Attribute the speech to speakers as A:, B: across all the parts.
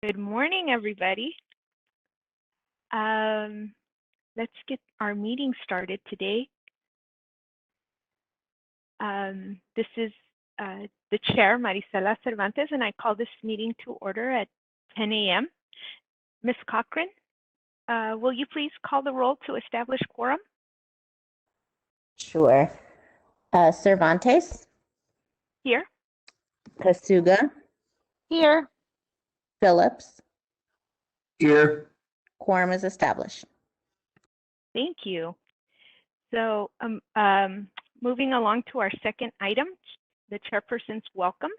A: Good morning, everybody. Let's get our meeting started today. This is the chair, Marisela Cervantes, and I call this meeting to order at 10 a.m. Ms. Cochran, will you please call the roll to establish quorum?
B: Sure. Cervantes,
A: Here.
B: Kasuga,
C: Here.
B: Phillips.
D: Here.
B: Quorum is established.
A: Thank you. So moving along to our second item, the chairperson's welcome.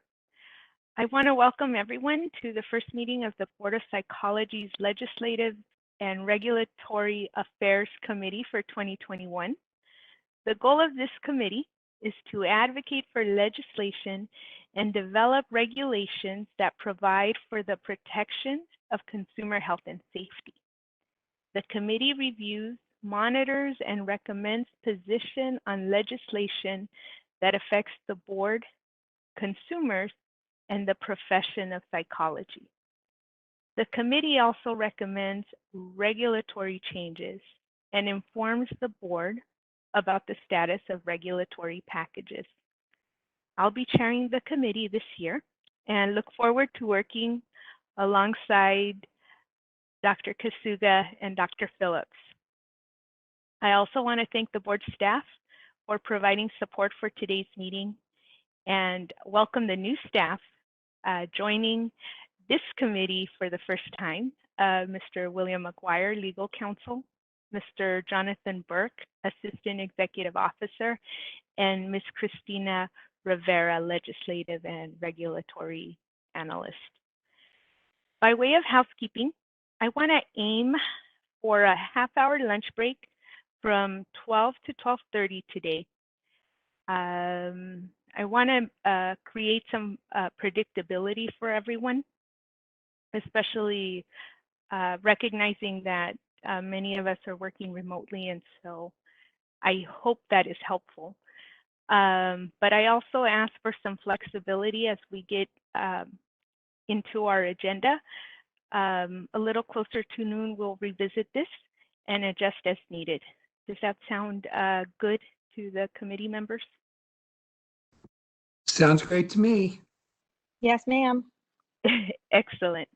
A: I want to welcome everyone to the first meeting of the Board of Psychology's Legislative and Regulatory Affairs Committee for 2021. The goal of this committee is to advocate for legislation and develop regulations that provide for the protection of consumer health and safety. The committee reviews, monitors, and recommends position on legislation that affects the board, consumers, and the profession of psychology. The committee also recommends regulatory changes and informs the board about the status of regulatory packages. I'll be chairing the committee this year and look forward to working alongside Dr. Kasuga and Dr. Phillips. I also want to thank the board staff for providing support for today's meeting and welcome the new staff joining this committee for the first time, Mr. William McGuire, Legal Counsel, Mr. Jonathan Burke, Assistant Executive Officer, and Ms. Christina Rivera, Legislative and Regulatory Analyst. By way of housekeeping, I want to aim for a half-hour lunch break from 12 to 12:30 today. I want to create some predictability for everyone, especially recognizing that many of us are working remotely, and so I hope that is helpful. But I also ask for some flexibility as we get into our agenda. A little closer to noon, we'll revisit this and adjust as needed. Does that sound good to the committee members?
D: Sounds great to me.
C: Yes, ma'am.
A: Excellent.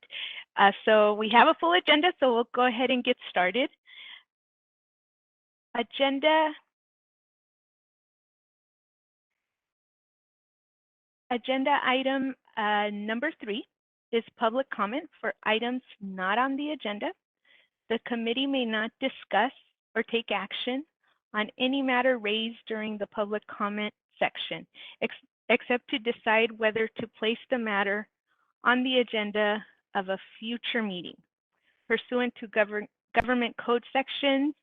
A: So we have a full agenda, so we'll go ahead and get started. Agenda item number 3 is public comment for items not on the agenda. The committee may not discuss or take action on any matter raised during the public comment section, except to decide whether to place the matter on the agenda of a future meeting, pursuant to Government Code Sections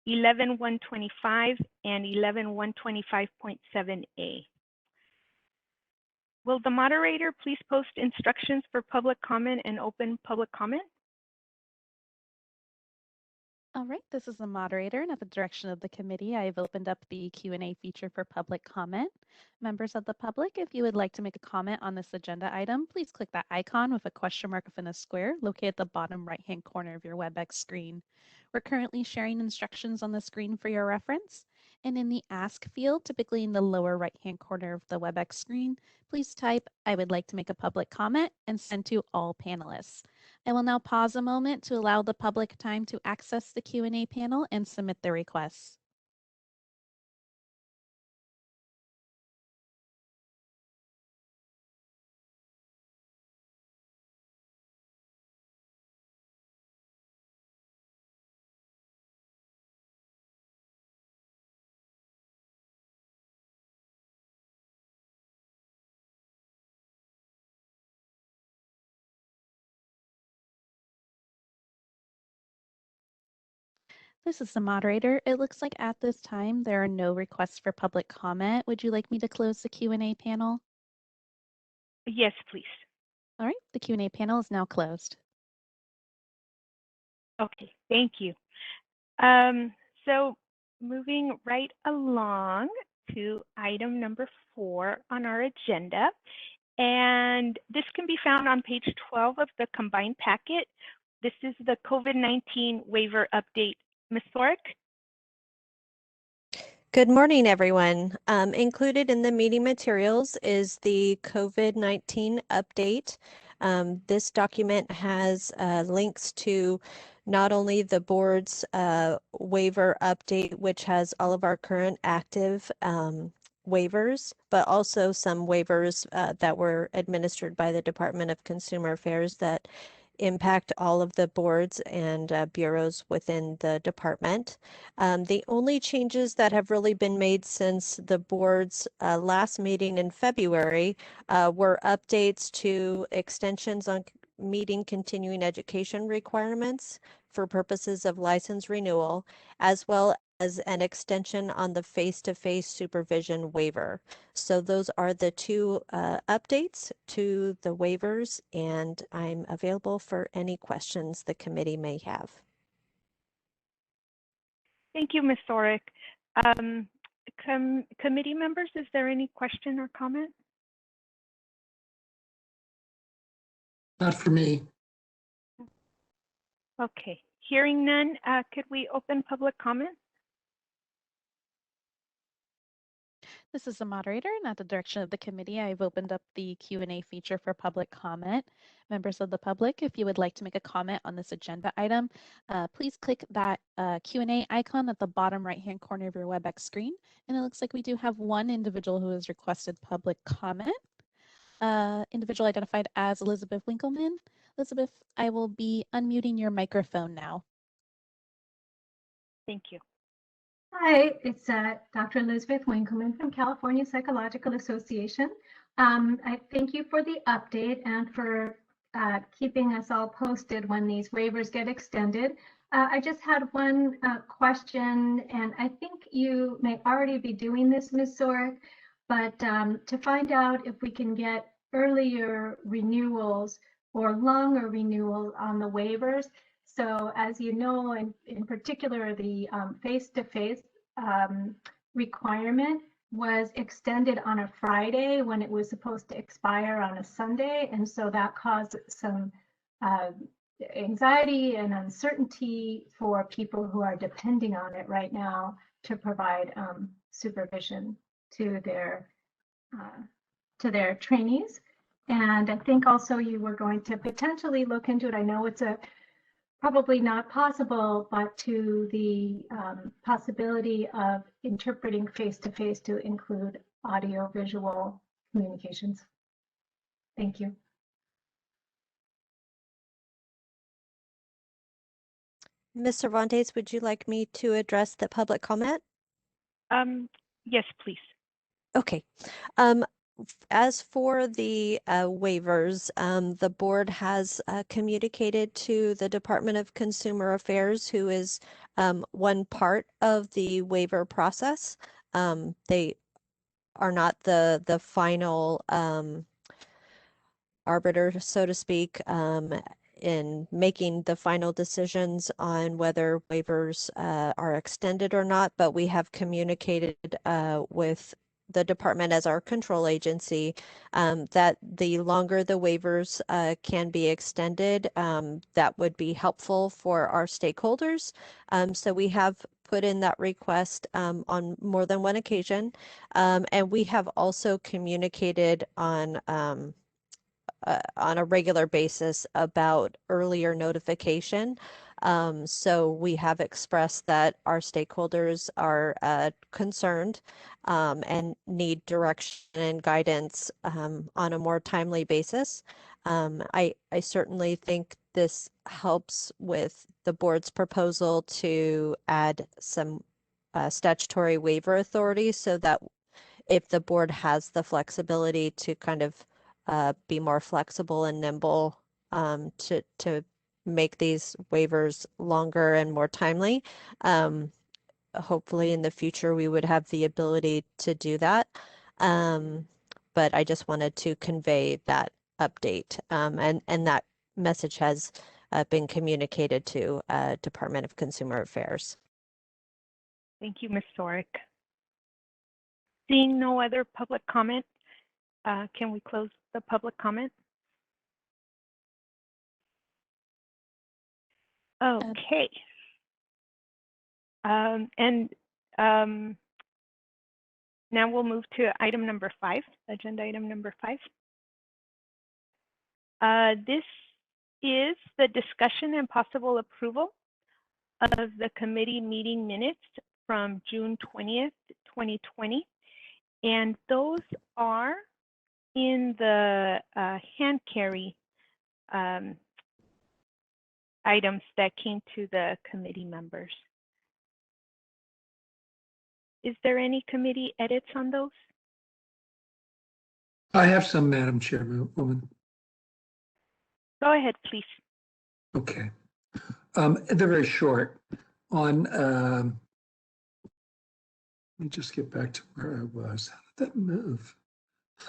A: 11.125 and 11.125.7a. Will the moderator please post instructions for public comment and open public comment?
E: All right, this is the moderator, and at the direction of the committee, I have opened up the Q&A feature for public comment. Members of the public, if you would like to make a comment on this agenda item, please click that icon with a question mark within a square located at the bottom right-hand corner of your WebEx screen. We're currently sharing instructions on the screen for your reference. And in the Ask field, typically in the lower right-hand corner of the WebEx screen, please type, "I would like to make a public comment," and send to all panelists. I will now pause a moment to allow the public time to access the Q&A panel and submit their requests. This is the moderator. It looks like at this time there are no requests for public comment. Would you like me to close the Q&A panel?
A: Yes, please.
E: All right, the Q&A panel is now closed.
A: Okay, thank you. So moving right along to item number 4 on our agenda, And this can be found on page 12 of the combined packet. This is the COVID-19 waiver update. Ms. Thorick?
F: Good morning, everyone. Included in the meeting materials is the COVID-19 update. This document has links to not only the board's waiver update, which has all of our current active waivers, but also some waivers that were administered by the Department of Consumer Affairs that impact all of the boards and bureaus within the department. The only changes that have really been made since the board's last meeting in February were updates to extensions on meeting continuing education requirements for purposes of license renewal, as well as an extension on the face-to-face supervision waiver. So those are the two updates to the waivers, and I'm available for any questions the committee may have.
A: Thank you, Ms. Thorick. Committee members, is there any question or comment?
D: Not for me.
A: Okay, hearing none, could we open public comment?
E: This is the moderator, and at the direction of the committee, I've opened up the Q&A feature for public comment. Members of the public, if you would like to make a comment on this agenda item, please click that Q&A icon at the bottom right-hand corner of your WebEx screen. And it looks like we do have one individual who has requested public comment. Individual identified as Elizabeth Winkleman. Elizabeth, I will be unmuting your microphone now.
A: Thank you.
G: Hi, it's Dr. Elizabeth Winkleman from California Psychological Association. I thank you for the update and for keeping us all posted when these waivers get extended. I just had one question, and I think you may already be doing this, Ms. Sorek, but to find out if we can get earlier renewals or longer renewal on the waivers. So as you know, in particular, the face-to-face requirement was extended on a Friday when it was supposed to expire on a Sunday. And so that caused some anxiety and uncertainty for people who are depending on it right now to provide supervision to their trainees. And I think also you were going to potentially look into it. I know it's probably not possible, but to the possibility of interpreting face-to-face to include audio-visual communications. Thank you.
F: Ms. Cervantes, would you like me to address the public comment?
A: Yes, please.
F: Okay. As for the waivers, the board has communicated to the Department of Consumer Affairs, who is one part of the waiver process. They are not the final arbiter, so to speak, in making the final decisions on whether waivers are extended or not, but we have communicated with the department as our control agency that the longer the waivers can be extended, that would be helpful for our stakeholders. So we have put in that request on more than one occasion, and we have also communicated on a regular basis about earlier notification. So we have expressed that our stakeholders are concerned and need direction and guidance on a more timely basis. I certainly think this helps with the board's proposal to add some statutory waiver authority so that if the board has the flexibility to kind of be more flexible and nimble to make these waivers longer and more timely. Hopefully in the future we would have the ability to do that. But I just wanted to convey that update, and that message has been communicated to Department of Consumer Affairs.
A: Thank you, Ms. Thorick. Seeing no other public comment, Can we close the public comment? Okay. Now we'll move to item number 5, agenda item number 5. This is the discussion and possible approval of the committee meeting minutes from June 20th, 2020. And those are in the hand carry items that came to the committee members. Is there any committee edits on those?
D: I have some, Madam Chairwoman.
A: Go ahead, please.
D: Okay. They're very short. On, let me just get back to where I was. How did that move? I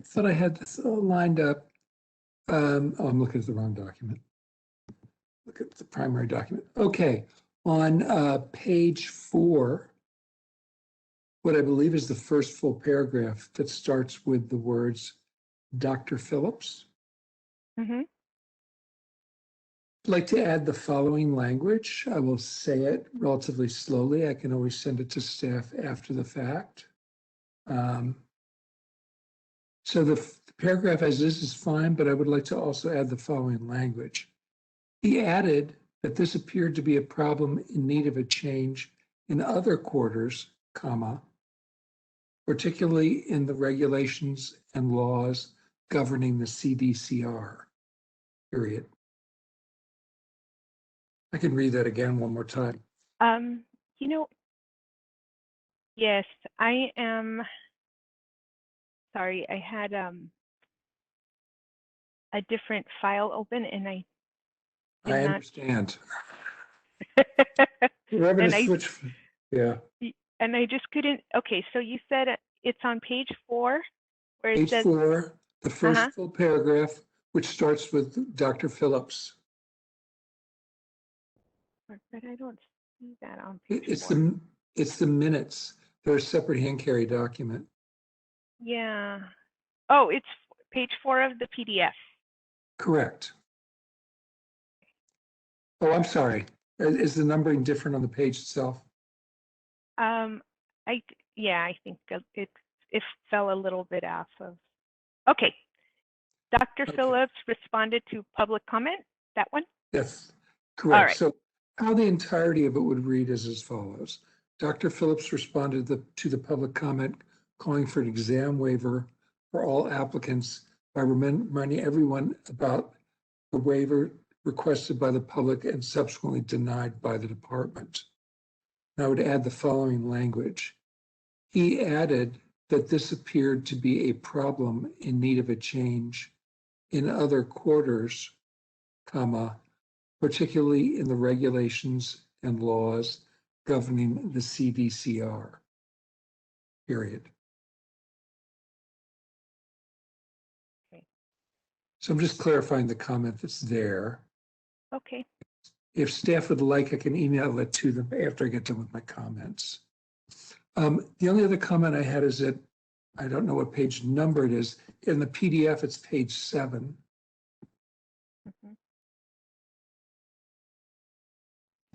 D: thought I had this all lined up. Oh, I'm looking at the wrong document. Look at the primary document. Okay. On page 4, what I believe is the first full paragraph that starts with the words Dr. Phillips.
A: Mm-hmm.
D: I'd like to add the following language. I will say it relatively slowly. I can always send it to staff after the fact. So the paragraph as is fine, but I would like to also add the following language. He added that this appeared to be a problem in need of a change in other quarters, comma, particularly in the regulations and laws governing the CDCR, period. I can read that again one more time.
A: You know, yes, I am sorry. I had a different file open and I did not
D: understand. We're having to switch. Yeah.
A: And I just couldn't. Okay, so you said it's on page 4, where it
D: Page
A: says
D: 4, the first full paragraph, which starts with Dr. Phillips.
A: But I don't see that on page 4.
D: It's the minutes. They're a separate hand carry document.
A: Yeah. Oh, it's page 4 of the PDF.
D: Correct. Oh, I'm sorry. Is the numbering different on the page itself?
A: I think it fell a little bit off of. Okay. Dr. Phillips responded to public comment. That one?
D: Yes, correct.
A: All right.
D: So how the entirety of it would read is as follows. Dr. Phillips responded to the public comment calling for an exam waiver for all applicants by reminding everyone about the waiver requested by the public and subsequently denied by the department. And I would add the following language. He added that this appeared to be a problem in need of a change in other quarters, comma, particularly in the regulations and laws governing the CDCR, period.
A: Okay.
D: So I'm just clarifying the comment that's there.
A: Okay.
D: If staff would like, I can email it to them after I get done with my comments. The only other comment I had is that I don't know what page number it is. In the PDF, it's page 7.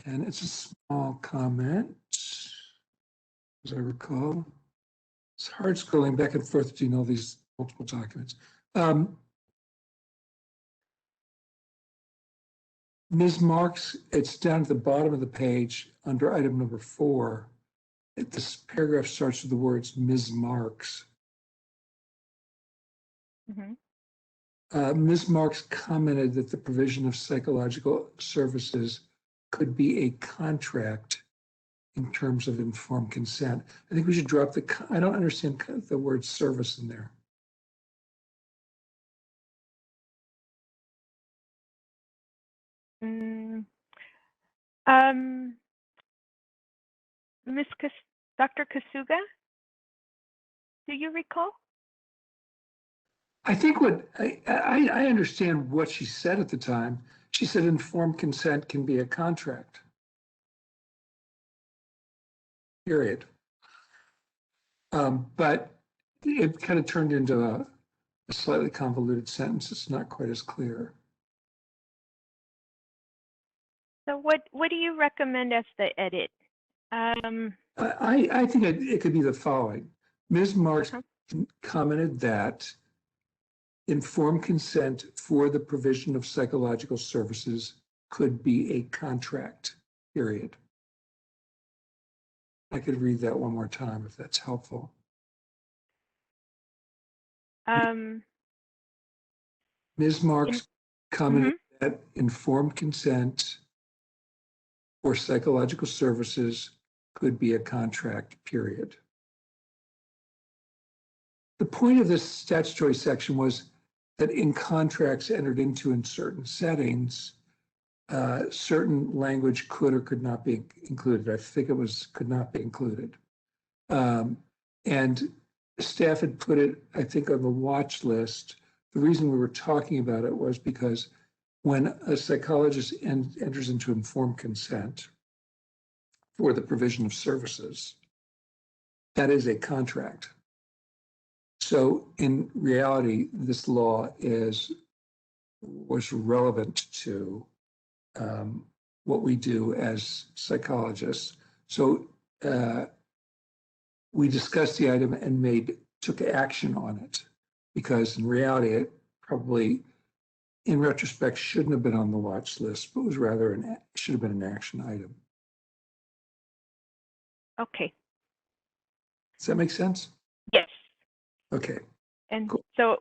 D: And it's a small comment, as I recall. It's hard scrolling back and forth between all these multiple documents. Ms. Marks, it's down at the bottom of the page under item number 4. This paragraph starts with the words Ms. Marks. Ms. Marks commented that the provision of psychological services could be a contract in terms of informed consent. I think we should drop I don't understand the word service in there.
A: Dr. Kasuga, do you recall?
D: I think what I understand what she said at the time. She said informed consent can be a contract. Period. But it kind of turned into a slightly convoluted sentence. It's not quite as clear.
A: So what do you recommend as the edit?
D: I think it could be the following. Ms. Marks commented that informed consent for the provision of psychological services could be a contract, period. I could read that one more time if that's helpful. Ms. Marks commented that informed consent for psychological services could be a contract, period. The point of this statutory section was that in contracts entered into in certain settings, certain language could or could not be included. I think it was could not be included. And staff had put it, I think, on the watch list. The reason we were talking about it was because when a psychologist enters into informed consent for the provision of services, that is a contract. So in reality, this law was relevant to what we do as psychologists. So we discussed the item and took action on it, because in reality, it probably, in retrospect, shouldn't have been on the watch list, but was rather should have been an action item.
A: Okay.
D: Does that make sense?
A: Yes.
D: Okay.
A: And
D: cool.
A: So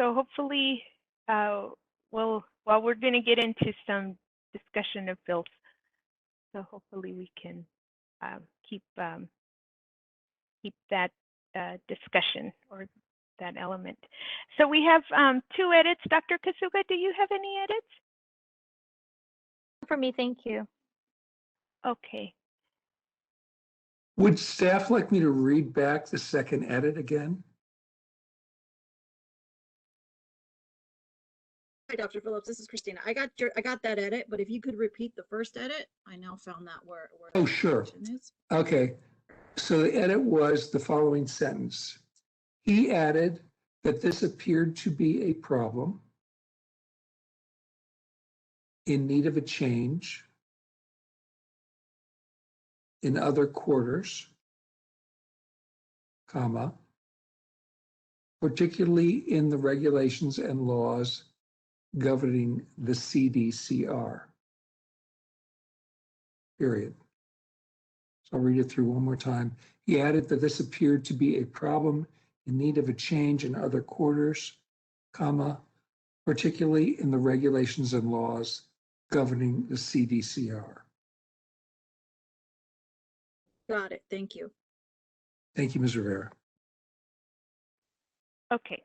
A: hopefully, well, we're going to get into some discussion of bills. So hopefully we can keep that discussion or that element. So we have 2 edits. Dr. Kasuga, do you have any edits?
C: For me, thank you.
A: Okay.
D: Would staff like me to read back the second edit again?
H: Hi, Dr. Phillips. This is Christina. I got that edit, but if you could repeat the first edit, I now found that where
D: Oh, sure.
H: is.
D: Okay. So the edit was the following sentence. He added that this appeared to be a problem in need of a change in other quarters, comma, particularly in the regulations and laws governing the CDCR, period. So I'll read it through one more time. He added that this appeared to be a problem in need of a change in other quarters, comma, particularly in the regulations and laws governing the CDCR.
H: Got it. Thank you.
D: Thank you, Ms. Rivera.
A: Okay.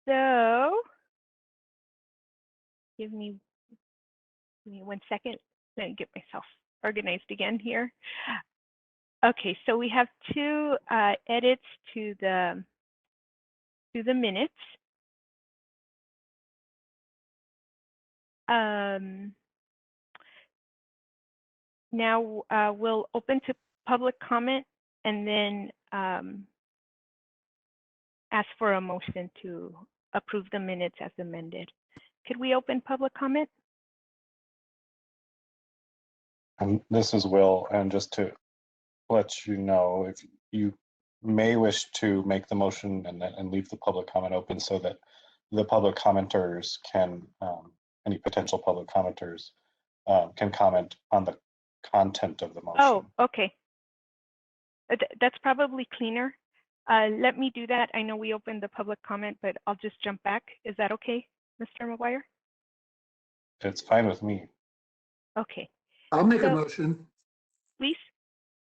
A: So give me 1 second. Let me get myself organized again here. Okay, so we have 2 edits to the minutes. Now we'll open to public comment and then ask for a motion to approve the minutes as amended. Could we open public comment?
I: And this is Will, and just to let you know, if you may wish to make the motion and leave the public comment open so that the public commenters can, any potential public commenters can comment on the content of the motion.
A: Oh, okay. That's probably cleaner. Let me do that. I know we opened the public comment, but I'll just jump back. Is that okay, Mr. McGuire?
I: It's fine with me.
A: Okay.
D: I'll make a motion.
A: Please.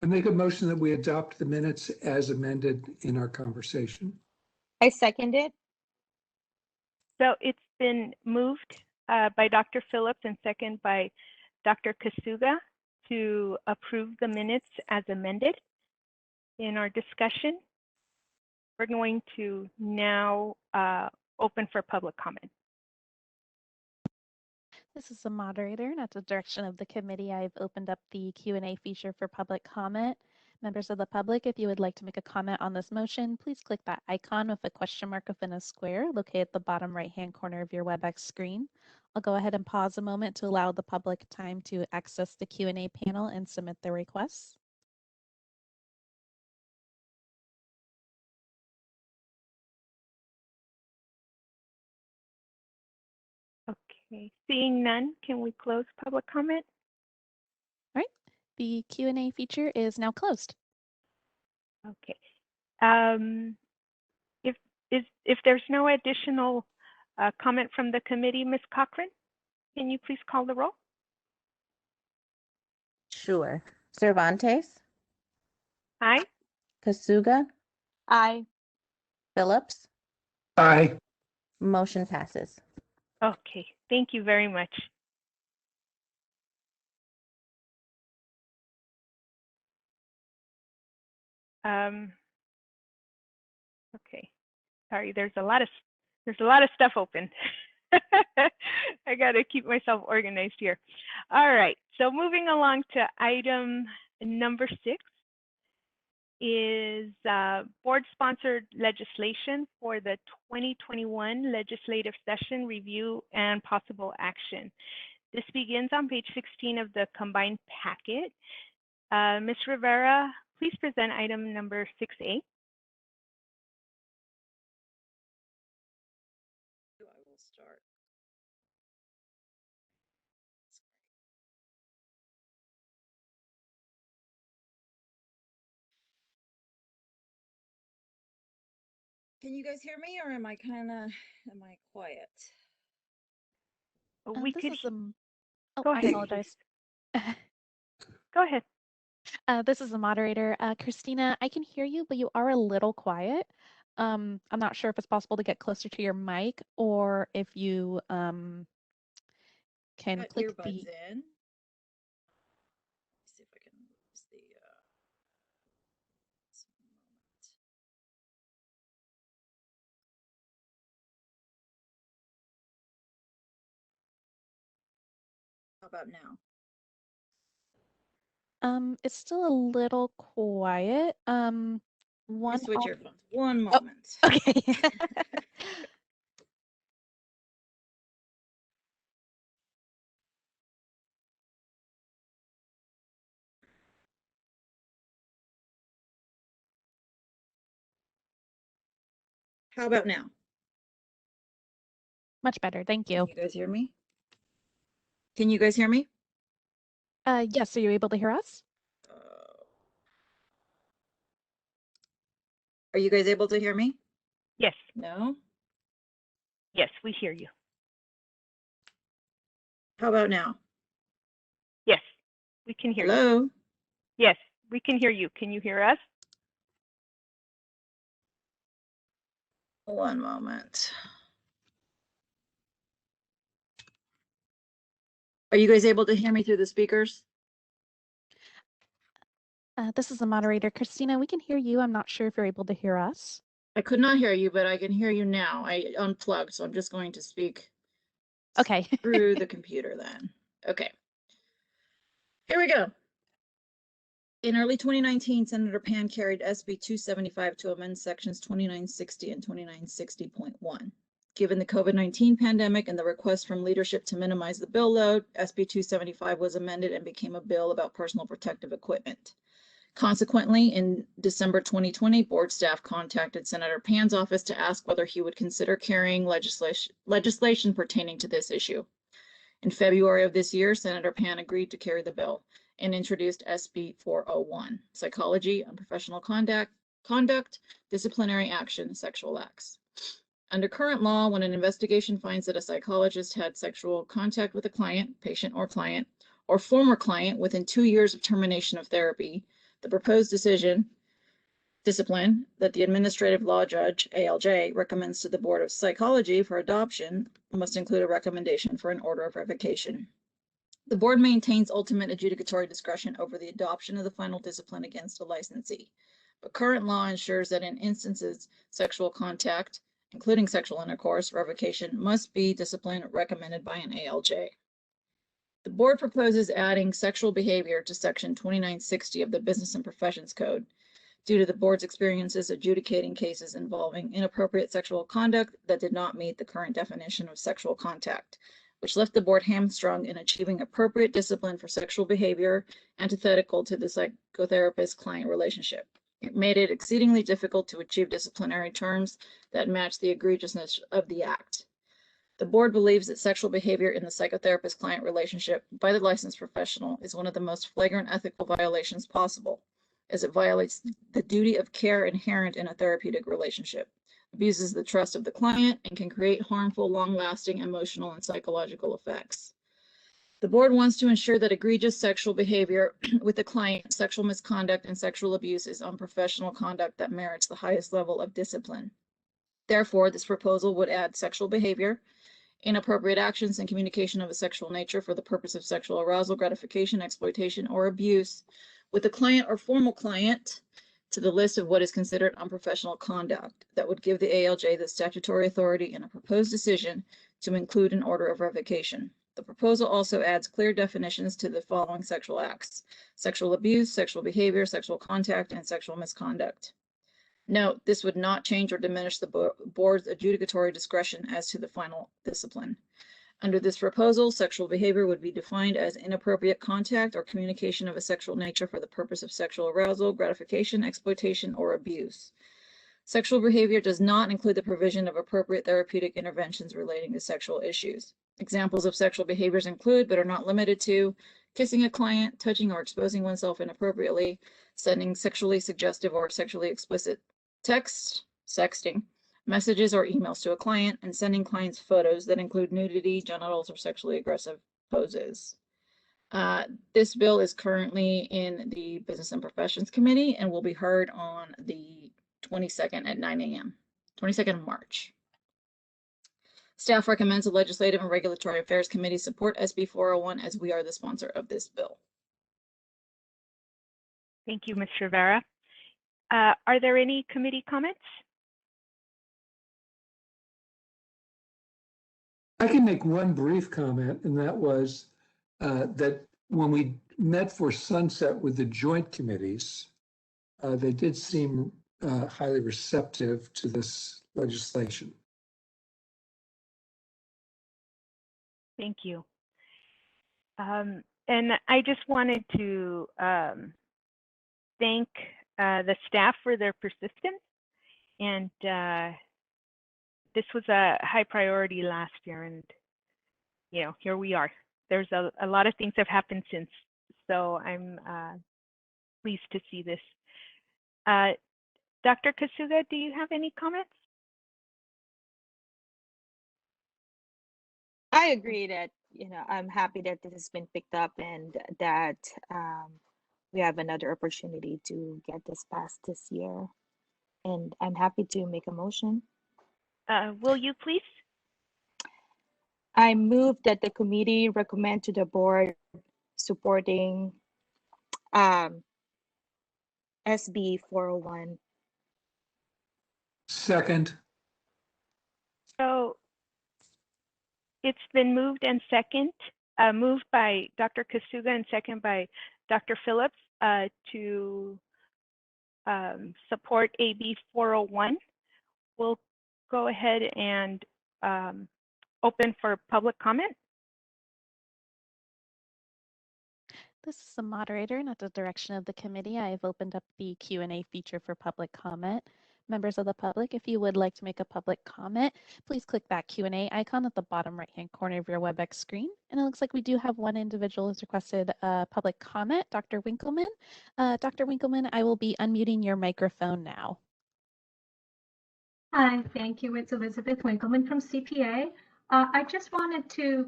D: I make a motion that we adopt the minutes as amended in our conversation.
C: I second it.
A: So it's been moved by Dr. Phillips and second by Dr. Kasuga to approve the minutes as amended. In our discussion, we're going to now open for public comment.
E: This is the moderator, and at the direction of the committee, I've opened up the Q&A feature for public comment. Members of the public, if you would like to make a comment on this motion, please click that icon with a question mark within a square located at the bottom right-hand corner of your WebEx screen. I'll go ahead and pause a moment to allow the public time to access the Q&A panel and submit their requests.
A: Okay, seeing none, can we close public comment?
E: All right, the Q&A feature is now closed.
A: Okay. If there's no additional comment from the committee, Ms. Cochran, can you please call the roll?
B: Sure. Cervantes,
A: Aye.
B: Kasuga,
C: Aye.
B: Phillips,
D: Aye.
B: motion passes.
A: Okay, thank you very much. Okay, sorry, there's a lot of stuff open. I gotta keep myself organized here. All right, so moving along to item number 6 is board-sponsored legislation for the 2021 legislative session review and possible action. This begins on page 16 of the combined packet. Ms. Rivera, please present item number 6A.
H: I will start. Can you guys hear me, or am I quiet?
A: We
E: This
A: could
E: is oh,
A: go
E: I
A: ahead.
E: apologize.
A: Go ahead.
E: This is the moderator. Christina, I can hear you, but you are a little quiet. I'm not sure if it's possible to get closer to your mic or if you can
H: Got
E: click
H: earbuds
E: the.
H: in. Let's see if I can use the just a moment. How about now?
E: It's still a little quiet.
H: Let me
E: One.
H: switch earphones. One moment.
E: Okay.
H: How about now?
E: Much better. Thank you.
H: Can you guys hear me? Can you guys hear me?
E: Yes. Are you able to hear us?
H: Are you guys able to hear me?
A: Yes.
H: No?
A: Yes, we hear you.
H: How about now?
A: Yes, we can hear you.
H: Hello?
A: Yes, we can hear you. Can you hear us?
H: One moment. Are you guys able to hear me through the speakers?
E: This is the moderator. Christina, we can hear you. I'm not sure if you're able to hear us.
H: I could not hear you, but I can hear you now. I unplugged, so I'm just going to speak
E: Okay.
H: through the computer then. Okay. Here we go. In early 2019, Senator Pan carried SB 275 to amend sections 2960 and 2960.1. Given the COVID-19 pandemic and the request from leadership to minimize the bill load, SB 275 was amended and became a bill about personal protective equipment. Consequently, in December 2020, board staff contacted Senator Pan's office to ask whether he would consider carrying legislation pertaining to this issue. In February of this year, Senator Pan agreed to carry the bill and introduced SB 401, Psychology, Unprofessional Conduct, Disciplinary Action, Sexual Acts. Under current law, when an investigation finds that a psychologist had sexual contact with a client, patient or client, or former client within 2 years of termination of therapy, the proposed discipline that the administrative law judge, ALJ, recommends to the Board of Psychology for adoption must include a recommendation for an order of revocation. The board maintains ultimate adjudicatory discretion over the adoption of the final discipline against a licensee, but current law ensures that in instances sexual contact, including sexual intercourse, revocation must be discipline recommended by an ALJ. The board proposes adding sexual behavior to section 2960 of the Business and Professions Code due to the board's experiences adjudicating cases involving inappropriate sexual conduct that did not meet the current definition of sexual contact, which left the board hamstrung in achieving appropriate discipline for sexual behavior antithetical to the psychotherapist-client relationship. It made it exceedingly difficult to achieve disciplinary terms that match the egregiousness of the act. The board believes that sexual behavior in the psychotherapist-client relationship by the licensed professional is one of the most flagrant ethical violations possible, as it violates the duty of care inherent in a therapeutic relationship, abuses the trust of the client, and can create harmful, long-lasting emotional and psychological effects. The board wants to ensure that egregious sexual behavior with the client, sexual misconduct, and sexual abuse is unprofessional conduct that merits the highest level of discipline. Therefore, this proposal would add sexual behavior, inappropriate actions, and communication of a sexual nature for the purpose of sexual arousal, gratification, exploitation, or abuse with the client or formal client to the list of what is considered unprofessional conduct that would give the ALJ the statutory authority in a proposed decision to include an order of revocation. The proposal also adds clear definitions to the following sexual acts: sexual abuse, sexual behavior, sexual contact, and sexual misconduct. Note, this would not change or diminish the board's adjudicatory discretion as to the final discipline. Under this proposal, sexual behavior would be defined as inappropriate contact or communication of a sexual nature for the purpose of sexual arousal, gratification, exploitation, or abuse. Sexual behavior does not include the provision of appropriate therapeutic interventions relating to sexual issues. Examples of sexual behaviors include, but are not limited to, kissing a client, touching or exposing oneself inappropriately, sending sexually suggestive or sexually explicit text, sexting, messages or emails to a client, and sending clients photos that include nudity, genitals, or sexually aggressive poses. This bill is currently in the Business and Professions Committee and will be heard on the 22nd at 9 a.m., 22nd of March. Staff recommends the Legislative and Regulatory Affairs Committee support SB 401 as we are the sponsor of this bill.
A: Thank you, Ms. Rivera. Are there any committee comments?
D: I can make one brief comment, and that was that when we met for sunset with the joint committees, they did seem highly receptive to this legislation.
A: Thank you. And I just wanted to thank the staff for their persistence. And this was a high priority last year, and here we are. There's a lot of things have happened since, so I'm pleased to see this. Dr. Kasuga, do you have any comments?
C: I agree that, I'm happy that this has been picked up and that we have another opportunity to get this passed this year. And I'm happy to make a motion.
A: Will you please?
C: I move that the committee recommend to the board supporting SB 401.
D: Second.
A: So it's been moved and second, moved by Dr. Kasuga and second by Dr. Phillips to support AB 401. We'll go ahead and open for public comment.
E: This is the moderator, and at the direction of the committee, I have opened up the Q&A feature for public comment. Members of the public, if you would like to make a public comment, please click that Q&A icon at the bottom right-hand corner of your WebEx screen. And it looks like we do have one individual who's requested a public comment, Dr. Winkleman. Dr. Winkleman, I will be unmuting your microphone now.
G: Hi, thank you. It's Elizabeth Winkleman from CPA. I just wanted to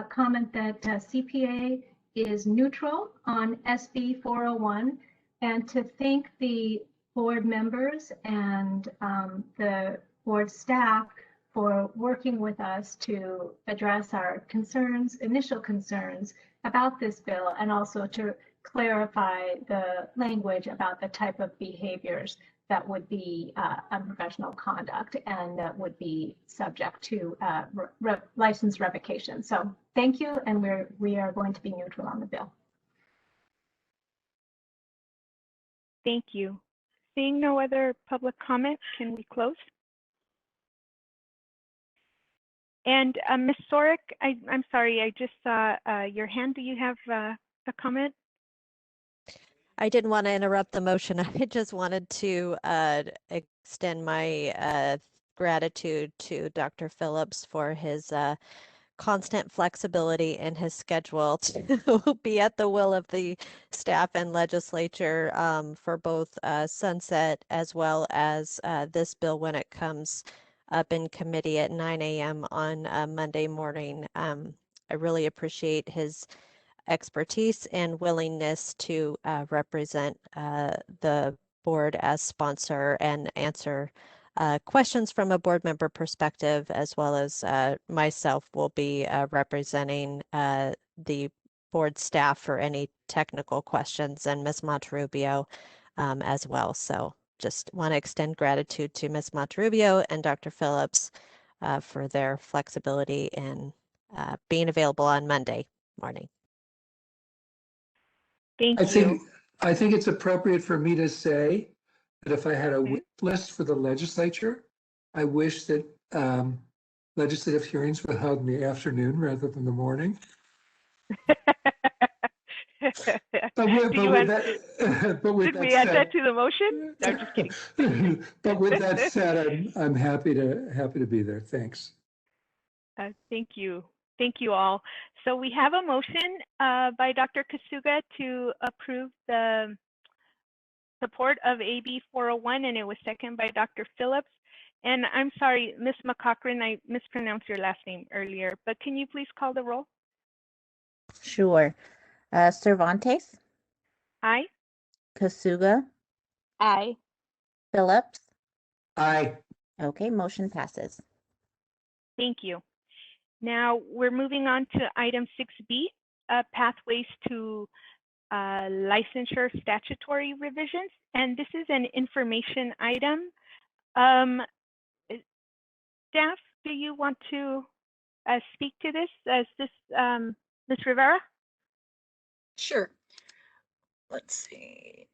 G: comment that CPA is neutral on SB 401 and to thank the board members and the board staff for working with us to address our concerns, initial concerns about this bill, and also to clarify the language about the type of behaviors that would be unprofessional conduct and that would be subject to license revocation. So thank you, and we are going to be neutral on the bill.
A: Thank you. Seeing no other public comment, can we close? And Ms. Sorick, I'm sorry, I just saw your hand. Do you have a comment?
F: I didn't want to interrupt the motion. I just wanted to extend my gratitude to Dr. Phillips for his constant flexibility in his schedule to be at the will of the staff and legislature for both sunset as well as this bill when it comes up in committee at 9 a.m. on Monday morning. I really appreciate his expertise and willingness to represent the board as sponsor and answer questions from a board member perspective, as well as myself will be representing the board staff for any technical questions, and Ms. Monterrubio as well. So just want to extend gratitude to Ms. Monterrubio and Dr. Phillips for their flexibility in being available on Monday morning.
A: Thank
D: I
A: you.
D: think it's appropriate for me to say that if I had a wish list for the legislature, I wish that legislative hearings were held in the afternoon rather than the morning. But with
A: Did we add that to the motion? No, I'm just kidding.
D: But with that said, I'm happy to be there. Thanks.
A: Thank you. Thank you all. So we have a motion by Dr. Kasuga to approve the support of AB 401, and it was seconded by Dr. Phillips. And I'm sorry, Ms. McCochran, I mispronounced your last name earlier, but can you please call the roll?
B: Sure. Cervantes,
A: Aye.
B: Kasuga,
C: Aye.
B: Phillips.
D: Aye.
B: Okay, motion passes.
A: Thank you. Now we're moving on to item 6B, pathways to licensure statutory revisions. And this is an information item. Staff, do you want to speak to this? Ms. Rivera?
H: Sure. Let's see.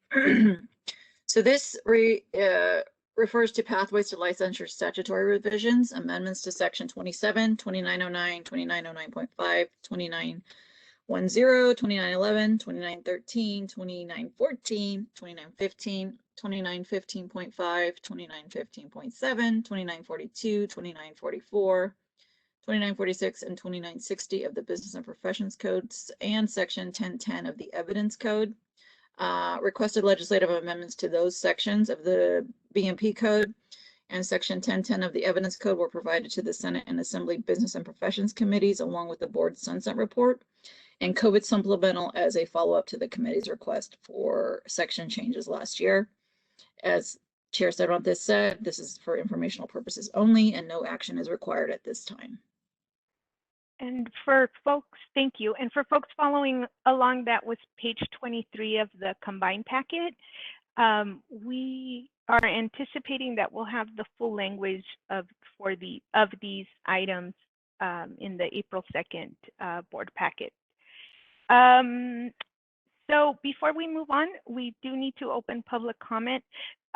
H: So this refers to pathways to licensure statutory revisions, amendments to section 27, 2909, 2909.5, 2910, 2911, 2913, 2914, 2915, 2915.5, 2915.7, 2942, 2944, 2946, and 2960 of the Business and Professions Codes, and section 1010 of the Evidence Code. Requested legislative amendments to those sections of the BMP Code and section 1010 of the Evidence Code were provided to the Senate and Assembly Business and Professions Committees along with the board's sunset report and COVID supplemental as a follow-up to the committee's request for section changes last year. As Chair Cervantes said, this is for informational purposes only and no action is required at this time.
A: And for folks, thank you. And for folks following along, that was page 23 of the combined packet. We are anticipating that we'll have the full language of these items in the April 2nd board packet. So before we move on, we do need to open public comment.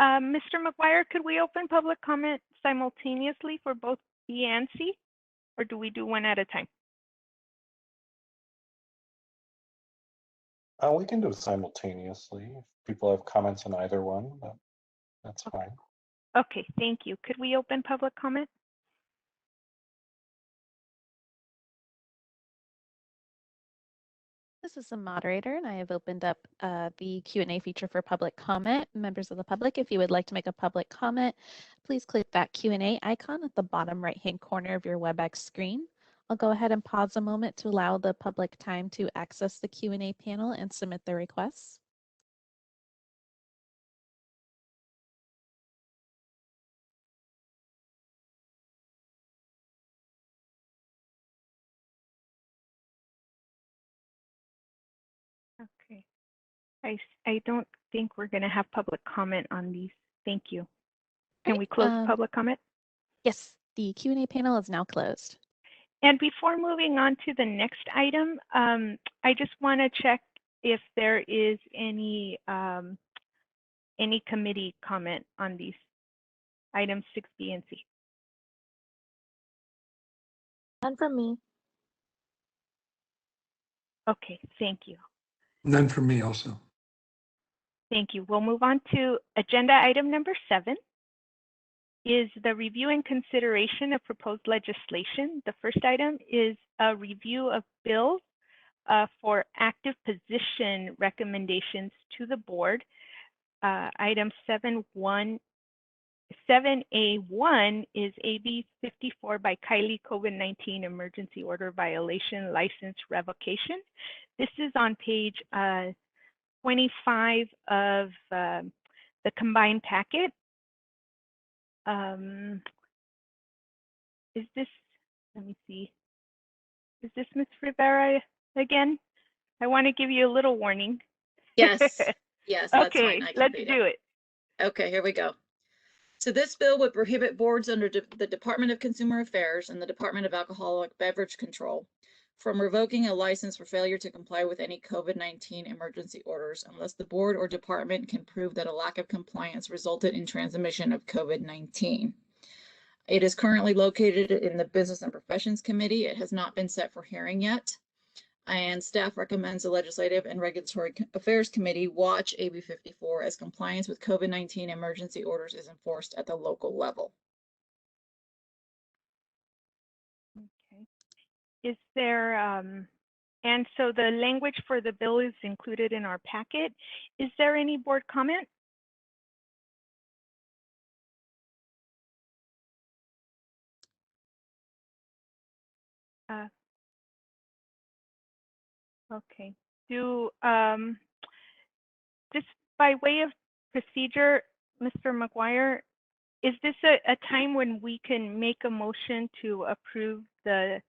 A: Mr. McGuire, could we open public comment simultaneously for both B and C? Or do we do one at a time?
I: We can do it simultaneously. If people have comments on either one, that's fine.
A: Okay, thank you. Could we open public comment?
E: This is the moderator, and I have opened up the Q&A feature for public comment. Members of the public, if you would like to make a public comment, please click that Q&A icon at the bottom right-hand corner of your WebEx screen. I'll go ahead and pause a moment to allow the public time to access the Q&A panel and submit their requests.
A: Okay. I don't think we're going to have public comment on these Thank you. Can
E: Right,
A: we close public comment?
E: Yes, the Q&A panel is now closed.
A: And before moving on to the next item, I just want to check if there is any committee comment on these items 6B and C.
C: None from me.
A: Okay, thank you.
D: None from me also.
A: Thank you. We'll move on to agenda item number 7 is the review and consideration of proposed legislation. The first item is a review of bills for active position recommendations to the board. Item 7A1 is AB 54 by Kylie COVID-19 emergency order violation license revocation. This is on page 25 of the combined packet. Is this, let me see, is this Ms. Rivera again? I want to give you a little warning.
H: Yes, yes, that's
A: Okay,
H: fine. I can
A: let's
H: read
A: do it.
H: Okay, here we go. So this bill would prohibit boards under the Department of Consumer Affairs and the Department of Alcoholic Beverage Control from revoking a license for failure to comply with any COVID-19 emergency orders unless the board or department can prove that a lack of compliance resulted in transmission of COVID-19. It is currently located in the Business and Professions Committee. It has not been set for hearing yet. And staff recommends the Legislative and Regulatory Affairs Committee watch AB 54 as compliance with COVID-19 emergency orders is enforced at the local level.
A: Okay. Is there, and so the language for the bill is included in our packet. Is there any board comment? Okay. Do, just by way of procedure, Mr. McGuire, is this a time when we can make a motion to approve the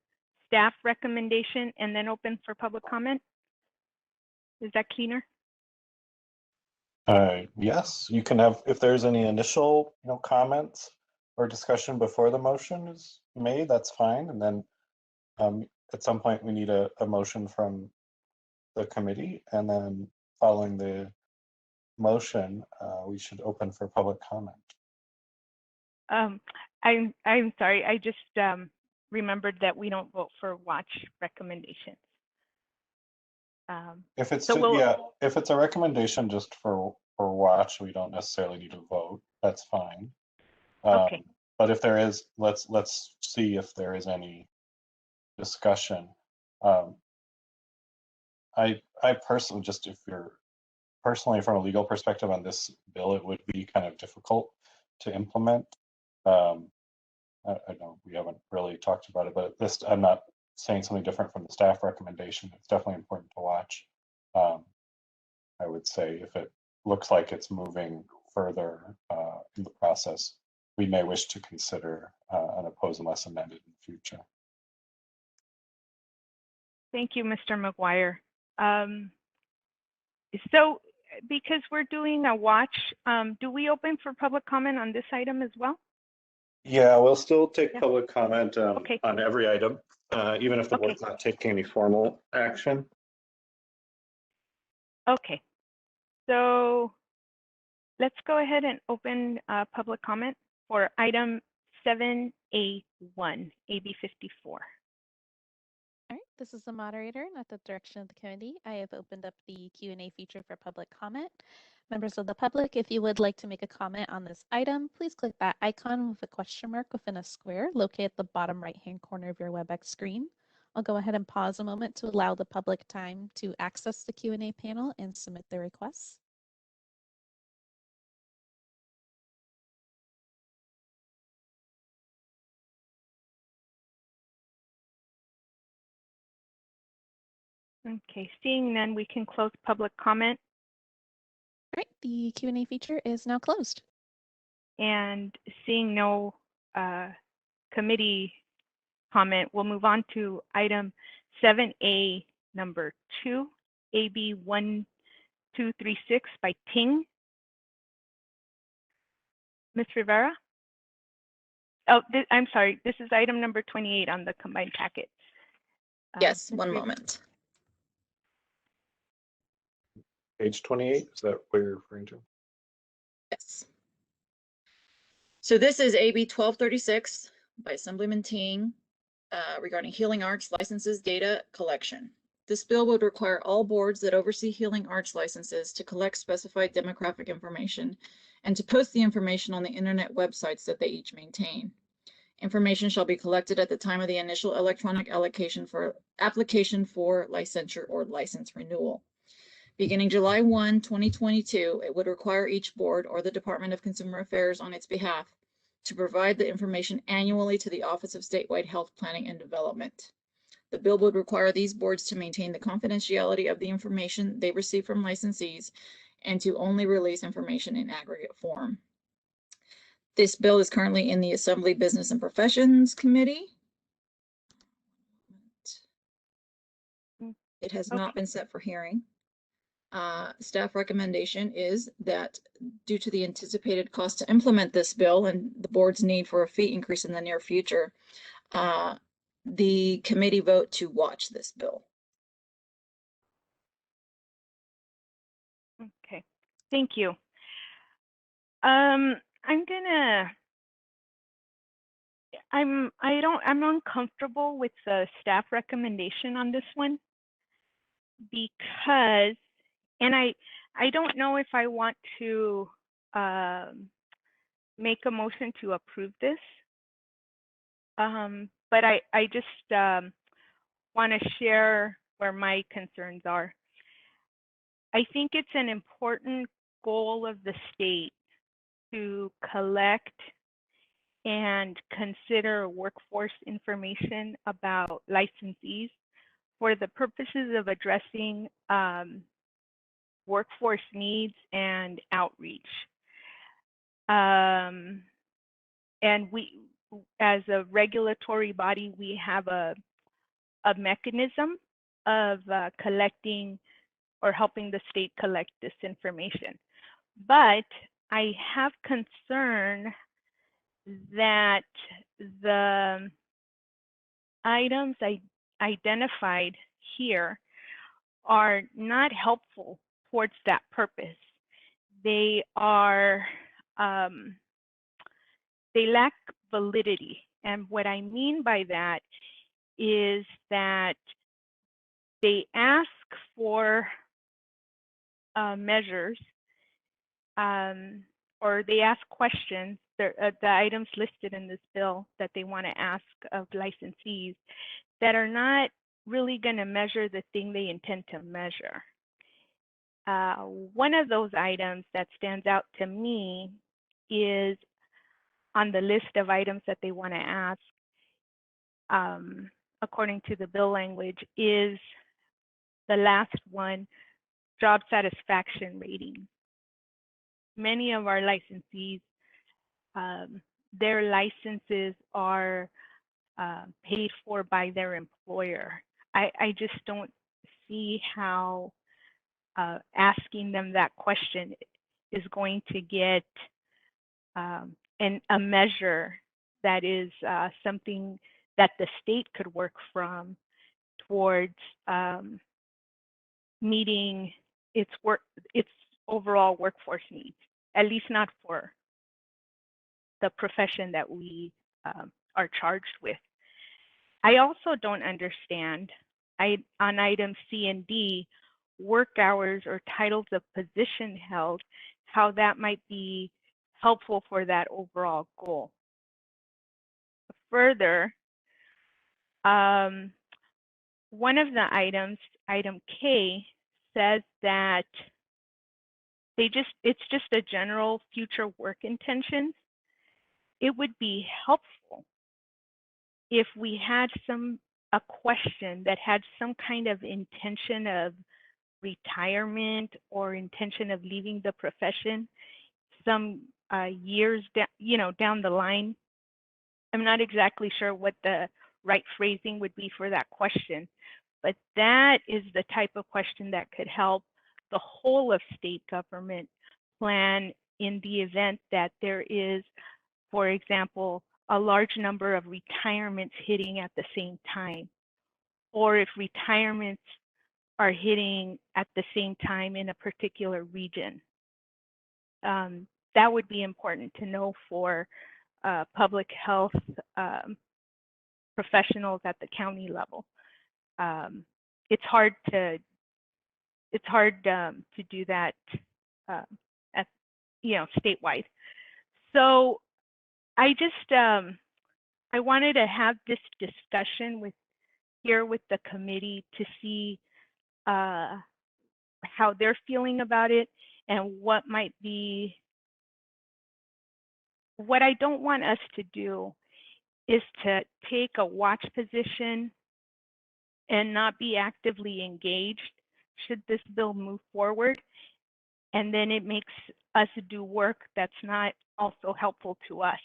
A: staff recommendation and then open for public comment? Is that cleaner?
I: Yes, you can have, if there's any initial, comments or discussion before the motion is made, that's fine. And then at some point we need a motion from the committee, and then following the motion, we should open for public comment.
A: I'm sorry, I just remembered that we don't vote for watch recommendations.
I: If it's
A: So
I: if it's a recommendation just for watch, we don't necessarily need to vote. That's fine.
A: Okay.
I: But if there is, let's see if there is any discussion. I personally, just if you're personally from a legal perspective on this bill, it would be kind of difficult to implement. I know we haven't really talked about it, but this, I'm not saying something different from the staff recommendation. It's definitely important to watch. I would say if it looks like it's moving further in the process, we may wish to consider an oppose unless amended in the future.
A: Thank you, Mr. McGuire. So because we're doing a watch, do we open for public comment on this item as well?
I: Yeah, we'll still take public comment
A: Okay.
I: on every item, even if the board's not taking any formal action.
A: Okay, so let's go ahead and open public comment for item 7A1, AB 54.
E: All right, this is the moderator, and at the direction of the committee, I have opened up the Q&A feature for public comment. Members of the public, if you would like to make a comment on this item, please click that icon with a question mark within a square located at the bottom right-hand corner of your WebEx screen. I'll go ahead and pause a moment to allow the public time to access the Q&A panel and submit their requests.
A: Okay, seeing none, we can close public comment.
E: All right, the Q&A feature is now closed.
A: And seeing no committee comment, we'll move on to item 7A number 2, AB 1236 by Ting. Ms. Rivera? Oh, I'm sorry. This is item number 28 on the combined packet.
H: Yes,
A: Ms.
H: one
A: Rivera?
H: moment.
I: Page 28, is that what you're referring to?
H: Yes. So this is AB 1236 by Assemblyman Ting regarding healing arts licenses data collection. This bill would require all boards that oversee healing arts licenses to collect specified demographic information and to post the information on the internet websites that they each maintain. Information shall be collected at the time of the initial electronic application for licensure or license renewal. Beginning July 1, 2022, it would require each board or the Department of Consumer Affairs on its behalf to provide the information annually to the Office of Statewide Health Planning and Development. The bill would require these boards to maintain the confidentiality of the information they receive from licensees and to only release information in aggregate form. This bill is currently in the Assembly Business and Professions Committee. It has not been set for hearing. Staff recommendation is that due to the anticipated cost to implement this bill and the board's need for a fee increase in the near future, the committee vote to watch this bill.
A: Okay, thank you. I'm uncomfortable with the staff recommendation on this one because, and I don't know if I want to make a motion to approve this, but I just want to share where my concerns are. I think it's an important goal of the state to collect and consider workforce information about licensees for the purposes of addressing workforce needs and outreach. And we, as a regulatory body, we have a mechanism of collecting or helping the state collect this information. But I have concern that the items I identified here are not helpful towards that purpose. They are, they lack validity. And what I mean by that is that they ask for measures or they ask questions, the items listed in this bill that they want to ask of licensees that are not really going to measure the thing they intend to measure. One of those items that stands out to me is on the list of items that they want to ask, according to the bill language, is the last one, job satisfaction rating. Many of our licensees, their licenses are paid for by their employer. I just don't see how asking them that question is going to get a measure that is something that the state could work from towards meeting its overall workforce needs, at least not for the profession that we are charged with. I also don't understand on items C and D, work hours or titles of position held, how that might be helpful for that overall goal. Further, one of the items, item K, says that it's just a general future work intentions. It would be helpful if we had a question that had some kind of intention of retirement or intention of leaving the profession some years down the line. I'm not exactly sure what the right phrasing would be for that question, but that is the type of question that could help the whole of state government plan in the event that there is, for example, a large number of retirements hitting at the same time, or if retirements are hitting at the same time in a particular region. That would be important to know for public health professionals at the county level. It's hard to do that at statewide. So I just I wanted to have this discussion with the committee to see how they're feeling about it and what might be. What I don't want us to do is to take a watch position and not be actively engaged should this bill move forward, and then it makes us do work that's not also helpful to us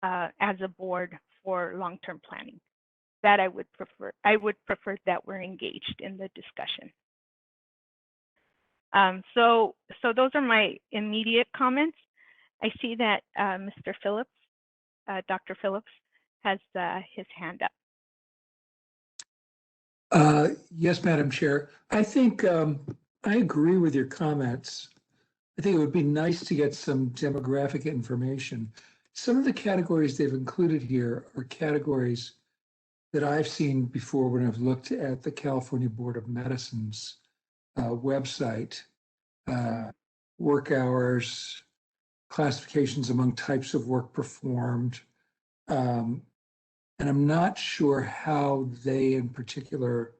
A: as a board for long-term planning. That I would prefer. I would prefer that we're engaged in the discussion. So those are my immediate comments. I see that Mr. Phillips, Dr. Phillips, has his hand up.
D: Yes, Madam Chair. I think I agree with your comments. I think it would be nice to get some demographic information. Some of the categories they've included here are categories that I've seen before when I've looked at the California Board of Medicine's website. Work hours, classifications among types of work performed. And I'm not sure how they in particular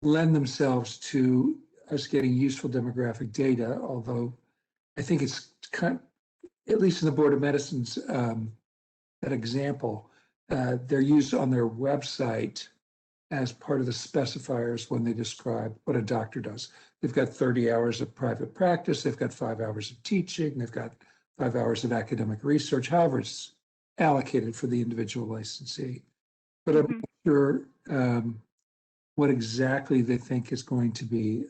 D: lend themselves to us getting useful demographic data, although I think it's kind of, at least in the Board of Medicine's that example, they're used on their website as part of the specifiers when they describe what a doctor does. They've got 30 hours of private practice, they've got 5 hours of teaching, they've got 5 hours of academic research, however it's allocated for the individual licensee. But I'm not sure what exactly they think is going to be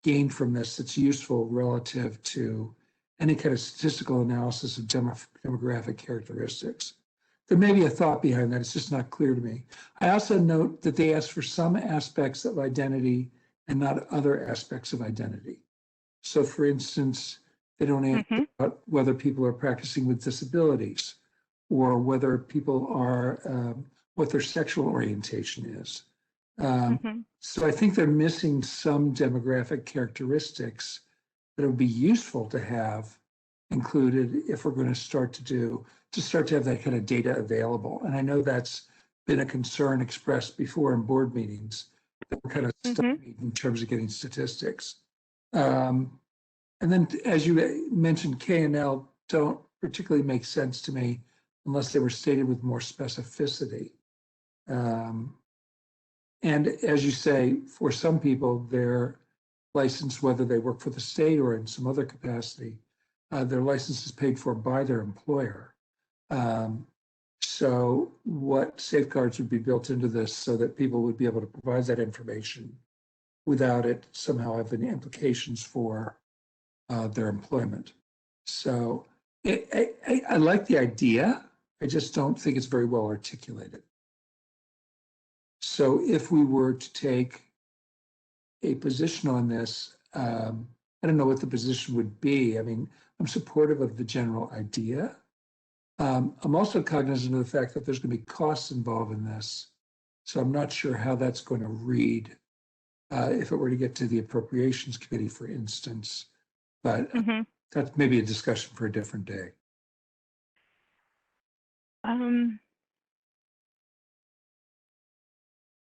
D: gained from this that's useful relative to any kind of statistical analysis of demographic characteristics. There may be a thought behind that, it's just not clear to me. I also note that they ask for some aspects of identity and not other aspects of identity. So for instance, they don't answer about whether people are practicing with disabilities or whether people are, what their sexual orientation is. So I think they're missing some demographic characteristics that would be useful to have included if we're going to start to have that kind of data available. And I know that's been a concern expressed before in board meetings that we're kind of stymied in terms of getting statistics. And then, as you mentioned, K&L don't particularly make sense to me unless they were stated with more specificity. And as you say, for some people, they're licensed, whether they work for the state or in some other capacity, their license is paid for by their employer. So what safeguards would be built into this so that people would be able to provide that information without it somehow having implications for their employment? So I like the idea. I just don't think it's very well articulated. So if we were to take a position on this, I don't know what the position would be. I mean, I'm supportive of the general idea. I'm also cognizant of the fact that there's going to be costs involved in this. So I'm not sure how that's going to read if it were to get to the Appropriations Committee, for instance. But that's maybe a discussion for a different day.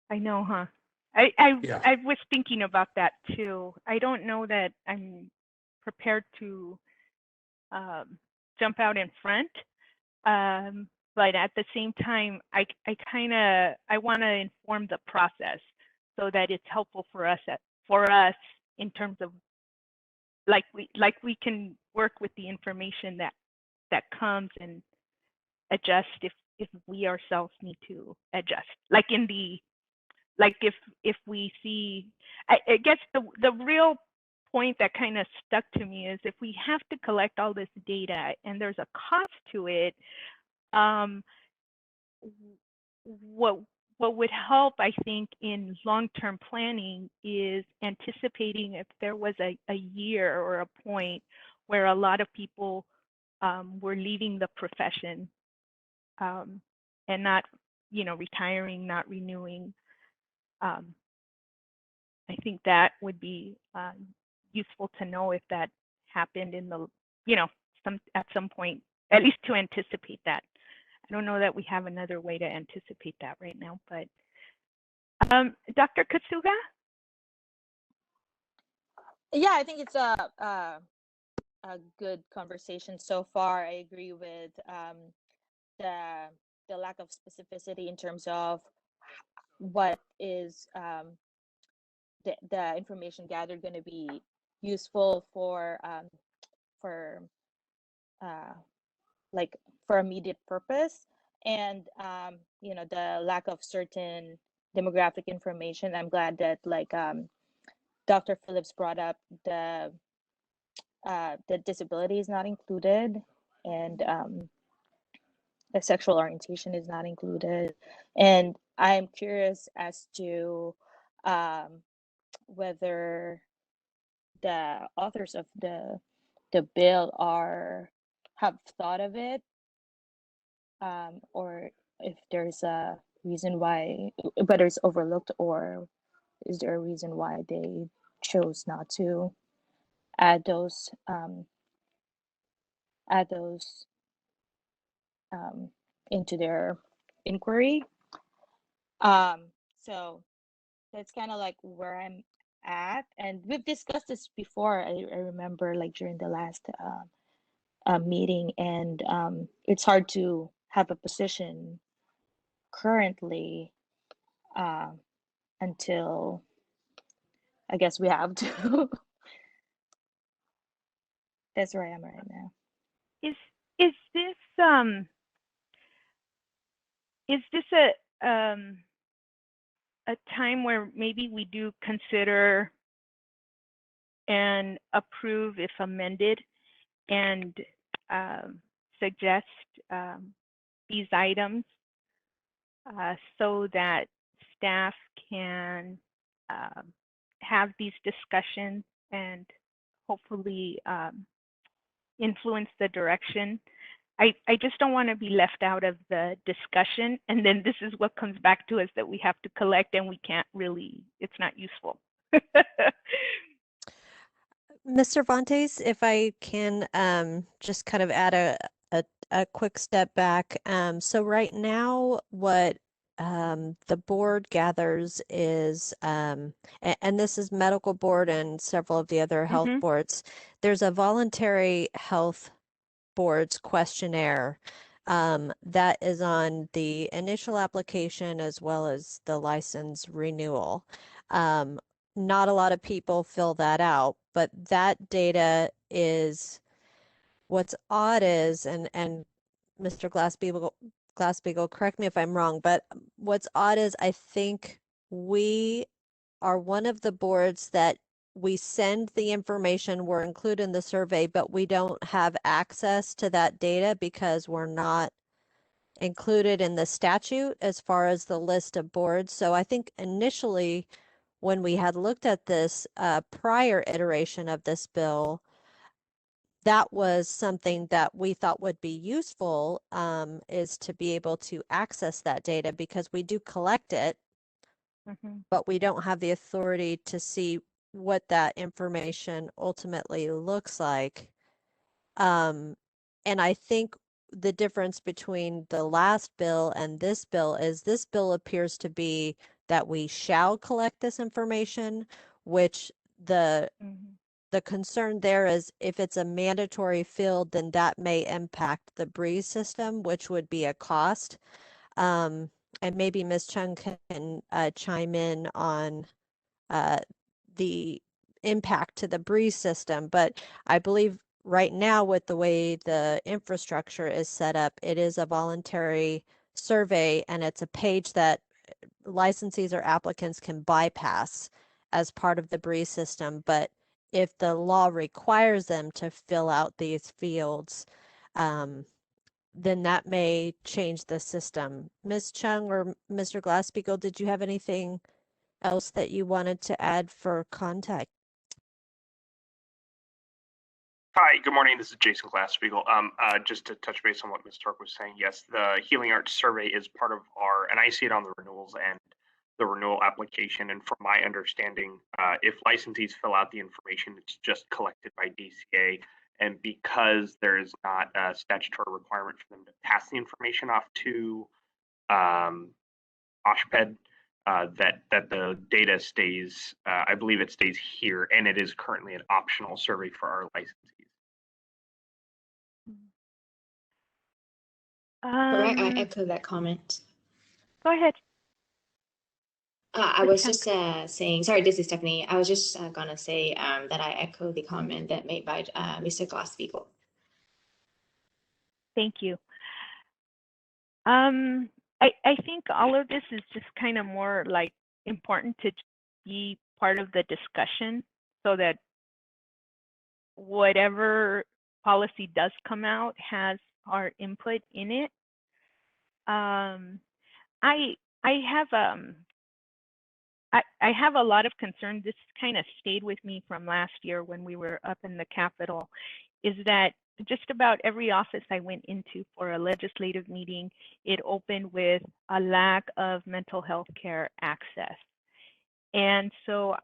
A: I know, huh? I was thinking about that too. I don't know that I'm prepared to jump out in front, but at the same time, I want to inform the process so that it's helpful for us in terms of like we can work with the information that comes and adjust if we ourselves need to adjust, if we see, I guess the real point that kind of stuck to me is if we have to collect all this data and there's a cost to it, what would help, I think, in long-term planning is anticipating if there was a year or a point where a lot of people were leaving the profession and not, retiring, not renewing. I think that would be useful to know if that happened in the, at some point, at least to anticipate that. I don't know that we have another way to anticipate that right now, but Dr. Katsuga?
C: Yeah, I think it's a good conversation so far. I agree with the lack of specificity in terms of what is the information gathered going to be useful for like for immediate purpose, and the lack of certain demographic information. I'm glad that Dr. Phillips brought up the disability is not included, and the sexual orientation is not included. And I'm curious as to whether the authors of the bill have thought of it, or if there's a reason why, whether it's overlooked, or is there a reason why they chose not to add those into their inquiry. So that's kind of like where I'm at, and we've discussed this before. I remember during the last meeting, and it's hard to have a position currently until I guess we have to. That's where I am right now.
A: Is this a time where maybe we do consider and approve, if amended, and suggest these items so that staff can have these discussions and hopefully influence the direction? I just don't want to be left out of the discussion, and then this is what comes back to us that we have to collect and we can't really, it's not useful.
F: Ms. Cervantes, if I can just kind of add a quick step back. So right now, what the board gathers is, and this is medical board and several of the other health boards, there's a voluntary health board's questionnaire that is on the initial application as well as the license renewal. Not a lot of people fill that out, but that data is, what's odd is, and Mr. Glasspiegel, correct me if I'm wrong, but what's odd is I think we are one of the boards that we send the information, we're included in the survey, but we don't have access to that data because we're not included in the statute as far as the list of boards. So I think initially when we had looked at this prior iteration of this bill, that was something that we thought would be useful, is to be able to access that data because we do collect it, but we don't have the authority to see what that information ultimately looks like. And I think the difference between the last bill and this bill is this bill appears to be that we shall collect this information, which the concern there is if it's a mandatory field, then that may impact the BREEZE system, which would be a cost. And maybe Ms. Chung can chime in on the impact to the BREEZE system, but I believe right now with the way the infrastructure is set up, it is a voluntary survey and it's a page that licensees or applicants can bypass as part of the BREEZE system, but if the law requires them to fill out these fields, then that may change the system. Ms. Chung or Mr. Glasspiegel, did you have anything else that you wanted to add for context?
J: Hi, good morning. This is Jason Glasspiegel. Just to touch base on what Ms. Stark was saying, yes, the Healing Arts Survey is part of our, and I see it on the renewals and the renewal application. And from my understanding, if licensees fill out the information, it's just collected by DCA. And because there is not a statutory requirement for them to pass the information off to OSHPD, that the data stays, I believe it stays here, and it is currently an optional survey for our licensees.
K: Correct. I echo that comment.
A: Go ahead.
K: I was just saying, sorry, this is Stephanie. I was just gonna say that I echo the comment that made by Mr. Glasspiegel.
A: Thank you. I think all of this is just kind of more like important to be part of the discussion so that whatever policy does come out has our input in it. I have a lot of concern. This kind of stayed with me from last year when we were up in the Capitol, is that just about every office I went into for a legislative meeting, it opened with a lack of mental health care access. And so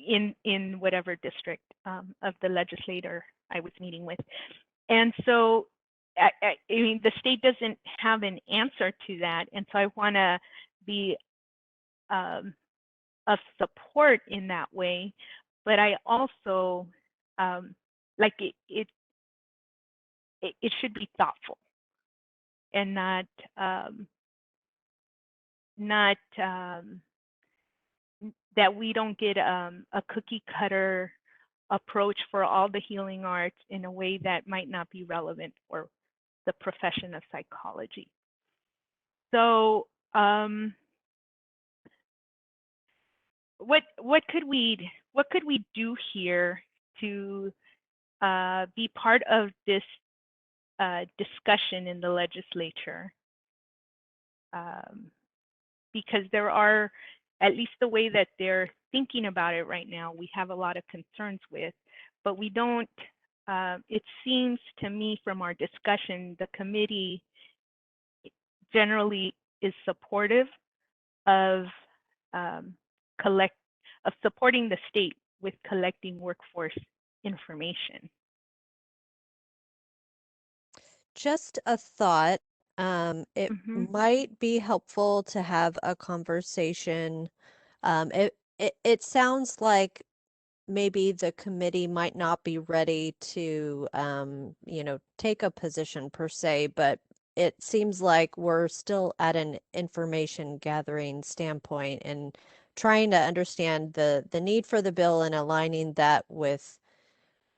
A: in whatever district of the legislator I was meeting with. And so, I mean, the state doesn't have an answer to that. And so I want to be of support in that way. But I also, like it should be thoughtful and not that we don't get a cookie cutter approach for all the healing arts in a way that might not be relevant for the profession of psychology. So what could we do here to be part of this discussion in the legislature? Because there are, at least the way that they're thinking about it right now, we have a lot of concerns with, but we don't, it seems to me from our discussion, the committee generally is supportive of supporting the state with collecting workforce information.
F: Just a thought. It
A: Mhm.
F: might be helpful to have a conversation. It sounds like maybe the committee might not be ready to, take a position per se, but it seems like we're still at an information gathering standpoint and trying to understand the need for the bill and aligning that with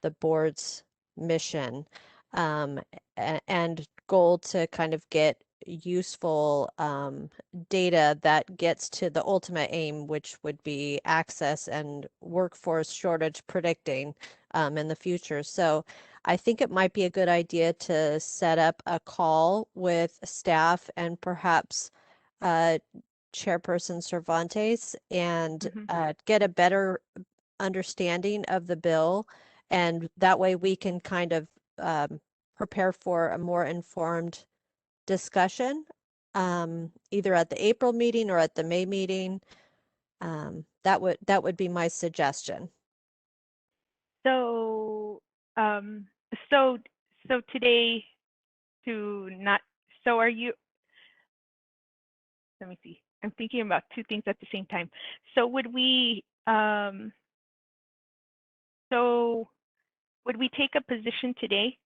F: the board's mission, and goal to kind of get useful data that gets to the ultimate aim, which would be access and workforce shortage predicting in the future. So I think it might be a good idea to set up a call with staff and perhaps Chairperson Cervantes and get a better understanding of the bill. And that way we can kind of prepare for a more informed discussion, either at the April meeting or at the May meeting. That would be my suggestion.
A: So, so today, so are you? Let me see. I'm thinking about two things at the same time. So would we take a position today?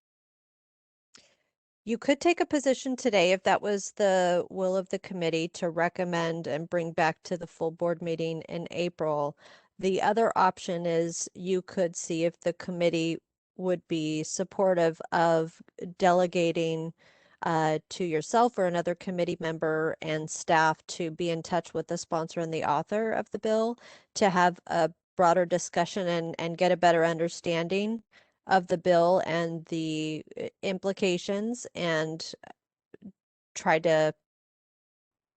F: You could take a position today if that was the will of the committee to recommend and bring back to the full board meeting in April. The other option is you could see if the committee would be supportive of delegating to yourself or another committee member and staff to be in touch with the sponsor and the author of the bill to have a broader discussion and get a better understanding of the bill and the implications, and try to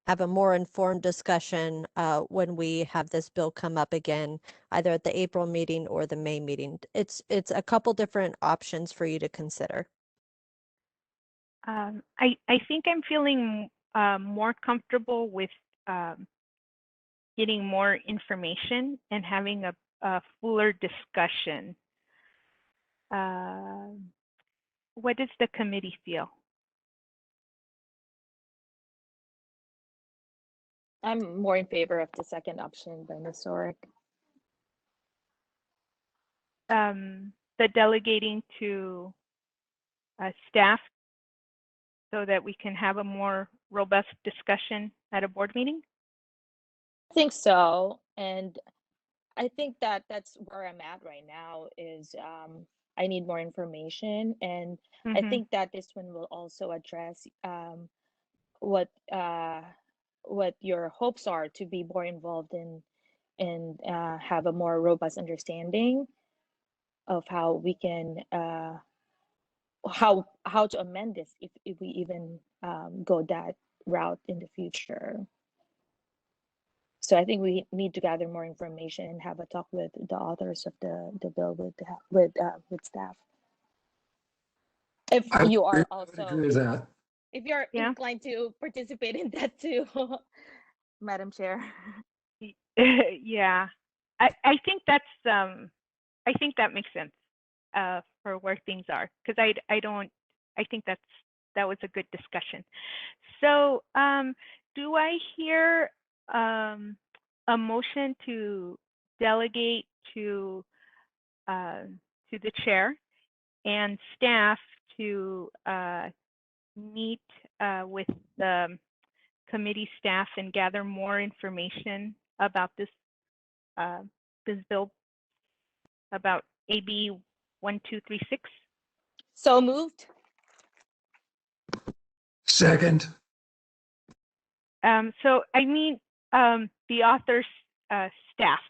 F: have a more informed discussion when we have this bill come up again, either at the April meeting or the May meeting. It's a couple different options for you to consider.
A: I think I'm feeling more comfortable with getting more information and having a fuller discussion. What does the committee feel?
C: I'm more in favor of the second option by Ms. Sorick.
A: The delegating to staff so that we can have a more robust discussion at a board meeting?
C: I think so. And I think that that's where I'm at right now is I need more information. And I think that this one will also address what your hopes are to be more involved in and have a more robust understanding of how we can how to amend this if we even go that route in the future. So I think we need to gather more information and have a talk with the authors of the bill with staff. If you are also
D: agree with that.
C: if you're inclined to participate in that too, Madam Chair.
A: Yeah, I think that's I think that makes sense for where things are, because I think that was a good discussion. So do I hear a motion to delegate to the chair and staff to meet with the committee staff and gather more information about this bill, about AB 1236?
C: So moved.
D: Second.
A: So I mean the author's staff,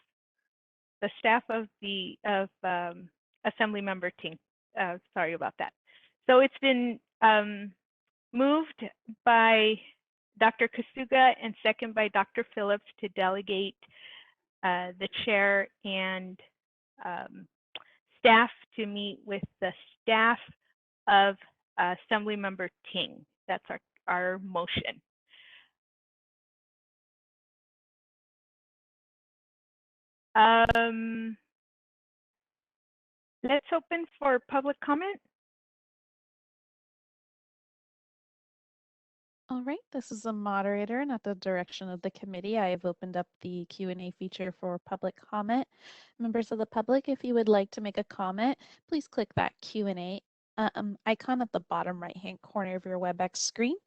A: the staff of the Assembly Member Ting. Sorry about that. So it's been moved by Dr. Kasuga and second by Dr. Phillips to delegate the chair and staff to meet with the staff of Assembly Member Ting. That's our motion. Let's open for public comment.
E: All right, this is a moderator, and at the direction of the committee, I have opened up the Q&A feature for public comment. Members of the public, if you would like to make a comment, please click that Q&A icon at the bottom right-hand corner of your WebEx screen.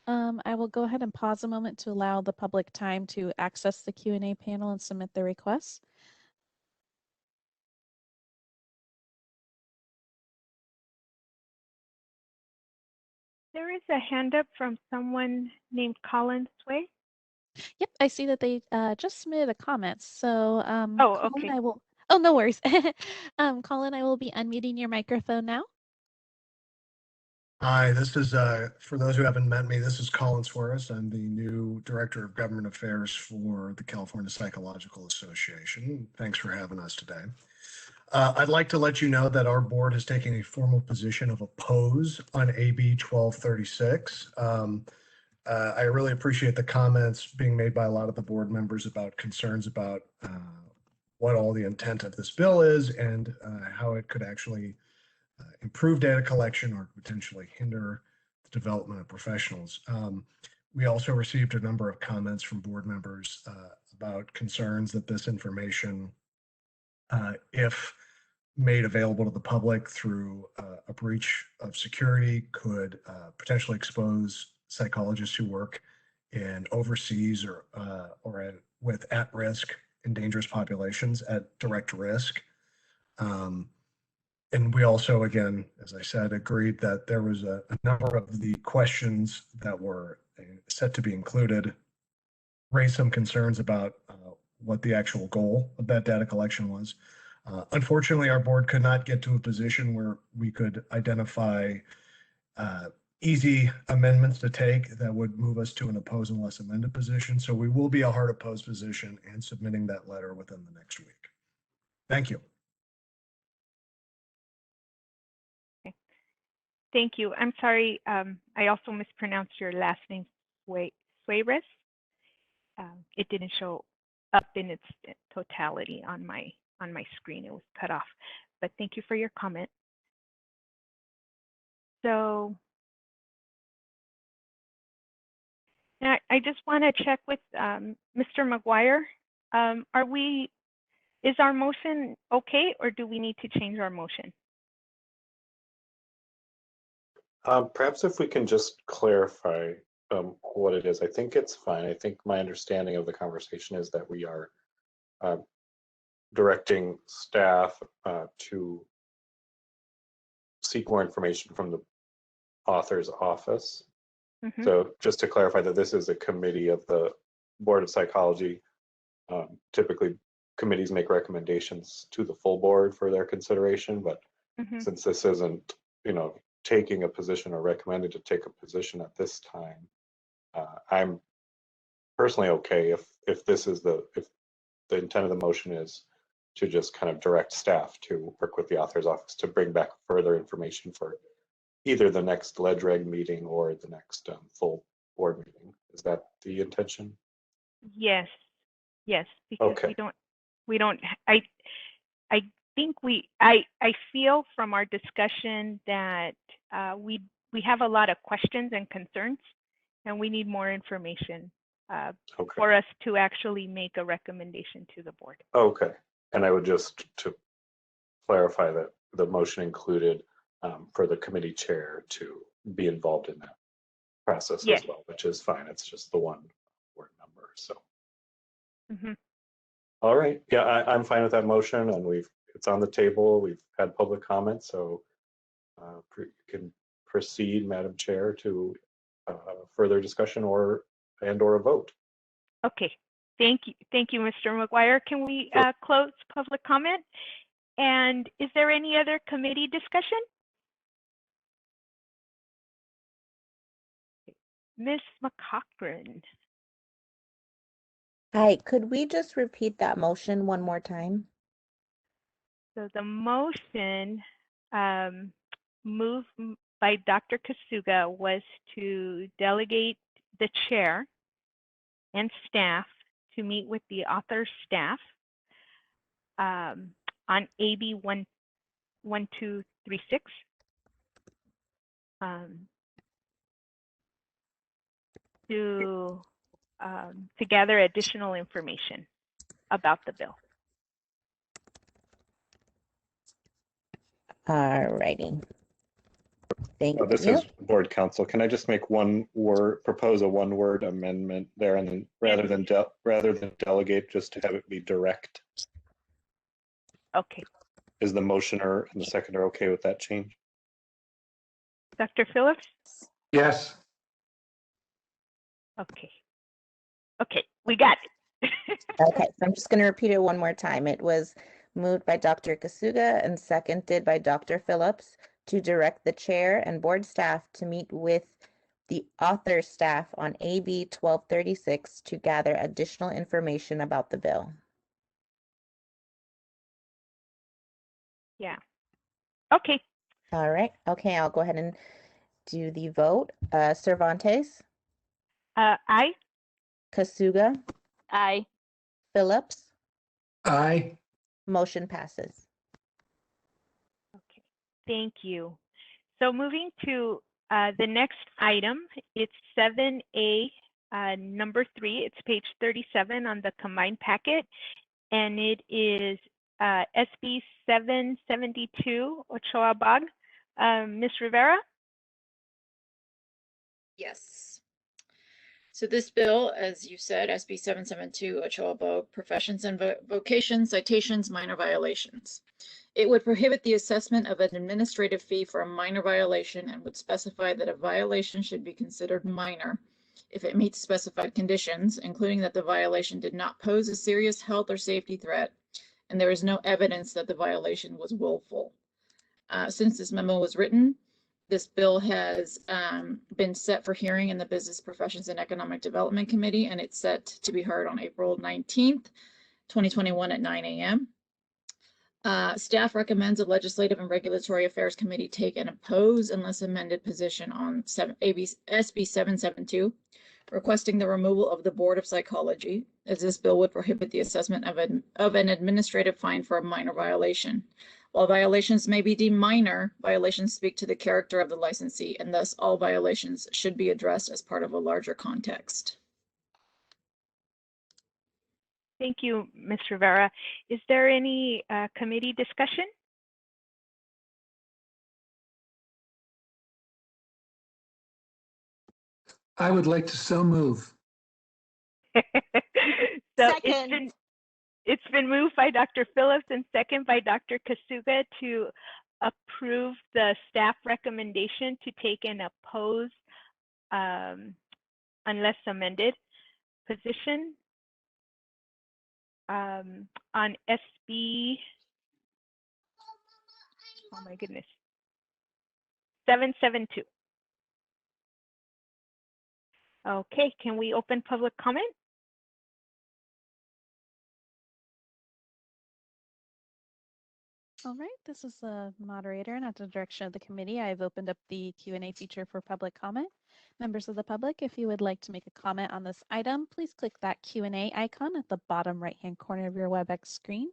E: I will go ahead and pause a moment to allow the public time to access the Q&A panel and submit their requests.
A: There is a hand up from someone named Colin Sway.
E: Yep, I see that they just submitted a comment. So,
A: oh,
E: Colin,
A: okay.
E: I will. Oh, no worries. Colin, I will be unmuting your microphone now.
L: Hi, this is, for those who haven't met me, this is Colin Suarez. I'm the new Director of Government Affairs for the California Psychological Association. Thanks for having us today. I'd like to let you know that our board is taking a formal position of oppose on AB 1236. I really appreciate the comments being made by a lot of the board members about concerns about what all the intent of this bill is and how it could actually improve data collection or potentially hinder the development of professionals. We also received a number of comments from board members about concerns that this information, if made available to the public through a breach of security, could potentially expose psychologists who work in overseas or with at-risk and dangerous populations at direct risk. And we also, again, as I said, agreed that there was a number of the questions that were set to be included, raised some concerns about what the actual goal of that data collection was. Unfortunately, our board could not get to a position where we could identify easy amendments to take that would move us to an oppose unless amended position. So we will be a hard oppose position and submitting that letter within the next week. Thank you.
A: Okay. Thank you. I'm sorry. I also mispronounced your last name, Suarez. It didn't show up in its totality on my screen. It was cut off. But thank you for your comment. So now I just want to check with Mr. McGuire. Is our motion okay, or do we need to change our motion?
I: Perhaps if we can just clarify what it is. I think it's fine. I think my understanding of the conversation is that we are directing staff to seek more information from the author's office.
A: Mm-hmm.
I: So just to clarify that this is a committee of the Board of Psychology. Typically, committees make recommendations to the full board for their consideration, but since this isn't, taking a position or recommended to take a position at this time, I'm personally okay if this is if the intent of the motion is to just kind of direct staff to work with the author's office to bring back further information for either the next LegReg meeting or the next full board meeting. Is that the intention?
A: Yes, because
I: okay.
A: we don't. I think I feel from our discussion that we have a lot of questions and concerns, and we need more information for us to actually make a recommendation to the board.
I: Okay, and I would just to clarify that the motion included for the committee chair to be involved in that process as well, which is fine. It's just the one board member. So. All right. Yeah, I'm fine with that motion, and it's on the table. We've had public comment, so you can proceed, Madam Chair, to further discussion or a vote.
A: Okay. Thank you, Mr. McGuire. Can we close public comment? And is there any other committee discussion? Ms. McCochran.
B: Hi, could we just repeat that motion one more time?
A: So the motion moved by Dr. Kasuga was to delegate the chair and staff to meet with the author's staff on AB 1236. To gather additional information about the bill.
B: All righty. Thank you.
I: This is board counsel. Can I just make propose a one-word amendment there, and then rather than delegate, just to have it be direct?
A: Okay.
I: Is the motioner and the seconder okay with that change?
A: Dr. Phillips?
D: Yes.
A: Okay, we got it.
B: Okay, so I'm just going to repeat it one more time. It was moved by Dr. Kasuga and seconded by Dr. Phillips to direct the chair and board staff to meet with the author staff on AB 1236 to gather additional information about the bill.
A: Yeah. Okay.
B: All right. Okay, I'll go ahead and do the vote. Cervantes?
A: Aye.
B: Kasuga?
E: Aye.
B: Phillips?
D: Aye.
B: Motion passes.
A: Okay, thank you. So moving to the next item, it's 7A, number 3. It's page 37 on the combined packet, and it is SB 772, Ochoa Bog. Ms. Rivera?
H: Yes. So this bill, as you said, SB 772, Ochoa Bog, Professions and Vocations, Citations, Minor Violations. It would prohibit the assessment of an administrative fee for a minor violation and would specify that a violation should be considered minor if it meets specified conditions, including that the violation did not pose a serious health or safety threat, and there is no evidence that the violation was willful. Since this memo was written, this bill has been set for hearing in the Business Professions and Economic Development Committee, and it's set to be heard on April 19th, 2021 at 9 a.m. Staff recommends the Legislative and Regulatory Affairs Committee take an oppose unless amended position on SB 772, requesting the removal of the Board of Psychology, as this bill would prohibit the assessment of an administrative fine for a minor violation. While violations may be deemed minor, violations speak to the character of the licensee, and thus all violations should be addressed as part of a larger context.
A: Thank you, Ms. Rivera. Is there any committee discussion?
D: I would like to so move.
A: So
C: Second.
A: it's been moved by Dr. Phillips and second by Dr. Kasuga to approve the staff recommendation to take an oppose unless amended position on SB, oh my goodness, 772. Okay, can we open public comment?
E: All right, this is the moderator, and at the direction of the committee, I've opened up the Q&A feature for public comment. Members of the public, if you would like to make a comment on this item, please click that Q&A icon at the bottom right-hand corner of your WebEx screen.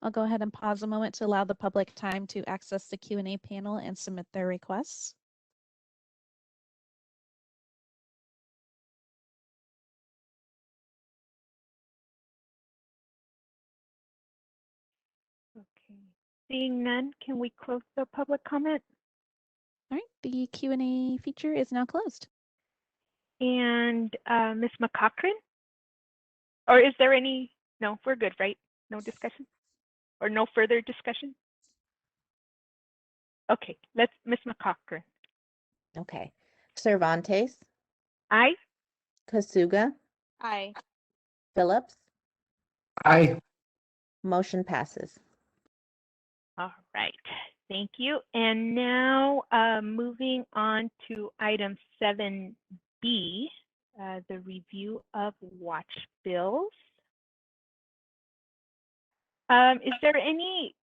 E: I'll go ahead and pause a moment to allow the public time to access the Q&A panel and submit their requests.
A: Okay, seeing none, can we close the public comment?
E: All right, the Q&A feature is now closed.
A: And Ms. McCochran? Or is there any, no, we're good, right? No discussion? Or no further discussion? Okay, let's, Ms. McCochran.
B: Okay. Cervantes,
A: Aye?
B: Kasuga,
C: Aye.
B: Phillips,
D: Aye.
B: motion passes.
A: All right, thank you. And now moving on to item 7B, the review of watch bills. Is there any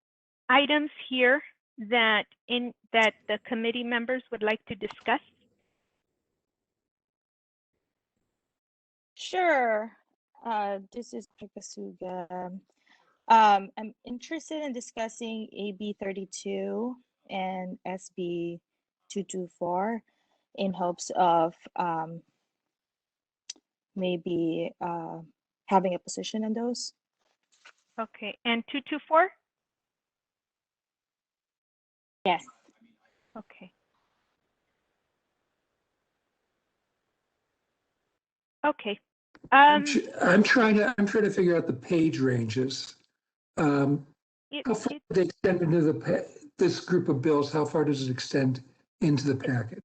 A: items here that the committee members would like to discuss?
C: Sure. This is Kasuga. I'm interested in discussing AB 32 and SB 224 in hopes of maybe having a position on those.
A: Okay, and 224?
C: Yes.
A: Okay. Okay.
D: I'm trying to figure out the page ranges. How far do they extend into this group of bills? How far does it extend into the package?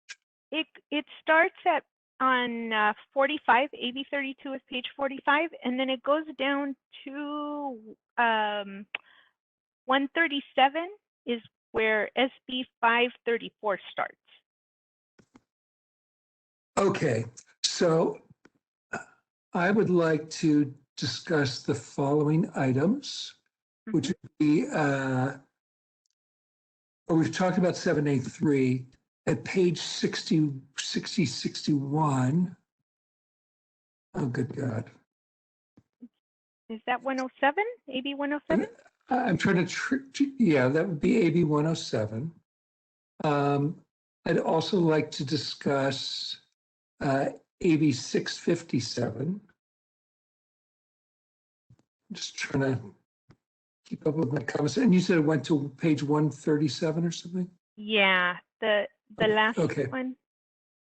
A: It starts at on 45. AB 32 is page 45, and then it goes down to 137 is where SB 534 starts.
D: Okay, so I would like to discuss the following items, which would be, we've talked about 783 at page 61. Oh, good God.
A: Is that 107? AB 107?
D: I'm trying to, yeah, that would be AB 107. I'd also like to discuss AB 657. Just trying to keep up with my comments. And you said it went to page 137 or something?
A: Yeah, the last one.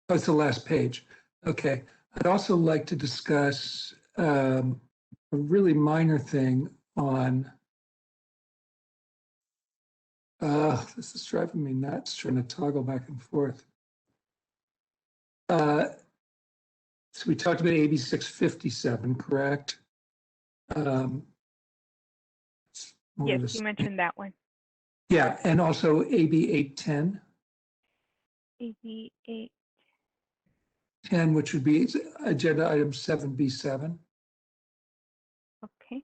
D: Oh, it's the last page. Okay. I'd also like to discuss a really minor thing on, this is driving me nuts trying to toggle back and forth. So we talked about AB 657, correct?
A: Yes, you mentioned that one.
D: Yeah, and also AB 810.
A: AB
D: 810, which would be agenda item 7B7.
A: Okay.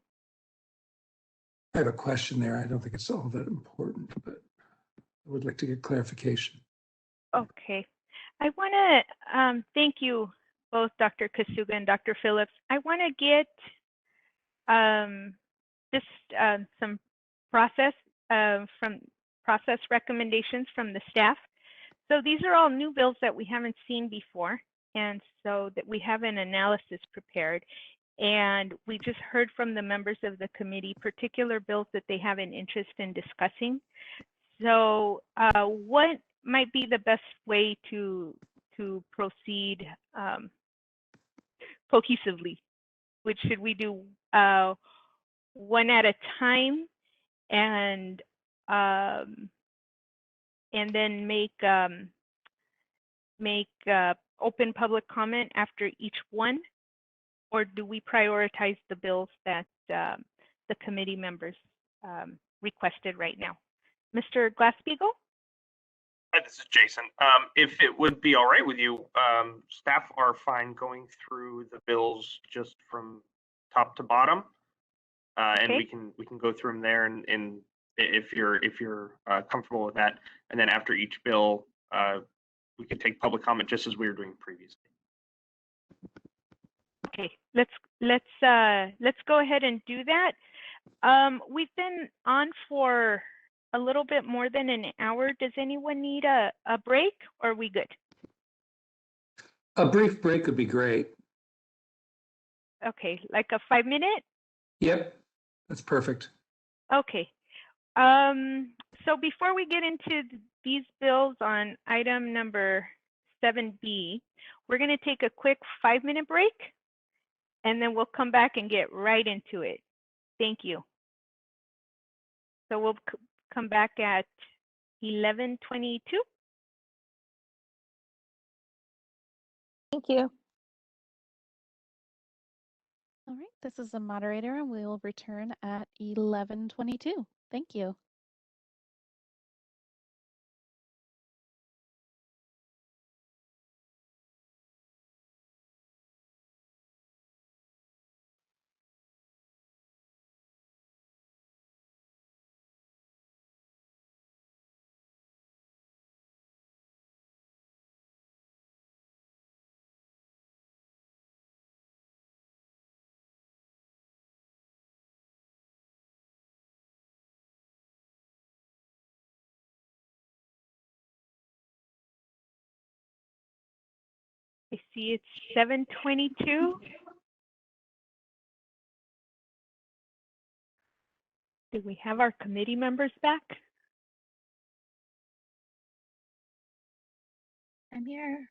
D: I have a question there. I don't think it's all that important, but I would like to get clarification.
A: Okay. I want to thank you both, Dr. Kasuga and Dr. Phillips. I want to get some process recommendations from the staff. So these are all new bills that we haven't seen before, and so that we have an analysis prepared. And we just heard from the members of the committee particular bills that they have an interest in discussing. So what might be the best way to proceed cohesively? Which should we do one at a time and then make open public comment after each one? Or do we prioritize the bills that the committee members requested right now? Mr. Glasspiegel?
J: Hi, this is Jason. If it would be all right with you, staff are fine going through the bills just from top to bottom, and we can go through them there. And if you're comfortable with that, and then after each bill, we can take public comment just as we were doing previously.
A: Okay, let's go ahead and do that. We've been on for a little bit more than an hour. Does anyone need a break, or are we good?
D: A brief break would be great.
A: Okay, like a 5-minute?
D: Yep, that's perfect.
A: Okay. So before we get into these bills on item number 7B, we're going to take a quick 5-minute break, and then we'll come back and get right into it. Thank you. So we'll come back at 11:22.
C: Thank you.
E: All right, this is the moderator, and we will return at 11:22. Thank you.
A: I see it's 7:22. Do we have our committee members back?
C: I'm here.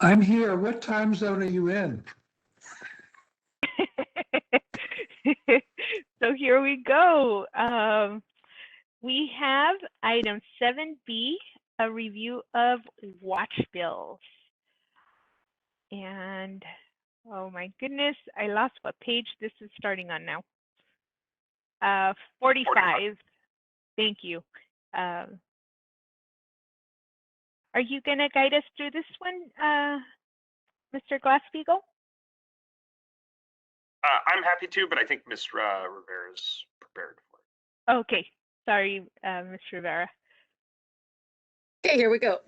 D: I'm here. What time zone are you in?
A: So here we go. We have item 7B, a review of watch bills. And oh my goodness, I lost what page this is starting on now. 45. Thank you. Are you going to guide us through this one, Mr. Glasspiegel?
J: I'm happy to, but I think Ms. Rivera is prepared for it.
A: Okay, sorry, Ms. Rivera.
H: Okay, here we go.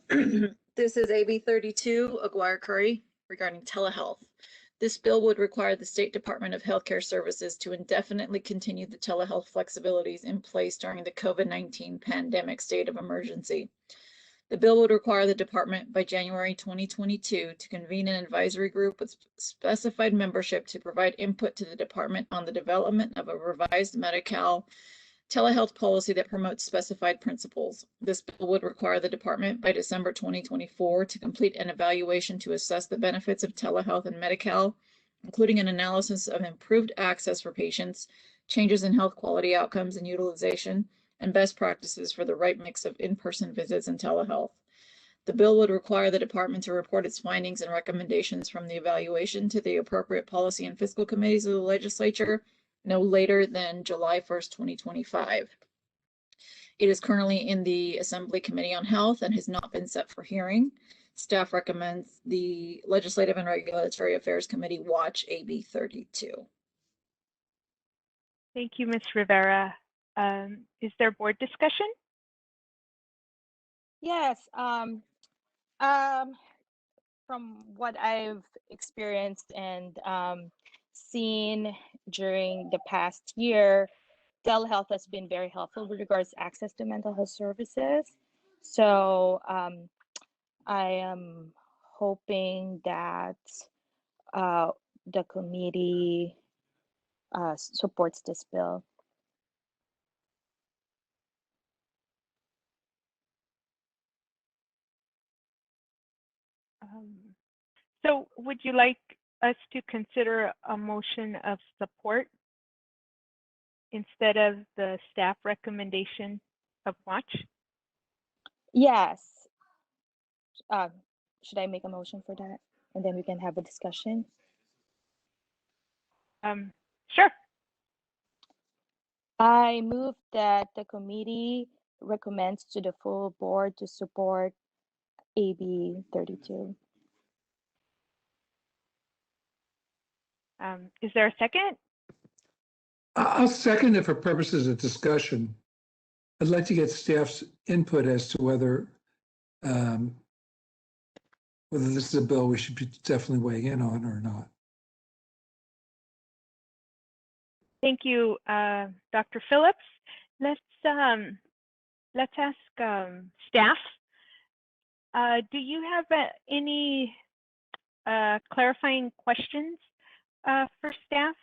H: This is AB 32, Aguirre Curry, regarding telehealth. This bill would require the State Department of Healthcare Services to indefinitely continue the telehealth flexibilities in place during the COVID-19 pandemic state of emergency. The bill would require the department by January 2022 to convene an advisory group with specified membership to provide input to the department on the development of a revised Medi-Cal telehealth policy that promotes specified principles. This bill would require the department by December 2024 to complete an evaluation to assess the benefits of telehealth and Medi-Cal, including an analysis of improved access for patients, changes in health quality outcomes and utilization, and best practices for the right mix of in-person visits and telehealth. The bill would require the department to report its findings and recommendations from the evaluation to the appropriate policy and fiscal committees of the legislature no later than July 1st, 2025. It is currently in the Assembly Committee on Health and has not been set for hearing. Staff recommends the Legislative and Regulatory Affairs Committee watch AB 32.
A: Thank you, Ms. Rivera. Is there board discussion?
C: Yes. From what I've experienced and seen during the past year, telehealth has been very helpful with regards to access to mental health services. So I am hoping that the committee supports this bill.
A: So would you like us to consider a motion of support instead of the staff recommendation of watch?
C: Yes. Should I make a motion for that? And then we can have a discussion?
A: Sure.
C: I move that the committee recommends to the full board to support AB 32.
A: Is there a second?
D: I'll second it for purposes of discussion. I'd like to get staff's input as to whether this is a bill we should be definitely weighing in on or not.
A: Thank you, Dr. Phillips. Let's ask staff. Do you have any clarifying questions for staff?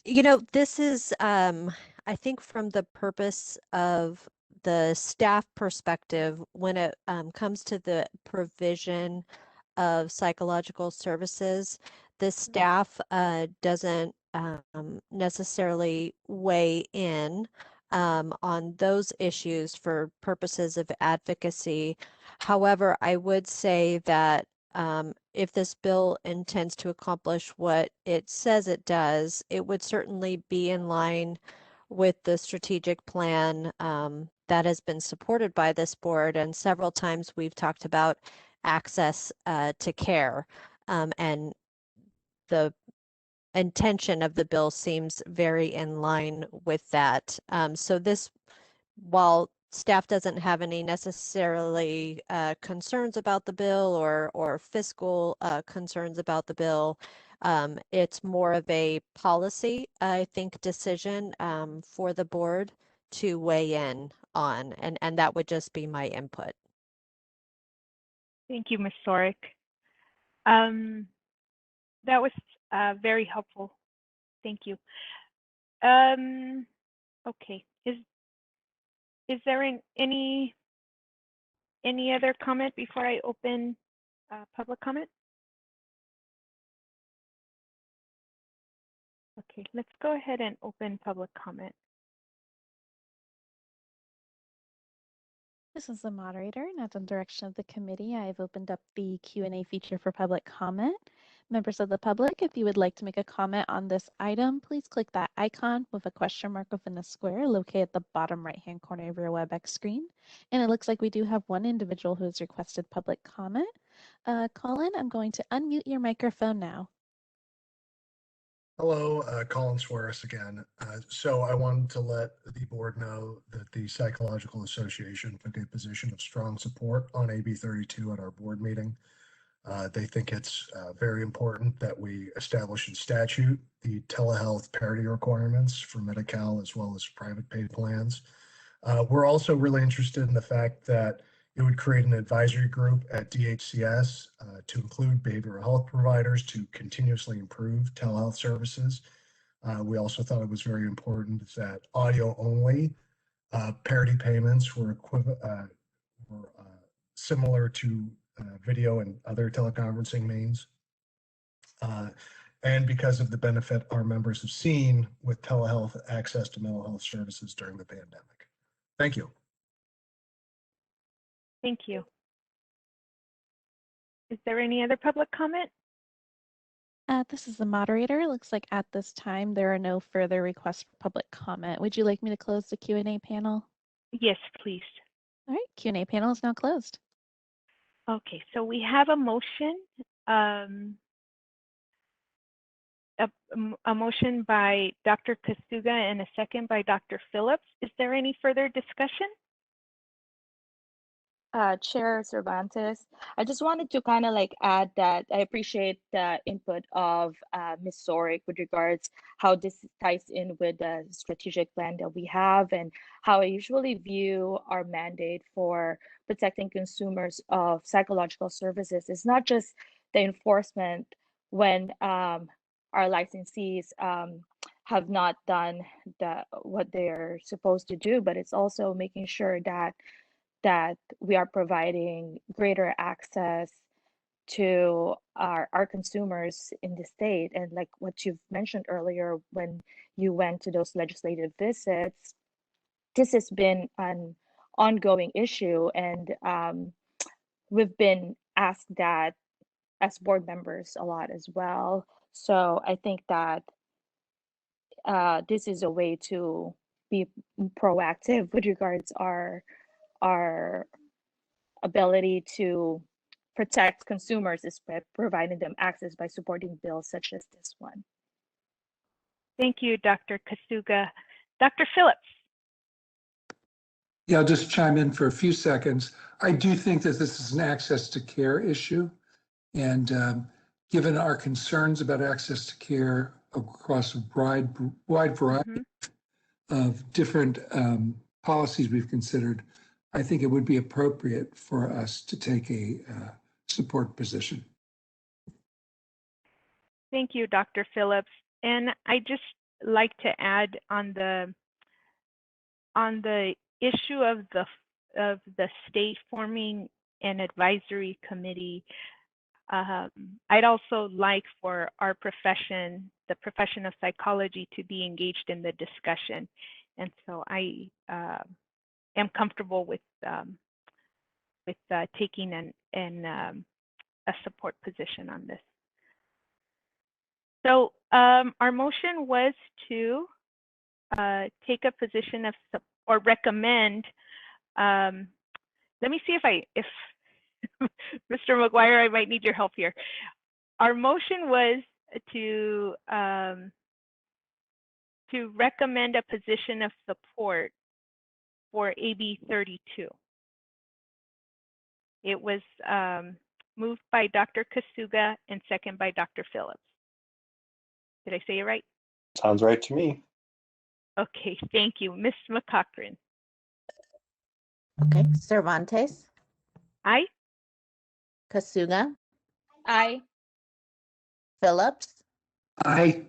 F: You know, this is, I think from the purpose of the staff perspective, when it comes to the provision of psychological services, the staff doesn't necessarily weigh in on those issues for purposes of advocacy. However, I would say that if this bill intends to accomplish what it says it does, it would certainly be in line with the strategic plan that has been supported by this board. And several times we've talked about access to care, and the intention of the bill seems very in line with that. So this, while staff doesn't have any necessarily concerns about the bill or fiscal concerns about the bill, it's more of a policy, I think, decision for the board to weigh in on, and that would just be my input.
A: Thank you, Ms. Sorick. That was very helpful. Thank you. Okay. Is there any other comment before I open public comment? Okay, let's go ahead and open public comment.
E: This is the moderator, and at the direction of the committee, I have opened up the Q&A feature for public comment. Members of the public, if you would like to make a comment on this item, please click that icon with a question mark within a square located at the bottom right-hand corner of your WebEx screen. And it looks like we do have one individual who has requested public comment. Colin, I'm going to unmute your microphone now.
L: Hello, Colin Suarez again. So I wanted to let the board know that the Psychological Association took a position of strong support on AB 32 at our board meeting. They think it's very important that we establish in statute the telehealth parity requirements for Medi-Cal as well as private paid plans. We're also really interested in the fact that it would create an advisory group at DHCS to include behavioral health providers to continuously improve telehealth services. We also thought it was very important that audio only parity payments were similar to video and other teleconferencing means. And because of the benefit our members have seen with telehealth access to mental health services during the pandemic. Thank you.
A: Thank you. Is there any other public comment?
E: This is the moderator. Looks like at this time there are no further requests for public comment. Would you like me to close the Q&A panel?
A: Yes, please.
E: All right, Q&A panel is now closed.
A: Okay, so we have a motion, a motion by Dr. Kasuga and a second by Dr. Phillips. Is there any further discussion?
C: Chair Cervantes, I just wanted to kind of like add that I appreciate the input of Ms. Sorick with regards how this ties in with the strategic plan that we have and how I usually view our mandate for protecting consumers of psychological services. It's not just the enforcement when our licensees have not done what they're supposed to do, but it's also making sure that we are providing greater access to our consumers in the state. And like what you've mentioned earlier, when you went to those legislative visits, this has been an ongoing issue. And we've been asked that as board members a lot as well. So I think that this is a way to be proactive with regards our ability to protect consumers is by providing them access by supporting bills such as this one.
A: Thank you, Dr. Kasuga. Dr. Phillips.
D: Yeah, I'll just chime in for a few seconds. I do think that this is an access to care issue. And given our concerns about access to care across a wide variety of different policies we've considered, I think it would be appropriate for us to take a support position.
A: Thank you, Dr. Phillips. And I just like to add on the issue of the state forming an advisory committee. I'd also like for our profession, the profession of psychology, to be engaged in the discussion. And so I am comfortable with taking a support position on this. So our motion was to take a position of or recommend. Let me see if Mr. McGuire, I might need your help here. Our motion was to recommend a position of support for AB 32. It was moved by Dr. Kasuga and second by Dr. Phillips. Did I say it right?
I: Sounds right to me.
A: Okay, thank you. Ms. McCochran.
B: Okay, Cervantes,
A: Aye.
B: Kasuga,
C: Aye.
B: Phillips,
D: Aye.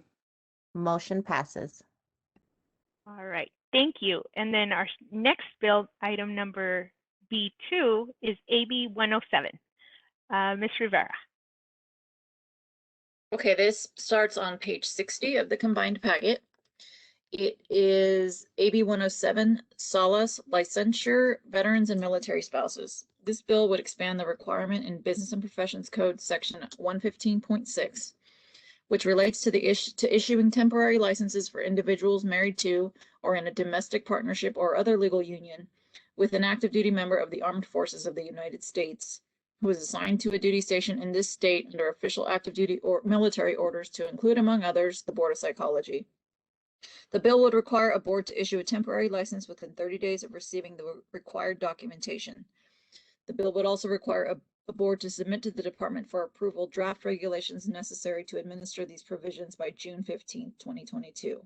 B: motion passes.
A: All right, thank you. And then our next bill, item number B2, is AB 107. Ms. Rivera.
H: Okay, this starts on page 60 of the combined packet. It is AB 107, Solace, Licensure, Veterans and Military Spouses. This bill would expand the requirement in Business and Professions Code section 115.6, which relates to issuing temporary licenses for individuals married to or in a domestic partnership or other legal union with an active duty member of the Armed Forces of the United States who is assigned to a duty station in this state under official active duty or military orders to include, among others, the Board of Psychology. The bill would require a board to issue a temporary license within 30 days of receiving the required documentation. The bill would also require a board to submit to the department for approval draft regulations necessary to administer these provisions by June 15, 2022.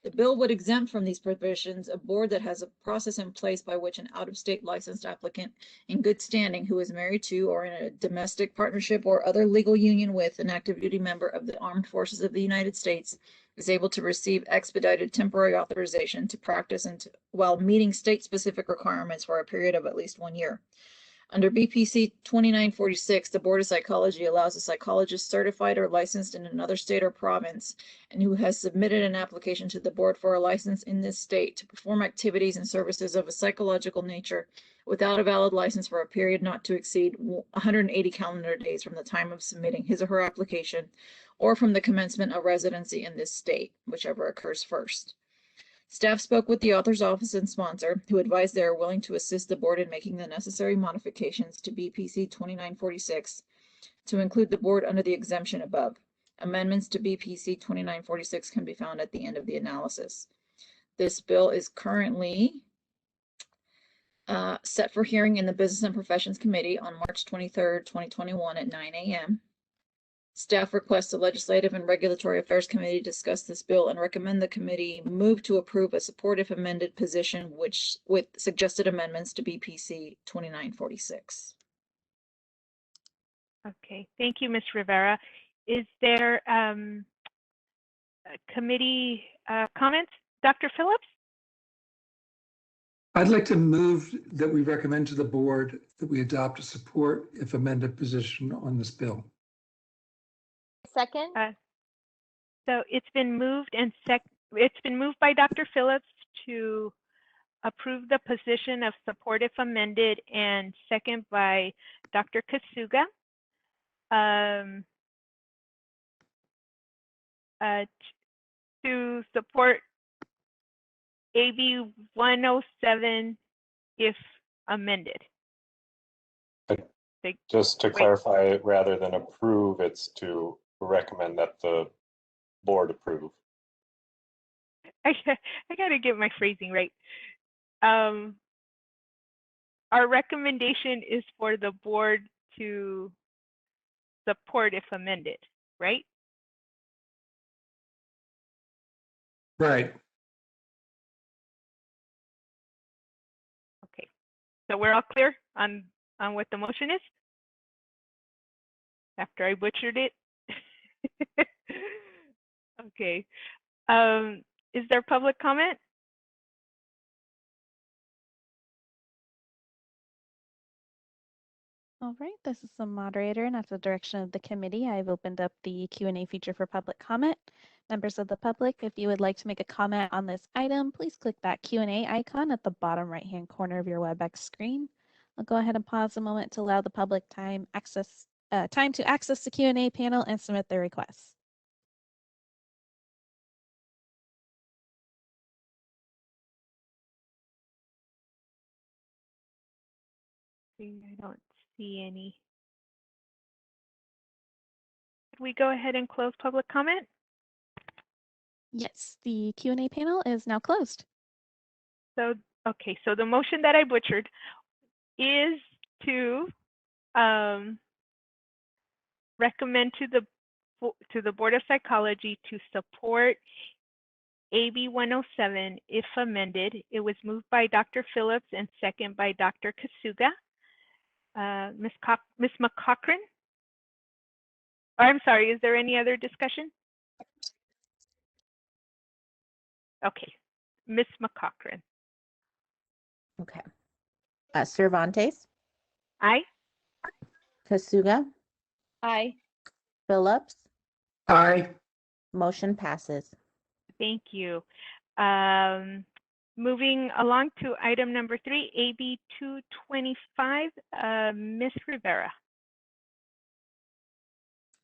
H: The bill would exempt from these provisions a board that has a process in place by which an out-of-state licensed applicant in good standing who is married to or in a domestic partnership or other legal union with an active duty member of the Armed Forces of the United States is able to receive expedited temporary authorization to practice while meeting state-specific requirements for a period of at least 1 year. Under BPC 2946, the Board of Psychology allows a psychologist certified or licensed in another state or province and who has submitted an application to the board for a license in this state to perform activities and services of a psychological nature without a valid license for a period not to exceed 180 calendar days from the time of submitting his or her application or from the commencement of residency in this state, whichever occurs first. Staff spoke with the author's office and sponsor, who advised they are willing to assist the board in making the necessary modifications to BPC 2946 to include the board under the exemption above. Amendments to BPC 2946 can be found at the end of the analysis. This bill is currently set for hearing in the Business and Professions Committee on March 23rd, 2021 at 9 a.m. Staff requests the Legislative and Regulatory Affairs Committee discuss this bill and recommend the committee move to approve a supportive amended position with suggested amendments to BPC 2946.
A: Okay, thank you, Ms. Rivera. Is there committee comments? Dr. Phillips?
D: I'd like to move that we recommend to the board that we adopt a support if amended position on this bill.
M: Second.
A: So it's been moved and it's been moved by Dr. Phillips to approve the position of support if amended, and second by Dr. Kasuga. To support AB 107 if amended.
I: Just to clarify, rather than approve, it's to recommend that the board approve.
A: I gotta get my phrasing right. Our recommendation is for the board to support if amended, right?
D: Right.
A: Okay, so we're all clear on what the motion is? After I butchered it? Okay. Is there public comment?
E: All right, this is the moderator, and at the direction of the committee, I've opened up the Q&A feature for public comment. Members of the public, if you would like to make a comment on this item, please click that Q&A icon at the bottom right-hand corner of your WebEx screen. I'll go ahead and pause a moment to allow the public time to access the Q&A panel and submit their requests.
A: I don't see any. Could we go ahead and close public comment?
E: Yes, the Q&A panel is now closed.
A: So, okay, so the motion that I butchered is to recommend to the Board of Psychology to support AB 107 if amended. It was moved by Dr. Phillips and second by Dr. Kasuga. Ms. McCochran? Oh, I'm sorry, is there any other discussion? Okay, Ms. McCochran.
B: Okay. Cervantes,
A: Aye.
B: Kasuga,
M: Aye.
B: Phillips,
D: Aye.
B: motion passes.
A: Thank you. Moving along to item number 3, AB 225, Ms. Rivera.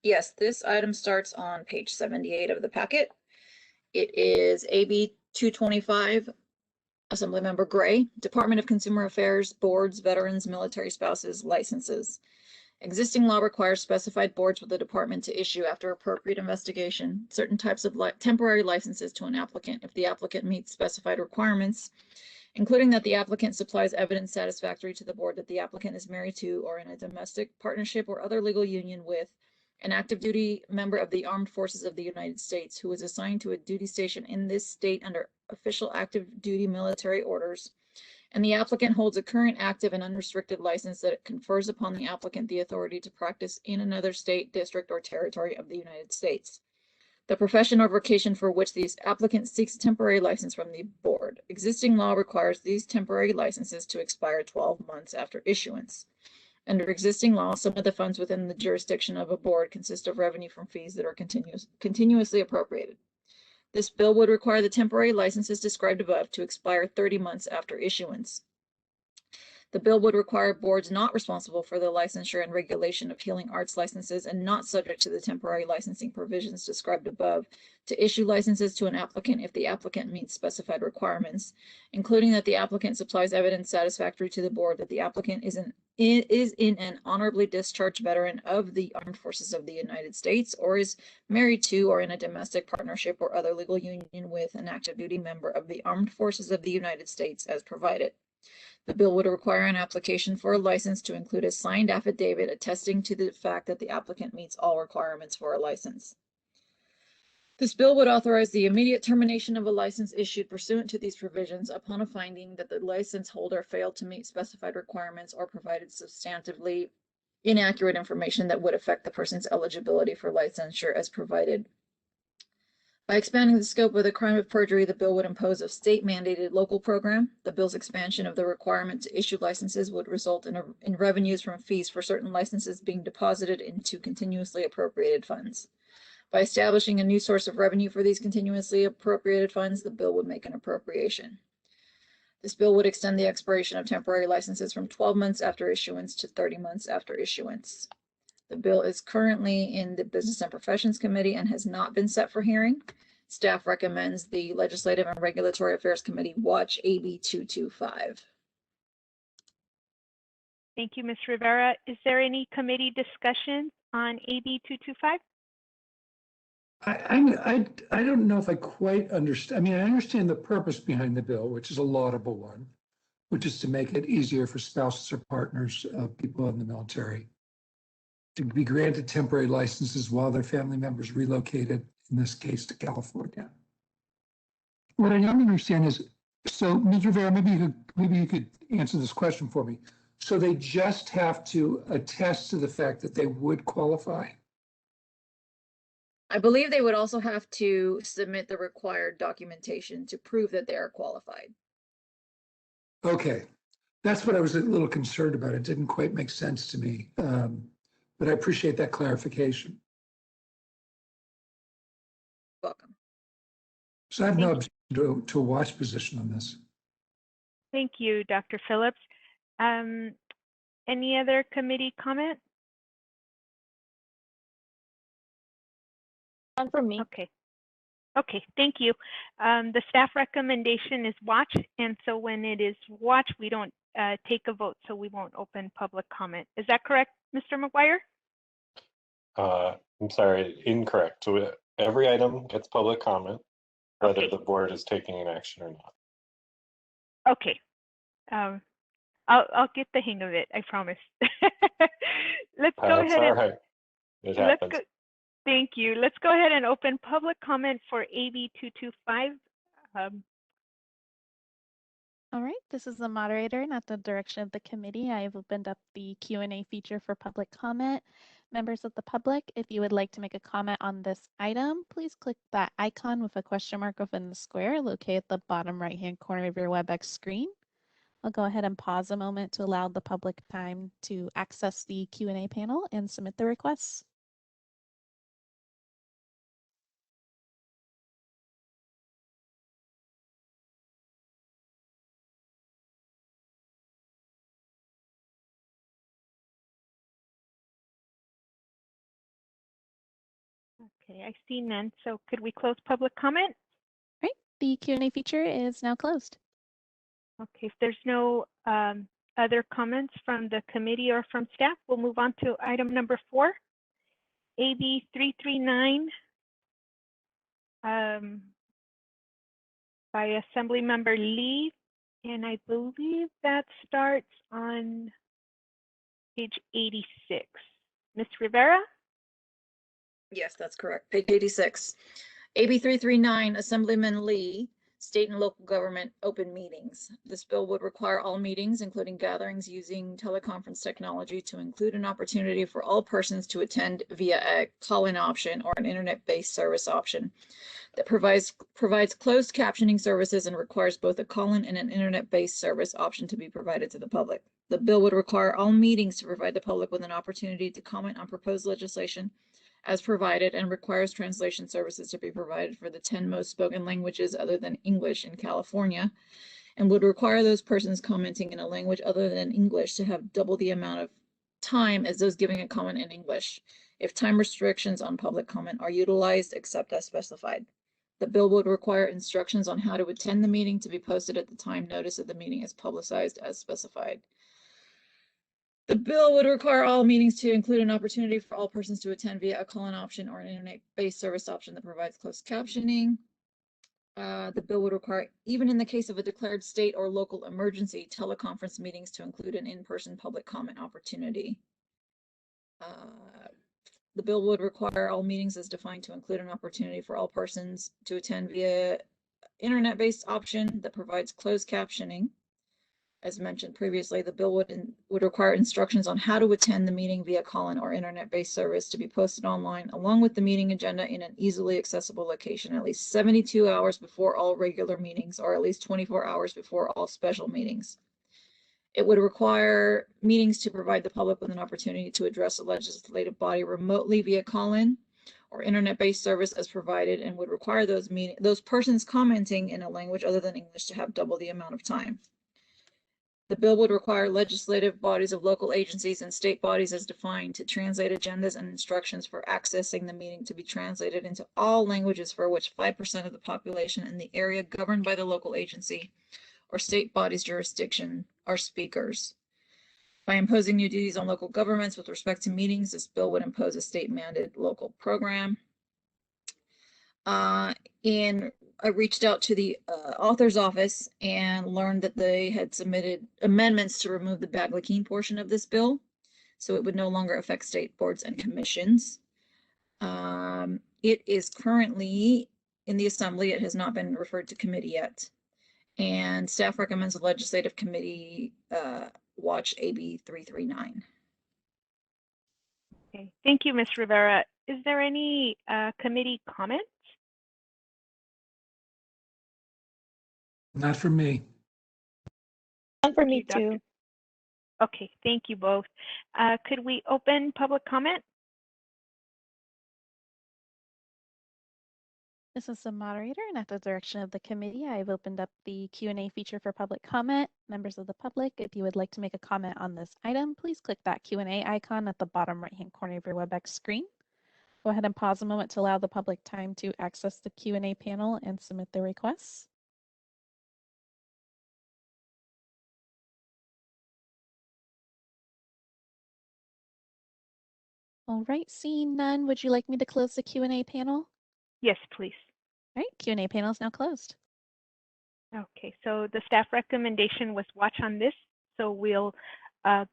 H: Yes, this item starts on page 78 of the packet. It is AB 225, Assemblymember Gray, Department of Consumer Affairs, Boards, Veterans, Military Spouses, Licenses. Existing law requires specified boards with the department to issue, after appropriate investigation, certain types of temporary licenses to an applicant if the applicant meets specified requirements, including that the applicant supplies evidence satisfactory to the board that the applicant is married to or in a domestic partnership or other legal union with an active duty member of the Armed Forces of the United States who is assigned to a duty station in this state under official active duty military orders, and the applicant holds a current active and unrestricted license that confers upon the applicant the authority to practice in another state, district, or territory of the United States. The profession or vocation for which these applicants seeks a temporary license from the board. Existing law requires these temporary licenses to expire 12 months after issuance. Under existing law, some of the funds within the jurisdiction of a board consist of revenue from fees that are continuously appropriated. This bill would require the temporary licenses described above to expire 30 months after issuance. The bill would require boards not responsible for the licensure and regulation of healing arts licenses and not subject to the temporary licensing provisions described above to issue licenses to an applicant if the applicant meets specified requirements, including that the applicant supplies evidence satisfactory to the board that the applicant is in an honorably discharged veteran of the Armed Forces of the United States or is married to or in a domestic partnership or other legal union with an active duty member of the Armed Forces of the United States as provided. The bill would require an application for a license to include a signed affidavit attesting to the fact that the applicant meets all requirements for a license. This bill would authorize the immediate termination of a license issued pursuant to these provisions upon a finding that the license holder failed to meet specified requirements or provided substantively inaccurate information that would affect the person's eligibility for licensure as provided. By expanding the scope of the crime of perjury, the bill would impose a state-mandated local program. The bill's expansion of the requirement to issue licenses would result in revenues from fees for certain licenses being deposited into continuously appropriated funds. By establishing a new source of revenue for these continuously appropriated funds, the bill would make an appropriation. This bill would extend the expiration of temporary licenses from 12 months after issuance to 30 months after issuance. The bill is currently in the Business and Professions Committee and has not been set for hearing. Staff recommends the Legislative and Regulatory Affairs Committee watch AB 225.
A: Thank you, Ms. Rivera. Is there any committee discussion on AB 225?
D: I don't know if I quite understand. I mean, I understand the purpose behind the bill, which is a laudable one, which is to make it easier for spouses or partners of people in the military to be granted temporary licenses while their family members relocated, in this case, to California. What I don't understand is, so Ms. Rivera, maybe you could answer this question for me. So they just have to attest to the fact that they would qualify?
H: I believe they would also have to submit the required documentation to prove that they are qualified.
D: Okay, that's what I was a little concerned about. It didn't quite make sense to me, but I appreciate that clarification.
H: Welcome.
D: So I have no objection to a watch position on this.
A: Thank you, Dr. Phillips. Any other committee comment?
M: None from me.
A: Okay, thank you. The staff recommendation is watch, and so when it is watch, we don't take a vote, so we won't open public comment. Is that correct, Mr. McGuire?
I: I'm sorry, incorrect. So every item gets public comment, whether the board is taking an action or not.
A: Okay. I'll get the hang of it, I promise. Let's go ahead.
I: All right. It happens.
A: Thank you. Let's go ahead and open public comment for AB 225.
E: All right, this is the moderator, and at the direction of the committee, I have opened up the Q&A feature for public comment. Members of the public, if you would like to make a comment on this item, please click that icon with a question mark within the square located at the bottom right-hand corner of your WebEx screen. I'll go ahead and pause a moment to allow the public time to access the Q&A panel and submit the requests.
A: Okay, I see none. So could we close public comment?
E: Right, the Q&A feature is now closed.
A: Okay, if there's no other comments from the committee or from staff, we'll move on to item number 4, AB 339 by Assemblymember Lee, and I believe that starts on page 86. Ms. Rivera?
H: Yes, that's correct. Page 86. AB 339, Assemblyman Lee, State and Local Government Open Meetings. This bill would require all meetings, including gatherings using teleconference technology, to include an opportunity for all persons to attend via a call-in option or an internet-based service option that provides closed captioning services and requires both a call-in and an internet-based service option to be provided to the public. The bill would require all meetings to provide the public with an opportunity to comment on proposed legislation as provided, and requires translation services to be provided for the 10 most spoken languages other than English in California, and would require those persons commenting in a language other than English to have double the amount of time as those giving a comment in English, if time restrictions on public comment are utilized except as specified. The bill would require instructions on how to attend the meeting to be posted at the time notice of the meeting is publicized as specified. The bill would require all meetings to include an opportunity for all persons to attend via a call-in option or an internet-based service option that provides closed captioning. The bill would require, even in the case of a declared state or local emergency, teleconference meetings to include an in-person public comment opportunity. The bill would require all meetings as defined to include an opportunity for all persons to attend via internet-based option that provides closed captioning. As mentioned previously, the bill would require instructions on how to attend the meeting via call-in or internet-based service to be posted online, along with the meeting agenda in an easily accessible location at least 72 hours before all regular meetings or at least 24 hours before all special meetings. It would require meetings to provide the public with an opportunity to address the legislative body remotely via call-in or internet-based service as provided, and would require those persons commenting in a language other than English to have double the amount of time. The bill would require legislative bodies of local agencies and state bodies as defined to translate agendas and instructions for accessing the meeting to be translated into all languages for which 5% of the population in the area governed by the local agency or state body's jurisdiction are speakers. By imposing new duties on local governments with respect to meetings, this bill would impose a state-mandated local program. And I reached out to the author's office and learned that they had submitted amendments to remove the Bagley-Keene portion of this bill, so it would no longer affect state boards and commissions. It is currently in the Assembly. It has not been referred to committee yet, and staff recommends the legislative committee watch AB 339.
A: Okay, thank you, Ms. Rivera. Is there any committee comments?
D: Not from me.
M: One for me too.
A: Okay, thank you both. Could we open public comment?
E: This is the moderator, and at the direction of the committee, I've opened up the Q&A feature for public comment. Members of the public, if you would like to make a comment on this item, please click that Q&A icon at the bottom right-hand corner of your WebEx screen. Go ahead and pause a moment to allow the public time to access the Q&A panel and submit their requests. All right, seeing none, would you like me to close the Q&A panel?
A: Yes, please.
E: All right, Q&A panel is now closed.
A: Okay, so the staff recommendation was watch on this. So we'll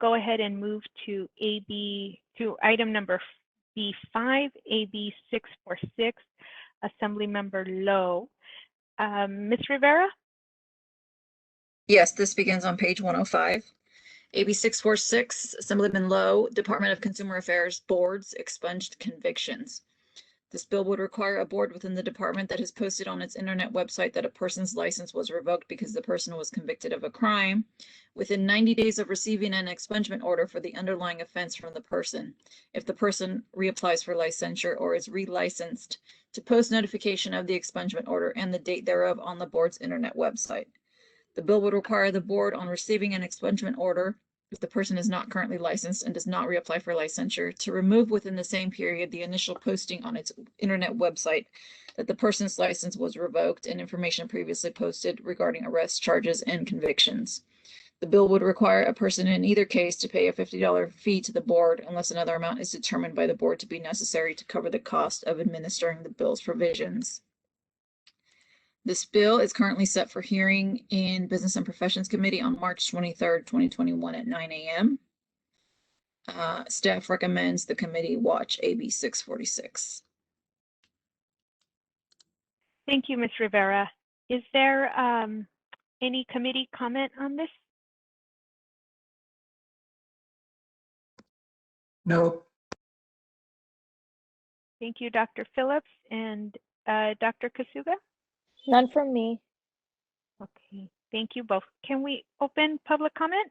A: go ahead and move to item number B5, AB 646, Assemblymember Lowe. Ms. Rivera?
H: Yes, this begins on page 105. AB 646, Assemblyman Lowe, Department of Consumer Affairs Boards expunged convictions. This bill would require a board within the department that has posted on its internet website that a person's license was revoked because the person was convicted of a crime within 90 days of receiving an expungement order for the underlying offense from the person. If the person reapplies for licensure or is relicensed, to post notification of the expungement order and the date thereof on the board's internet website. The bill would require the board, on receiving an expungement order, if the person is not currently licensed and does not reapply for licensure, to remove within the same period the initial posting on its internet website that the person's license was revoked and information previously posted regarding arrest charges and convictions. The bill would require a person in either case to pay a $50 fee to the board unless another amount is determined by the board to be necessary to cover the cost of administering the bill's provisions. This bill is currently set for hearing in Business and Professions Committee on March 23rd, 2021 at 9 a.m. Staff recommends the committee watch AB 646.
A: Thank you, Ms. Rivera. Is there any committee comment on this?
D: No.
A: Thank you, Dr. Phillips and Dr. Kasuga.
M: None from me.
A: Okay, thank you both. Can we open public comment?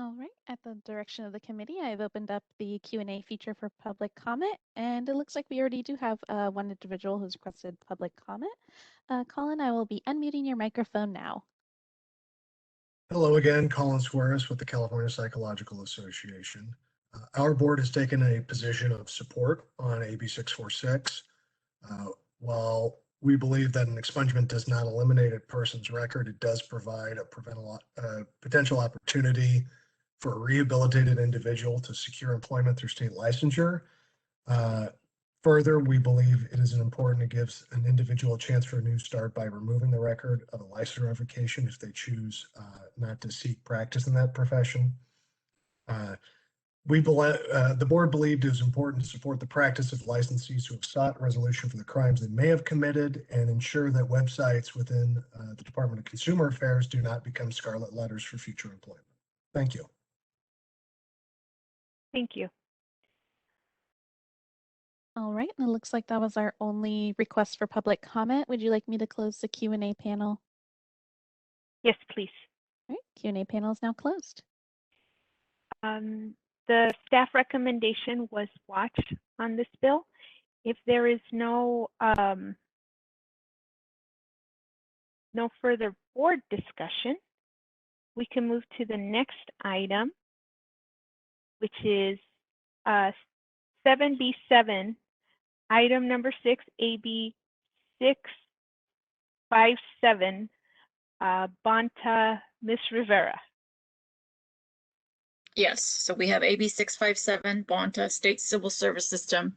E: All right, at the direction of the committee, I've opened up the Q&A feature for public comment, and it looks like we already do have one individual who's requested public comment. Colin, I will be unmuting your microphone now.
L: Hello again, Colin Suarez with the California Psychological Association. Our board has taken a position of support on AB 646. While we believe that an expungement does not eliminate a person's record, it does provide a potential opportunity for a rehabilitated individual to secure employment through state licensure. Further, we believe it is important to give an individual a chance for a new start by removing the record of a license revocation if they choose not to seek practice in that profession. The board believed it was important to support the practice of licensees who have sought resolution for the crimes they may have committed and ensure that websites within the Department of Consumer Affairs do not become scarlet letters for future employment. Thank you.
A: Thank you.
E: All right, and it looks like that was our only request for public comment. Would you like me to close the Q&A panel?
A: Yes, please.
E: All right, Q&A panel is now closed.
A: The staff recommendation was watched on this bill. If there is no further board discussion, we can move to the next item, which is 7B7, item number 6, AB 657, Bonta, Ms. Rivera.
H: Yes, so we have AB 657, Bonta, State Civil Service System,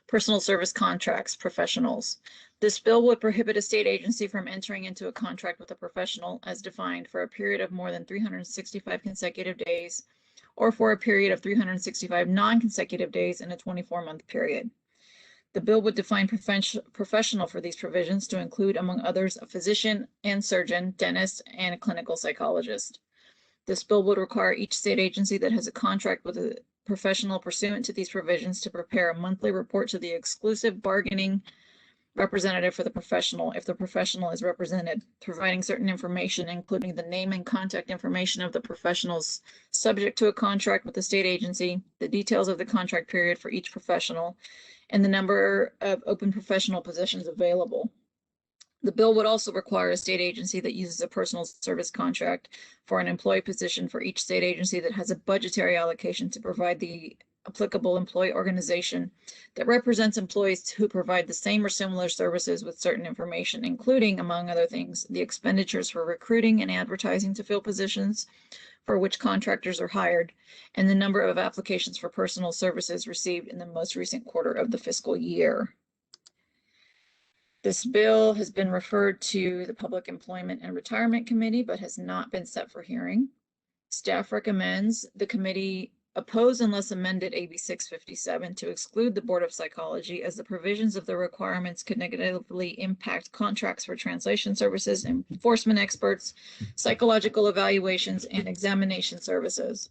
H: Personal Service Contracts, Professionals. This bill would prohibit a state agency from entering into a contract with a professional as defined for a period of more than 365 consecutive days or for a period of 365 non-consecutive days in a 24-month period. The bill would define professional for these provisions to include, among others, a physician and surgeon, dentist, and a clinical psychologist. This bill would require each state agency that has a contract with a professional pursuant to these provisions to prepare a monthly report to the exclusive bargaining representative for the professional if the professional is represented, providing certain information, including the name and contact information of the professionals subject to a contract with the state agency, the details of the contract period for each professional, and the number of open professional positions available. The bill would also require a state agency that uses a personal service contract for an employee position for each state agency that has a budgetary allocation to provide the applicable employee organization that represents employees who provide the same or similar services with certain information, including, among other things, the expenditures for recruiting and advertising to fill positions for which contractors are hired, and the number of applications for personal services received in the most recent quarter of the fiscal year. This bill has been referred to the Public Employment and Retirement Committee, but has not been set for hearing. Staff recommends the committee oppose unless amended AB 657 to exclude the Board of Psychology, as the provisions of the requirements could negatively impact contracts for translation services, enforcement experts, psychological evaluations, and examination services.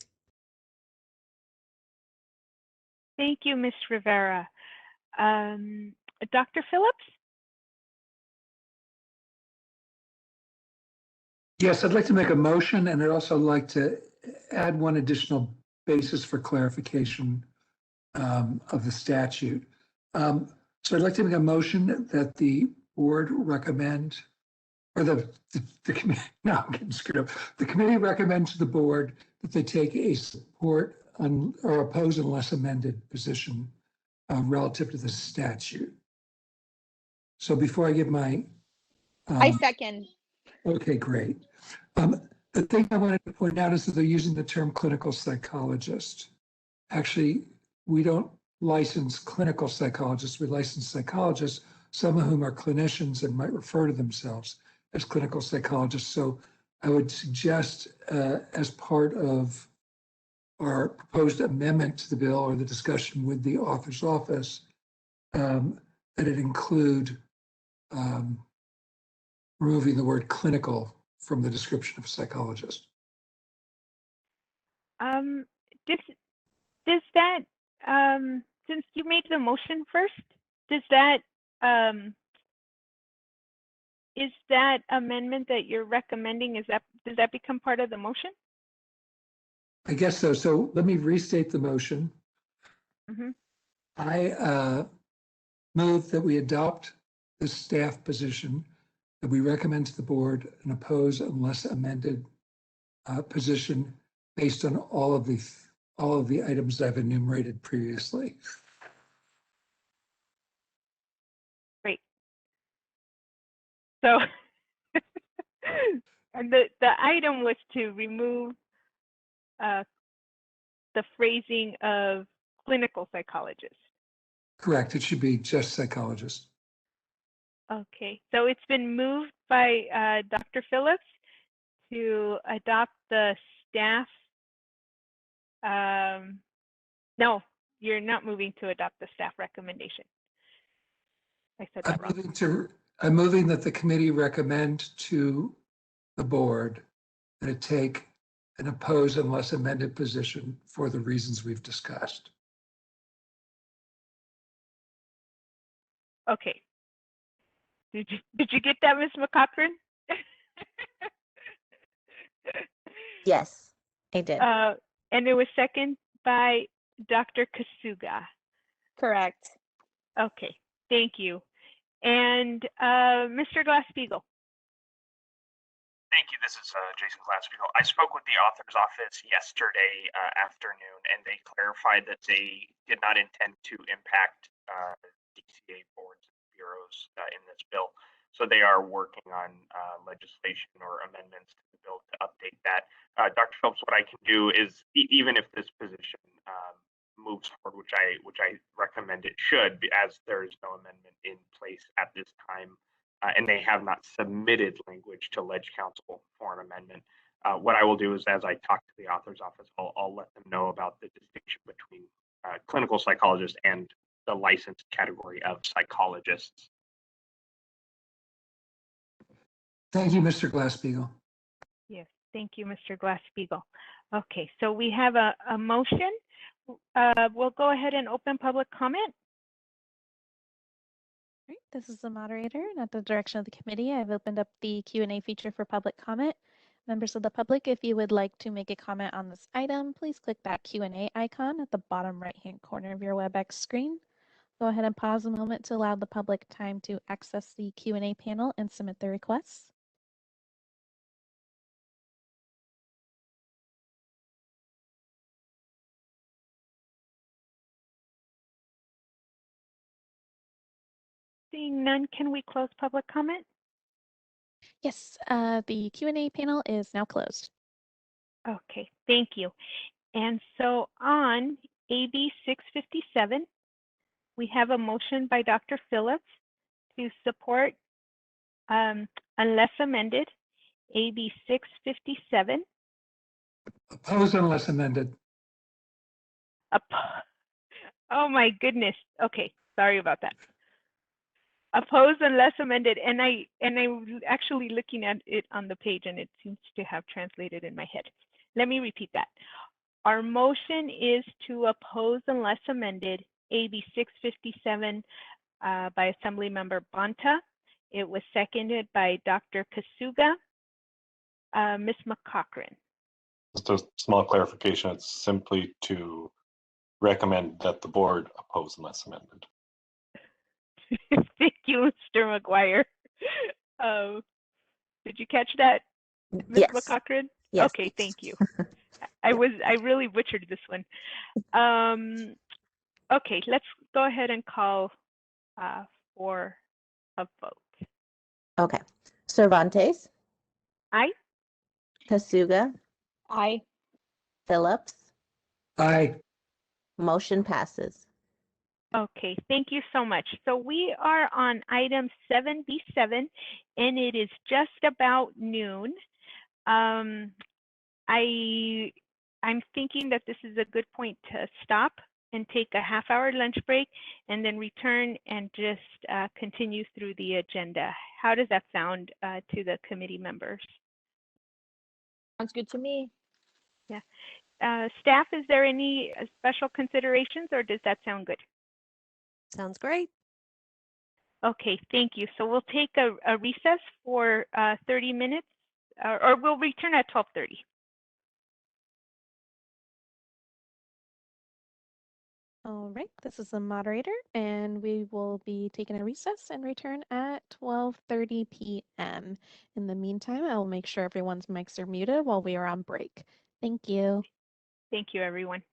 A: Thank you, Ms. Rivera. Dr. Phillips?
D: Yes, I'd like to make a motion, and I'd also like to add one additional basis for clarification of the statute. So I'd like to make a motion that the board recommend, or the committee, no, I'm getting screwed up. The committee recommends to the board that they take a support or oppose unless amended position relative to the statute. So before I give my...
M: I second.
D: Okay, great. The thing I wanted to point out is that they're using the term clinical psychologist. Actually, we don't license clinical psychologists, we license psychologists, some of whom are clinicians and might refer to themselves as clinical psychologists. So I would suggest as part of our proposed amendment to the bill or the discussion with the author's office, that it include removing the word clinical from the description of psychologist.
A: Does that, since you made the motion first, does that, is that amendment that you're recommending, does that become part of the motion?
D: I guess so. So let me restate the motion.
A: Mhm.
D: I move that we adopt the staff position that we recommend to the board and oppose unless amended position based on all of the items I've enumerated previously.
A: Great. So and the item was to remove the phrasing of clinical psychologist.
D: Correct. It should be just psychologist.
A: Okay, so it's been moved by Dr. Phillips to adopt the staff. No, you're not moving to adopt the staff recommendation. I said that wrong.
D: I'm moving that the committee recommend to the board that it take an oppose unless amended position for the reasons we've discussed.
A: Okay. Did you get that, Ms. McCochran?
B: Yes, I did.
A: And it was second by Dr. Kasuga.
M: Correct.
A: Okay, thank you. And Mr. Glasspiegel.
J: Thank you. This is Jason Glasspiegel. I spoke with the author's office yesterday afternoon, and they clarified that they did not intend to impact DCA boards and bureaus in this bill. So they are working on legislation or amendments to the bill to update that. Dr. Phillips, what I can do is, even if this position moves forward, which I recommend it should, as there is no amendment in place at this time, and they have not submitted language to Ledge Council for an amendment. What I will do is, as I talk to the author's office, I'll let them know about the distinction between clinical psychologists and the licensed category of psychologists.
D: Thank you, Mr. Glasspiegel.
A: Yes, thank you, Mr. Glasspiegel. Okay, so we have a motion. We'll go ahead and open public comment.
E: All right, this is the moderator, and at the direction of the committee, I've opened up the Q&A feature for public comment. Members of the public, if you would like to make a comment on this item, please click that Q&A icon at the bottom right-hand corner of your WebEx screen. Go ahead and pause a moment to allow the public time to access the Q&A panel and submit their requests.
A: Seeing none, can we close public comment?
E: Yes, the Q&A panel is now closed.
A: Okay, thank you. And so on AB 657, we have a motion by Dr. Phillips to support, unless amended, AB 657.
D: Oppose unless amended.
A: Oh my goodness. Okay, sorry about that. Oppose unless amended, and I'm actually looking at it on the page, and it seems to have translated in my head. Let me repeat that. Our motion is to oppose unless amended AB 657 by Assemblymember Bonta. It was seconded by Dr. Kasuga. Ms. McCochran.
I: Just a small clarification, it's simply to recommend that the board oppose unless amended.
A: Thank you, Mr. McGuire. Did you catch that, Ms.
B: Yes.
A: McCochran?
B: Yes.
A: Okay, thank you. I really butchered this one. Okay, let's go ahead and call for a vote.
B: Okay. Cervantes,
A: Aye.
B: Kasuga,
M: Aye.
B: Phillips,
D: Aye.
B: motion passes.
A: Okay, thank you so much. So we are on item 7B7, and it is just about noon. I'm thinking that this is a good point to stop and take a half-hour lunch break and then return and just continue through the agenda. How does that sound to the committee members?
M: Sounds good to me.
A: Yeah. Staff, is there any special considerations, or does that sound good?
F: Sounds great.
A: Okay, thank you. So we'll take a recess for 30 minutes, or we'll return at 12:30.
E: All right, this is the moderator, and we will be taking a recess and return at 12:30 p.m. In the meantime, I will make sure everyone's mics are muted while we are on break. Thank you.
A: Thank you, everyone.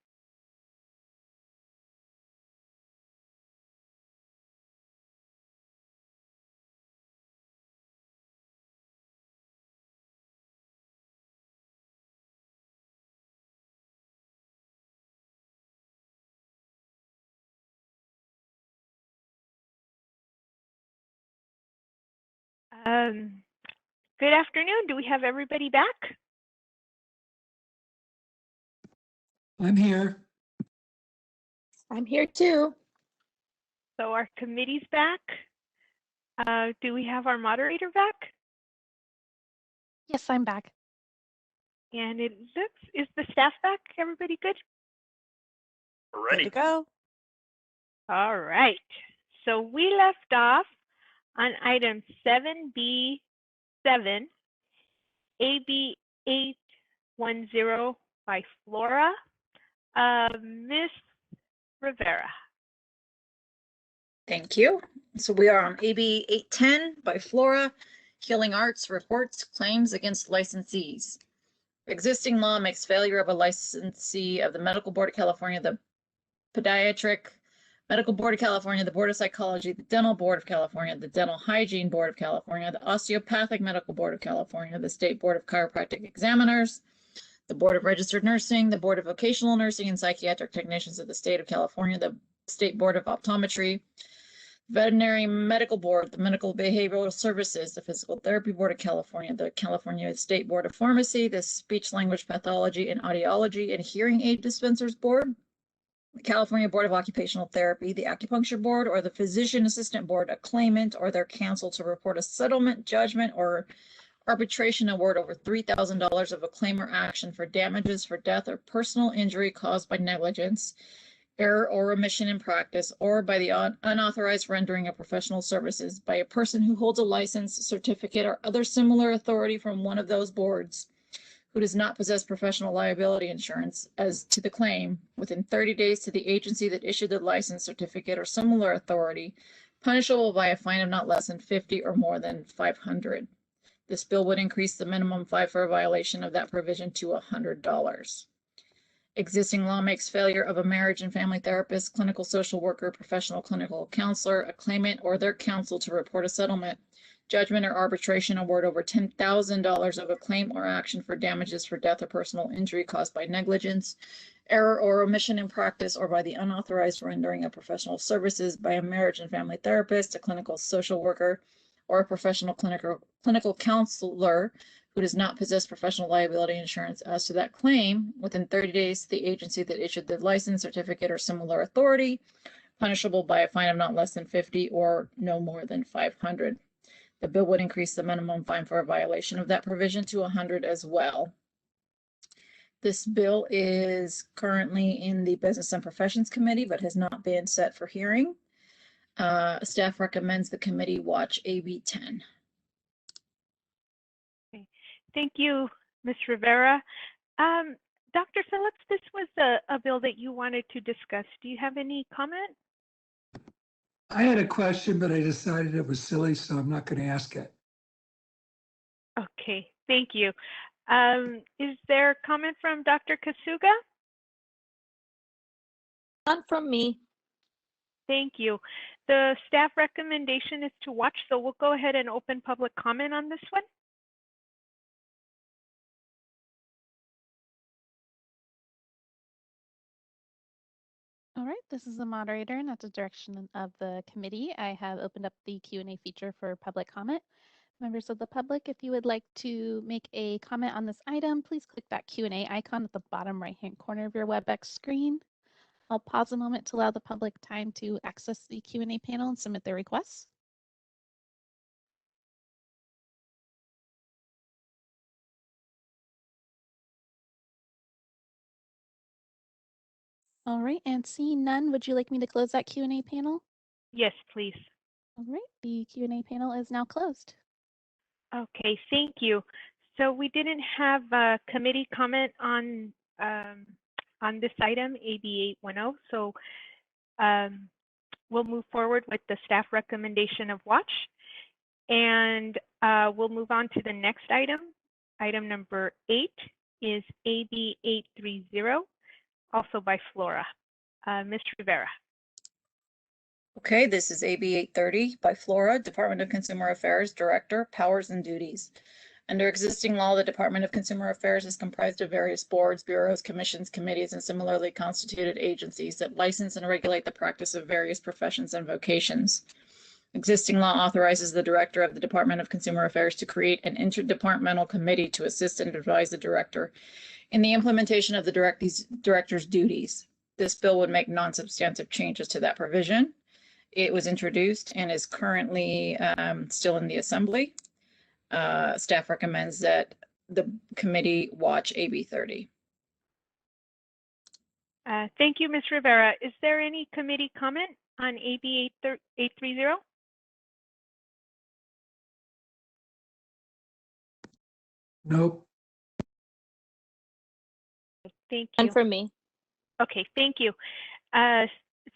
A: Good afternoon. Do we have everybody back?
D: I'm here.
M: I'm here too.
A: So our committee's back. Do we have our moderator back?
E: Yes, I'm back.
A: And it looks, is the staff back? Everybody good?
F: Good
J: Ready.
F: to go.
A: All right. So we left off on item 7B7, AB 810 by Flora. Ms. Rivera.
H: Thank you. So we are on AB 810 by Flora, Healing Arts reports claims against licensees. Existing law makes failure of a licensee of the Medical Board of California, the Pediatric Medical Board of California, the Board of Psychology, the Dental Board of California, the Dental Hygiene Board of California, the Osteopathic Medical Board of California, the State Board of Chiropractic Examiners, the Board of Registered Nursing, the Board of Vocational Nursing and Psychiatric Technicians of the State of California, the State Board of Optometry, Veterinary Medical Board, the Medical Behavioral Services, the Physical Therapy Board of California, the California State Board of Pharmacy, the Speech Language Pathology and Audiology and Hearing Aid Dispensers Board, the California Board of Occupational Therapy, the Acupuncture Board, or the Physician Assistant Board, a claimant or their counsel to report a settlement, judgment, or arbitration award over $3,000 of a claim or action for damages for death or personal injury caused by negligence, error or omission in practice, or by the unauthorized rendering of professional services by a person who holds a license, certificate, or other similar authority from one of those boards who does not possess professional liability insurance as to the claim within 30 days to the agency that issued the license, certificate, or similar authority, punishable by a fine of not less than 50 or more than 500. This bill would increase the minimum fine for a violation of that provision to $100. Existing law makes failure of a marriage and family therapist, clinical social worker, professional clinical counselor, a claimant, or their counsel to report a settlement, judgment, or arbitration award over $10,000 of a claim or action for damages for death or personal injury caused by negligence, error or omission in practice, or by the unauthorized rendering of professional services by a marriage and family therapist, a clinical social worker, or a professional clinical counselor who does not possess professional liability insurance as to that claim within 30 days to the agency that issued the license, certificate, or similar authority, punishable by a fine of not less than 50 or no more than 500. The bill would increase the minimum fine for a violation of that provision to 100 as well. This bill is currently in the Business and Professions Committee, but has not been set for hearing. Staff recommends the committee watch AB 10.
A: Okay. Thank you, Ms. Rivera. Dr. Phillips, this was a bill that you wanted to discuss. Do you have any comment?
D: I had a question, but I decided it was silly, so I'm not going to ask it.
A: Okay, thank you. Is there comment from Dr. Kasuga?
M: None from me.
A: Thank you. The staff recommendation is to watch, so we'll go ahead and open public comment on this one.
E: All right, this is the moderator, and at the direction of the committee, I have opened up the Q&A feature for public comment. Members of the public, if you would like to make a comment on this item, please click that Q&A icon at the bottom right-hand corner of your WebEx screen. I'll pause a moment to allow the public time to access the Q&A panel and submit their requests. All right, and seeing none, would you like me to close that Q&A panel?
A: Yes, please.
E: All right, the Q&A panel is now closed.
A: Okay, thank you. So we didn't have a committee comment on this item, AB 810. So we'll move forward with the staff recommendation of watch, and we'll move on to the next item. Item number 8 is AB 830, also by Flora. Ms. Rivera.
H: Okay, this is AB 830 by Flora, Department of Consumer Affairs Director, Powers and Duties. Under existing law, the Department of Consumer Affairs is comprised of various boards, bureaus, commissions, committees, and similarly constituted agencies that license and regulate the practice of various professions and vocations. Existing law authorizes the Director of the Department of Consumer Affairs to create an interdepartmental committee to assist and advise the Director in the implementation of the Director's duties. This bill would make non-substantive changes to that provision. It was introduced and is currently still in the Assembly. Staff recommends that the committee watch AB 30.
A: Thank you, Ms. Rivera. Is there any committee comment on AB 830?
D: Nope.
A: Thank you.
M: None for me.
A: Okay, thank you.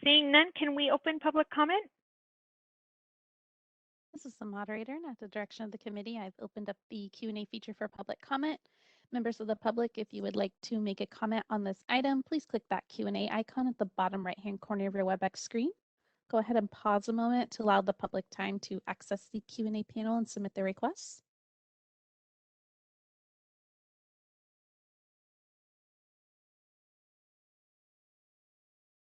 A: Seeing none, can we open public comment?
E: This is the moderator, and at the direction of the committee, I've opened up the Q&A feature for public comment. Members of the public, if you would like to make a comment on this item, please click that Q&A icon at the bottom right-hand corner of your WebEx screen. Go ahead and pause a moment to allow the public time to access the Q&A panel and submit their requests.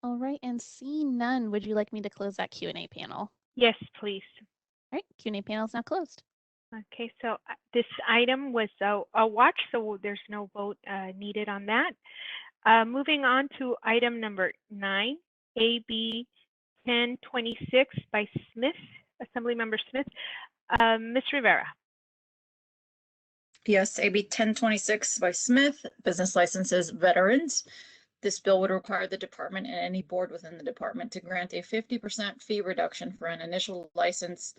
E: All right, and seeing none, would you like me to close that Q&A panel?
A: Yes, please.
E: All right, Q&A panel is now closed.
A: Okay, so this item was a watch, so there's no vote needed on that. Moving on to item number 9, AB 1026 by Smith, Assemblymember Smith. Ms. Rivera.
H: Yes, AB 1026 by Smith, business licenses veterans. This bill would require the department and any board within the department to grant a 50% fee reduction for an initial license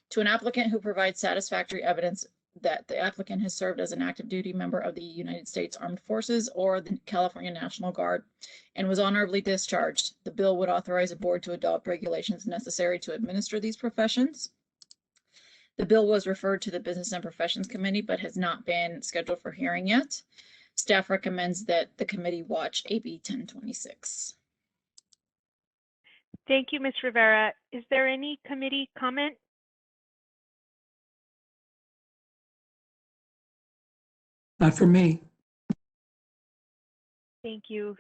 H: to an applicant who provides satisfactory evidence that the applicant has served as an active duty member of the United States Armed Forces or the California National Guard and was honorably discharged. The bill would authorize a board to adopt regulations necessary to administer these professions. The bill was referred to the Business and Professions Committee, but has not been scheduled for hearing yet. Staff recommends that the committee watch AB 1026.
A: Thank you, Ms. Rivera. Is there any committee comment?
D: Not for me.
A: Thank you.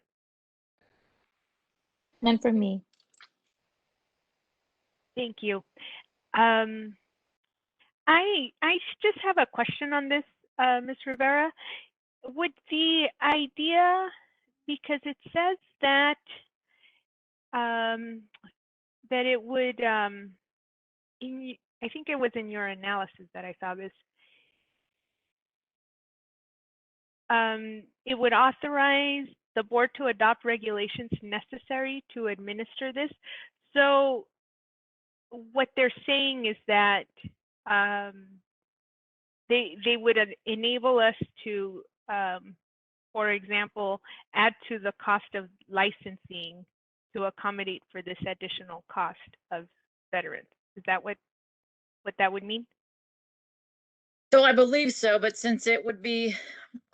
M: None for me.
A: Thank you. I just have a question on this, Ms. Rivera. Would the idea, because it says that that it would, I think it was in your analysis that I saw this. It would authorize the board to adopt regulations necessary to administer this. So what they're saying is that they would enable us to, for example, add to the cost of licensing to accommodate for this additional cost of veterans. Is that what that would mean?
H: So I believe so, but since it would be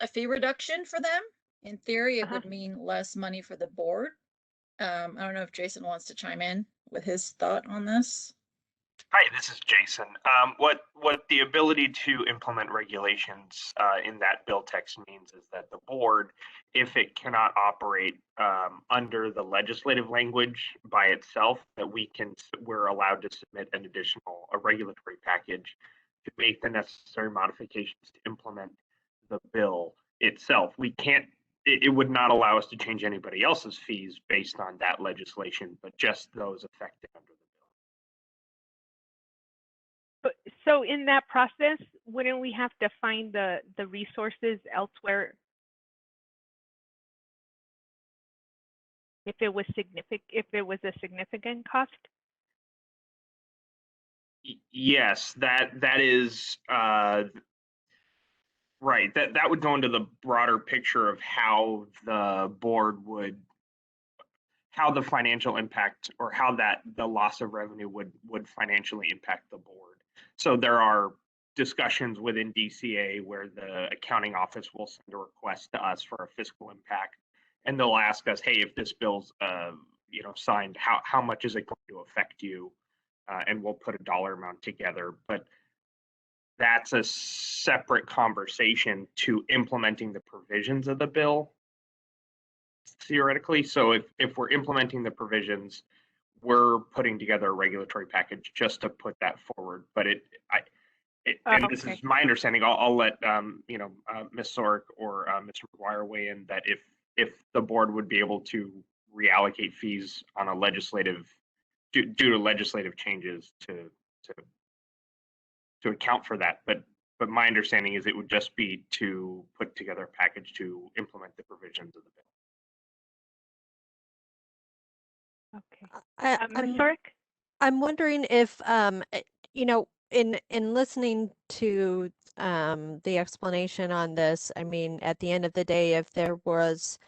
H: a fee reduction for them, in theory, it would mean less money for the board. I don't know if Jason wants to chime in with his thought on this.
J: Hi, this is Jason. What the ability to implement regulations in that bill text means is that the board, if it cannot operate under the legislative language by itself, that we're allowed to submit a regulatory package to make the necessary modifications to implement the bill itself. We can't. It would not allow us to change anybody else's fees based on that legislation, but just those affected under the bill.
A: So in that process, wouldn't we have to find the resources elsewhere if it was a significant cost?
J: Yes, that is right. That would go into the broader picture of how the board would how the financial impact or how that the loss of revenue would financially impact the board. So there are discussions within DCA where the accounting office will send a request to us for a fiscal impact, and they'll ask us, hey, if this bill's signed, how much is it going to affect you? And we'll put a dollar amount together. But that's a separate conversation to implementing the provisions of the bill, theoretically. So if we're implementing the provisions, we're putting together a regulatory package just to put that forward. But and this is my understanding. I'll let Ms. Sorek or Mr. McGuire weigh in that if the board would be able to reallocate fees on a legislative due to legislative changes to account for that. But my understanding is it would just be to put together a package to implement the provisions of the bill.
A: Okay. Ms. Sorek?
F: I'm wondering if, in listening to the explanation on this, I mean, at the end of the day, if there was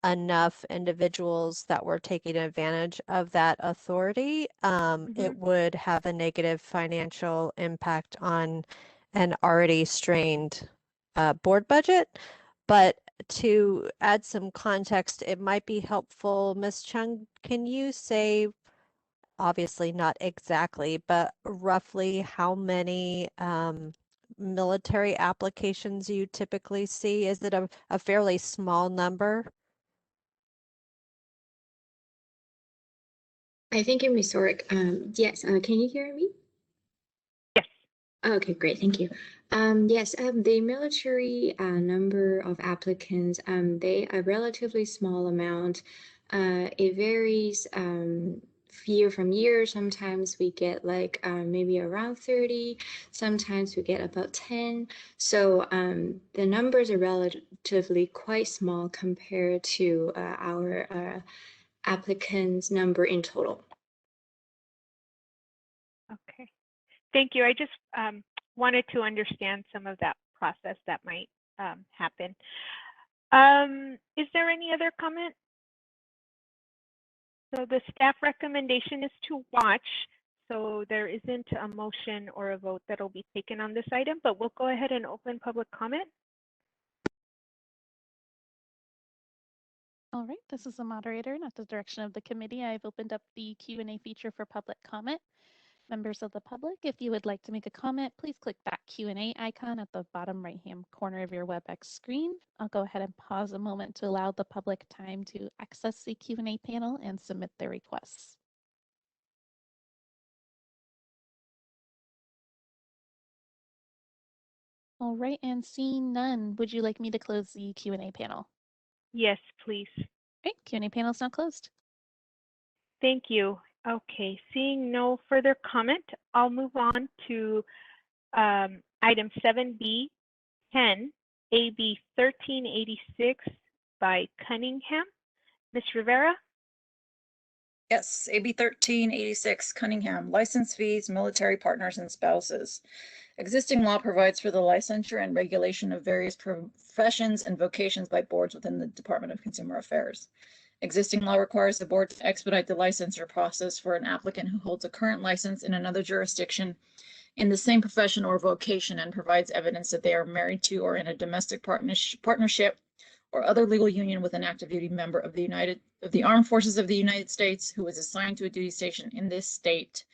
F: enough individuals that were taking advantage of that authority, it would have a negative financial impact on an already strained board budget. But to add some context, it might be helpful. Ms. Chung, can you say, obviously not exactly, but roughly how many military applications you typically see? Is it a fairly small number?
K: I think in Resort, yes, can you hear me?
A: Yes.
K: Okay, great, thank you. Yes, the military number of applicants, they a relatively small amount. It varies year from year. Sometimes we get like maybe around 30, sometimes we get about 10. So the numbers are relatively quite small compared to our applicants number in total.
A: Okay, thank you. I just wanted to understand some of that process that might happen. Is there any other comment? So the staff recommendation is to watch. So there isn't a motion or a vote that'll be taken on this item, but we'll go ahead and open public comment.
E: All right, this is the moderator, and at the direction of the committee, I've opened up the Q&A feature for public comment. Members of the public, if you would like to make a comment, please click that Q&A icon at the bottom right-hand corner of your WebEx screen. I'll go ahead and pause a moment to allow the public time to access the Q&A panel and submit their requests. All right, and seeing none, would you like me to close the Q&A panel?
A: Yes, please.
E: Great, Q&A panel is now closed.
A: Thank you. Okay, seeing no further comment, I'll move on to item 7B, 10, AB 1386 by Cunningham. Ms. Rivera?
H: Yes, AB 1386, Cunningham, license fees, military partners and spouses. Existing law provides for the licensure and regulation of various professions and vocations by boards within the Department of Consumer Affairs. Existing law requires the board to expedite the licensure process for an applicant who holds a current license in another jurisdiction in the same profession or vocation and provides evidence that they are married to or in a domestic partnership or other legal union with an active duty member of the Armed Forces of the United States who is assigned to a duty station in this state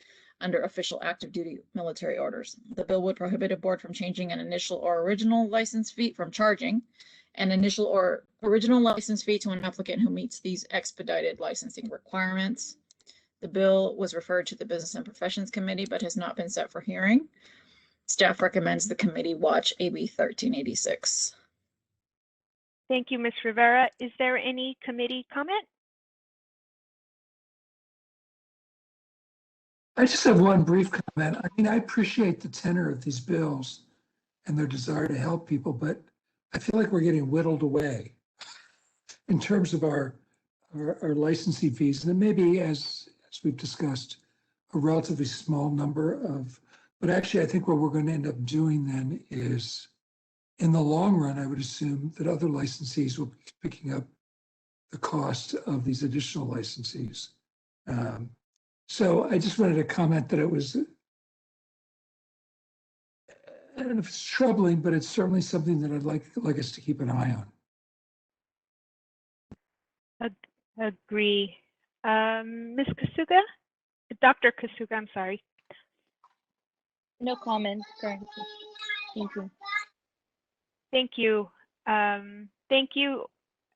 H: under official active duty military orders. The bill would prohibit a board from changing an initial or original license fee from charging an initial or original license fee to an applicant who meets these expedited licensing requirements. The bill was referred to the Business and Professions Committee, but has not been set for hearing. Staff recommends the committee watch AB 1386.
A: Thank you, Ms. Rivera. Is there any committee comment?
D: I just have one brief comment. I mean, I appreciate the tenor of these bills and their desire to help people, but I feel like we're getting whittled away in terms of our licensing fees. And then maybe, as we've discussed, a relatively small number of, but actually I think what we're going to end up doing then is, in the long run, I would assume that other licensees will be picking up the cost of these additional licensees. So I just wanted to comment that it was, I don't know if it's troubling, but it's certainly something that I'd like us to keep an eye on.
A: Agree. Ms. Kasuga? Dr. Kasuga, I'm sorry.
M: No comment currently. Thank you.
A: Thank you. Thank you,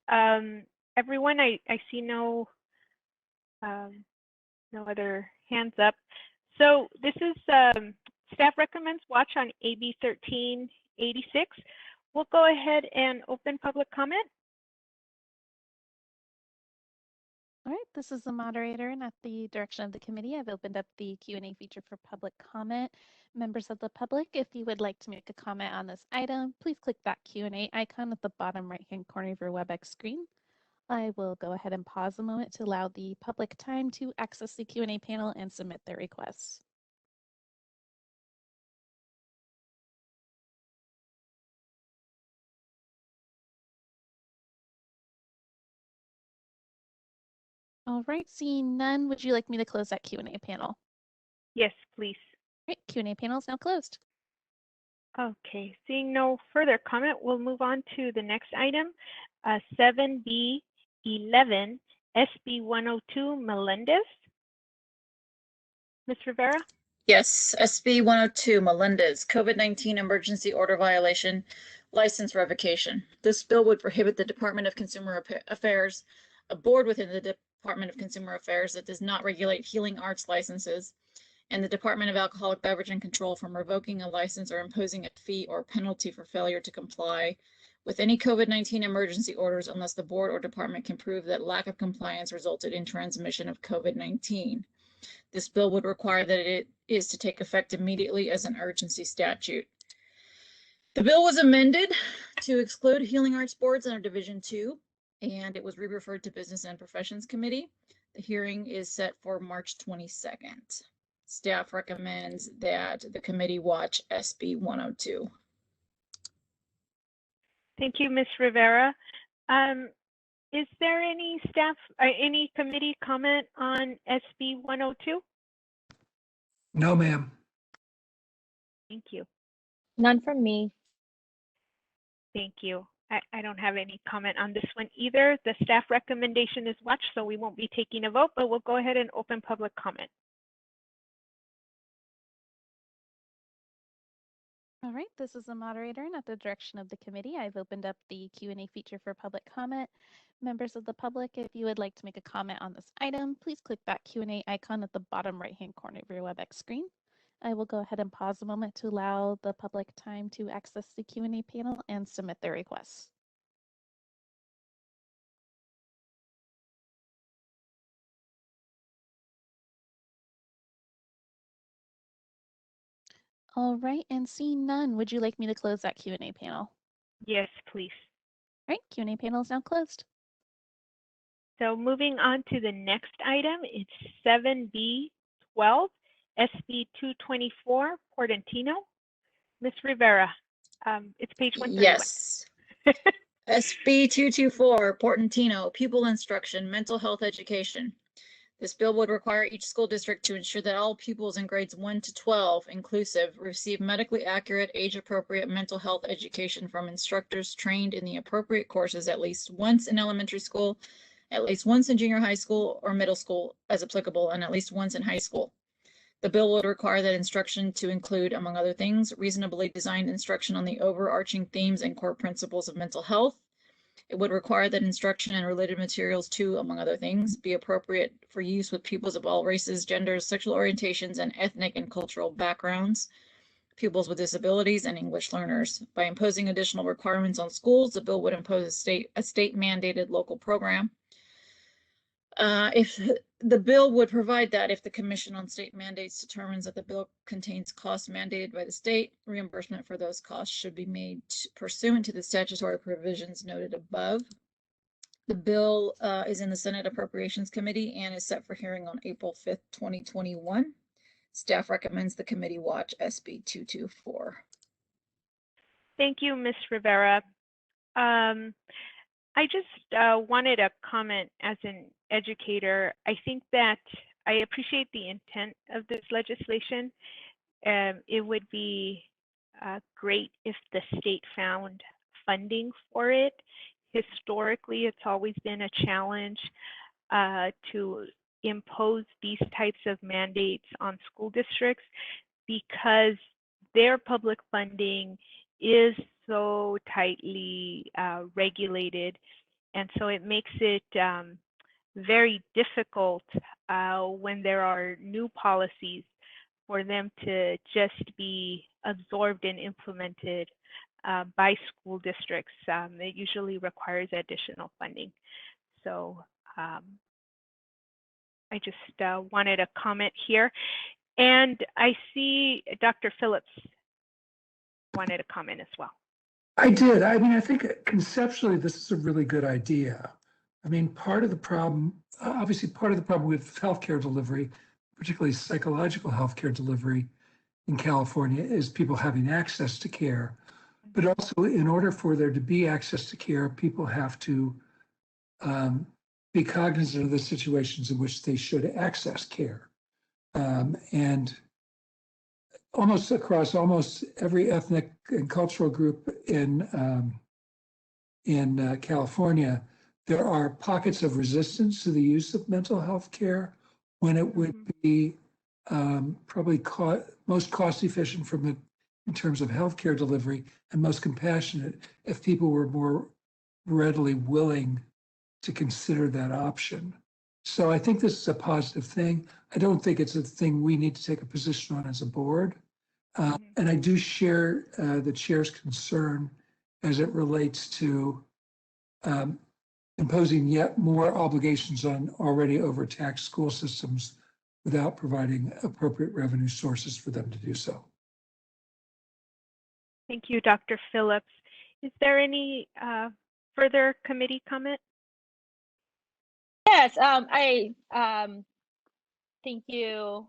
A: everyone. I see no other hands up. So this is staff recommends watch on AB 1386. We'll go ahead and open public comment.
E: All right, this is the moderator, and at the direction of the committee, I've opened up the Q&A feature for public comment. Members of the public, if you would like to make a comment on this item, please click that Q&A icon at the bottom right-hand corner of your WebEx screen. I will go ahead and pause a moment to allow the public time to access the Q&A panel and submit their requests. All right, seeing none, would you like me to close that Q&A panel?
A: Yes, please.
E: All right, Q&A panel is now closed.
A: Okay, seeing no further comment, we'll move on to the next item, 7B11, SB 102, Melendez. Ms. Rivera?
H: Yes, SB 102, Melendez, COVID-19 emergency order violation, license revocation. This bill would prohibit the Department of Consumer Affairs, a board within the Department of Consumer Affairs that does not regulate healing arts licenses, and the Department of Alcoholic Beverage and Control from revoking a license or imposing a fee or penalty for failure to comply with any COVID-19 emergency orders unless the board or department can prove that lack of compliance resulted in transmission of COVID-19. This bill would require that it is to take effect immediately as an urgency statute. The bill was amended to exclude healing arts boards under Division 2, and it was re-referred to Business and Professions Committee. The hearing is set for March 22nd. Staff recommends that the committee watch SB 102.
A: Thank you, Ms. Rivera. Is there any staff, any committee comment on SB 102?
D: No, ma'am.
A: Thank you.
M: None from me.
A: Thank you. I don't have any comment on this one either. The staff recommendation is watch, so we won't be taking a vote, but we'll go ahead and open public comment.
E: All right, this is the moderator, and at the direction of the committee, I've opened up the Q&A feature for public comment. Members of the public, if you would like to make a comment on this item, please click that Q&A icon at the bottom right-hand corner of your WebEx screen. I will go ahead and pause a moment to allow the public time to access the Q&A panel and submit their requests. All right, and seeing none, would you like me to close that Q&A panel?
A: Yes, please.
E: All right, Q&A panel is now closed.
A: So moving on to the next item, it's 7B12, SB 224, Portantino. Ms. Rivera, it's page 131.
H: Yes. SB 224, Portantino, pupil instruction, mental health education. This bill would require each school district to ensure that all pupils in grades 1 to 12 inclusive receive medically accurate, age-appropriate mental health education from instructors trained in the appropriate courses at least once in elementary school, at least once in junior high school or middle school as applicable, and at least once in high school. The bill would require that instruction to include, among other things, reasonably designed instruction on the overarching themes and core principles of mental health. It would require that instruction and related materials to, among other things, be appropriate for use with pupils of all races, genders, sexual orientations, and ethnic and cultural backgrounds, pupils with disabilities, and English learners. By imposing additional requirements on schools, the bill would impose a state-mandated local program. If the bill would provide that if the Commission on State Mandates determines that the bill contains costs mandated by the state, reimbursement for those costs should be made pursuant to the statutory provisions noted above. The bill is in the Senate Appropriations Committee and is set for hearing on April 5th, 2021. Staff recommends the committee watch SB 224.
A: Thank you, Ms. Rivera. I just wanted to comment as an educator. I think that I appreciate the intent of this legislation. It would be great if the state found funding for it. Historically, it's always been a challenge to impose these types of mandates on school districts because their public funding is so tightly regulated. And so it makes it very difficult when there are new policies for them to just be absorbed and implemented by school districts. It usually requires additional funding. So I just wanted to comment here. And I see Dr. Phillips wanted to comment as well.
D: I did. I mean, I think conceptually, this is a really good idea. I mean, part of the problem, obviously, part of the problem with healthcare delivery, particularly psychological healthcare delivery in California, is people having access to care. But also, in order for there to be access to care, people have to be cognizant of the situations in which they should access care. And almost across almost every ethnic and cultural group in California, there are pockets of resistance to the use of mental health care when it would be probably most cost efficient in terms of healthcare delivery and most compassionate if people were more readily willing to consider that option. So I think this is a positive thing. I don't think it's a thing we need to take a position on as a board. And I do share the chair's concern as it relates to imposing yet more obligations on already overtaxed school systems without providing appropriate revenue sources for them to do so.
A: Thank you, Dr. Phillips. Is there any further committee comment?
M: Yes, I thank you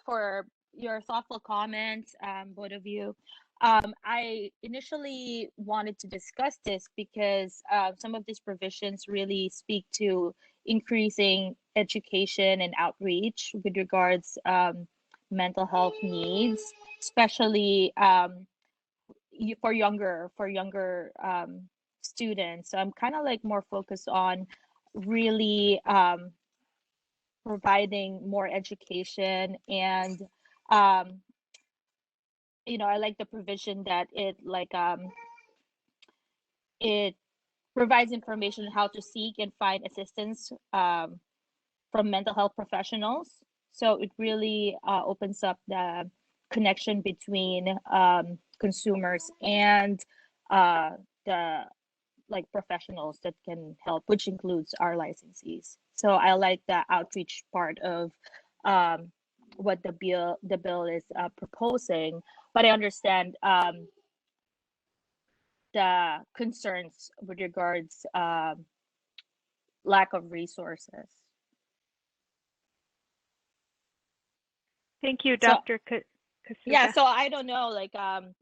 M: for your thoughtful comments, both of you. I initially wanted to discuss this because some of these provisions really speak to increasing education and outreach with regards mental health needs, especially for younger students. So I'm kind of like more focused on really providing more education and you know, I like the provision that it provides information on how to seek and find assistance from mental health professionals. So it really opens up the connection between consumers and the professionals that can help, which includes our licensees. So I like the outreach part of what the bill is proposing, but I understand the concerns with regards lack of resources.
A: Thank you,
M: So-
A: Dr. Kasuga.
M: Yeah, so I don't know, like I'm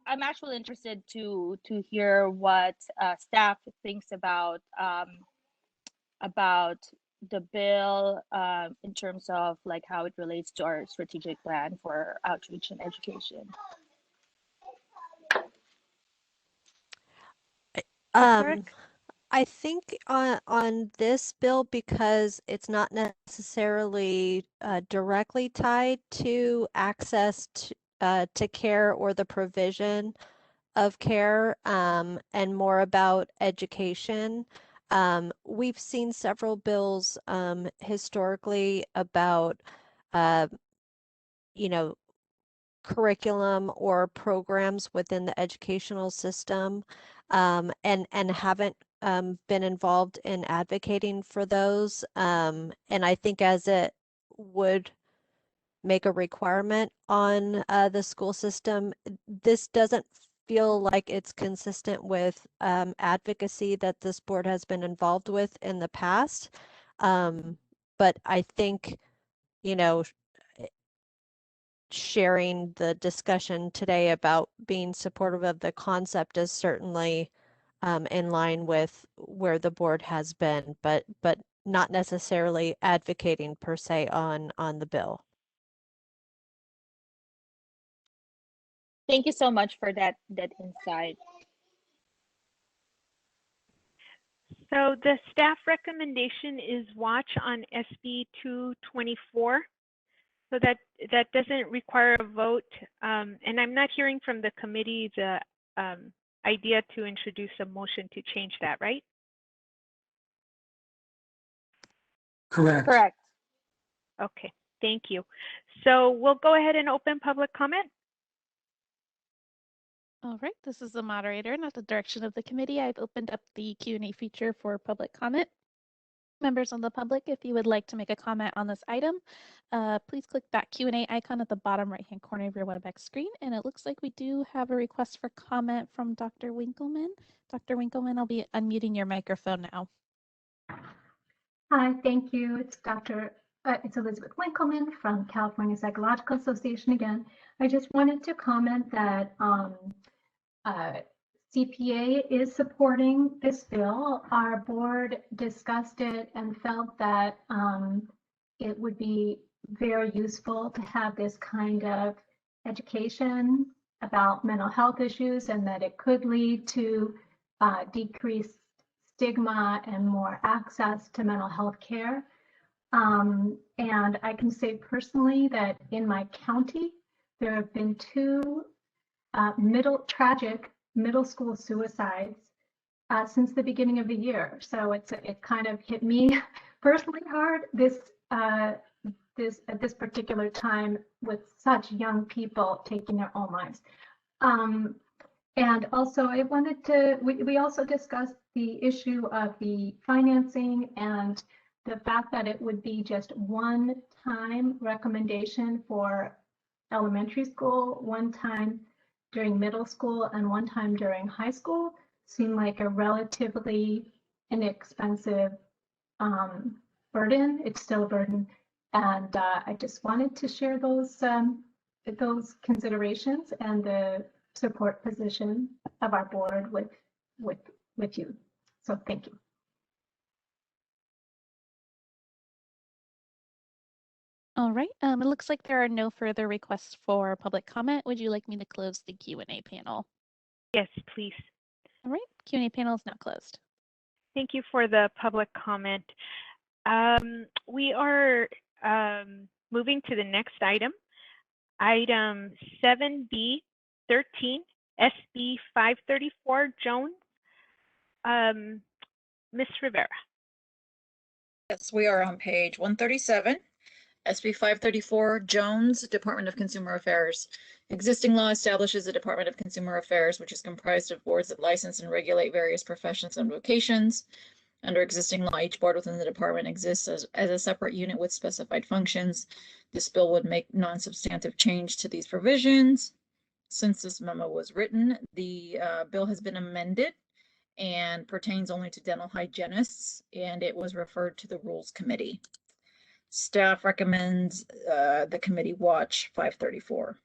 M: actually interested to hear what staff thinks about the bill in terms of like how it relates to our strategic plan for outreach and education.
F: I think on this bill, because it's not necessarily directly tied to access to care or the provision of care, and more about education. We've seen several bills historically about, you know, curriculum or programs within the educational system, and haven't been involved in advocating for those. And I think as it would make a requirement on the school system, this doesn't feel like it's consistent with advocacy that this board has been involved with in the past. But I think, you know, sharing the discussion today about being supportive of the concept is certainly in line with where the board has been, but not necessarily advocating per se on the bill.
M: Thank you so much for that insight.
A: So the staff recommendation is watch on SB 224. So that doesn't require a vote. And I'm not hearing from the committee the idea to introduce a motion to change that, right?
D: Correct.
M: Correct.
A: Okay, thank you. So we'll go ahead and open public comment.
E: All right, this is the moderator, and at the direction of the committee, I've opened up the Q&A feature for public comment. Members of the public, if you would like to make a comment on this item, please click that Q&A icon at the bottom right-hand corner of your WebEx screen. And it looks like we do have a request for comment from Dr. Winkleman. Dr. Winkleman, I'll be unmuting your microphone now.
G: Hi, thank you. It's Elizabeth Winkleman from California Psychological Association again. I just wanted to comment that CPA is supporting this bill. Our board discussed it and felt that it would be very useful to have this kind of education about mental health issues, and that it could lead to decreased stigma and more access to mental health care. And I can say personally that in my county, there have been two tragic middle school suicides since the beginning of the year. So it kind of hit me personally hard at this particular time with such young people taking their own lives. And also I wanted to, we also discussed the issue of the financing and the fact that it would be just one time recommendation for elementary school, one time during middle school, and one time during high school seemed like a relatively inexpensive burden. It's still a burden. And I just wanted to share those considerations and the support position of our board with you. So thank you.
E: All right, it looks like there are no further requests for public comment. Would you like me to close the Q&A panel?
A: Yes, please.
E: All right, Q&A panel is now closed.
A: Thank you for the public comment. We are moving to the next item, item 7B 13, SB 534, Jones. Ms. Rivera.
H: Yes, we are on page 137. SB 534, Jones, Department of Consumer Affairs. Existing law establishes a Department of Consumer Affairs, which is comprised of boards that license and regulate various professions and vocations. Under existing law, each board within the department exists as a separate unit with specified functions. This bill would make non-substantive change to these provisions. Since this memo was written, the bill has been amended and pertains only to dental hygienists, and it was referred to the Rules Committee. Staff recommends the committee watch 534,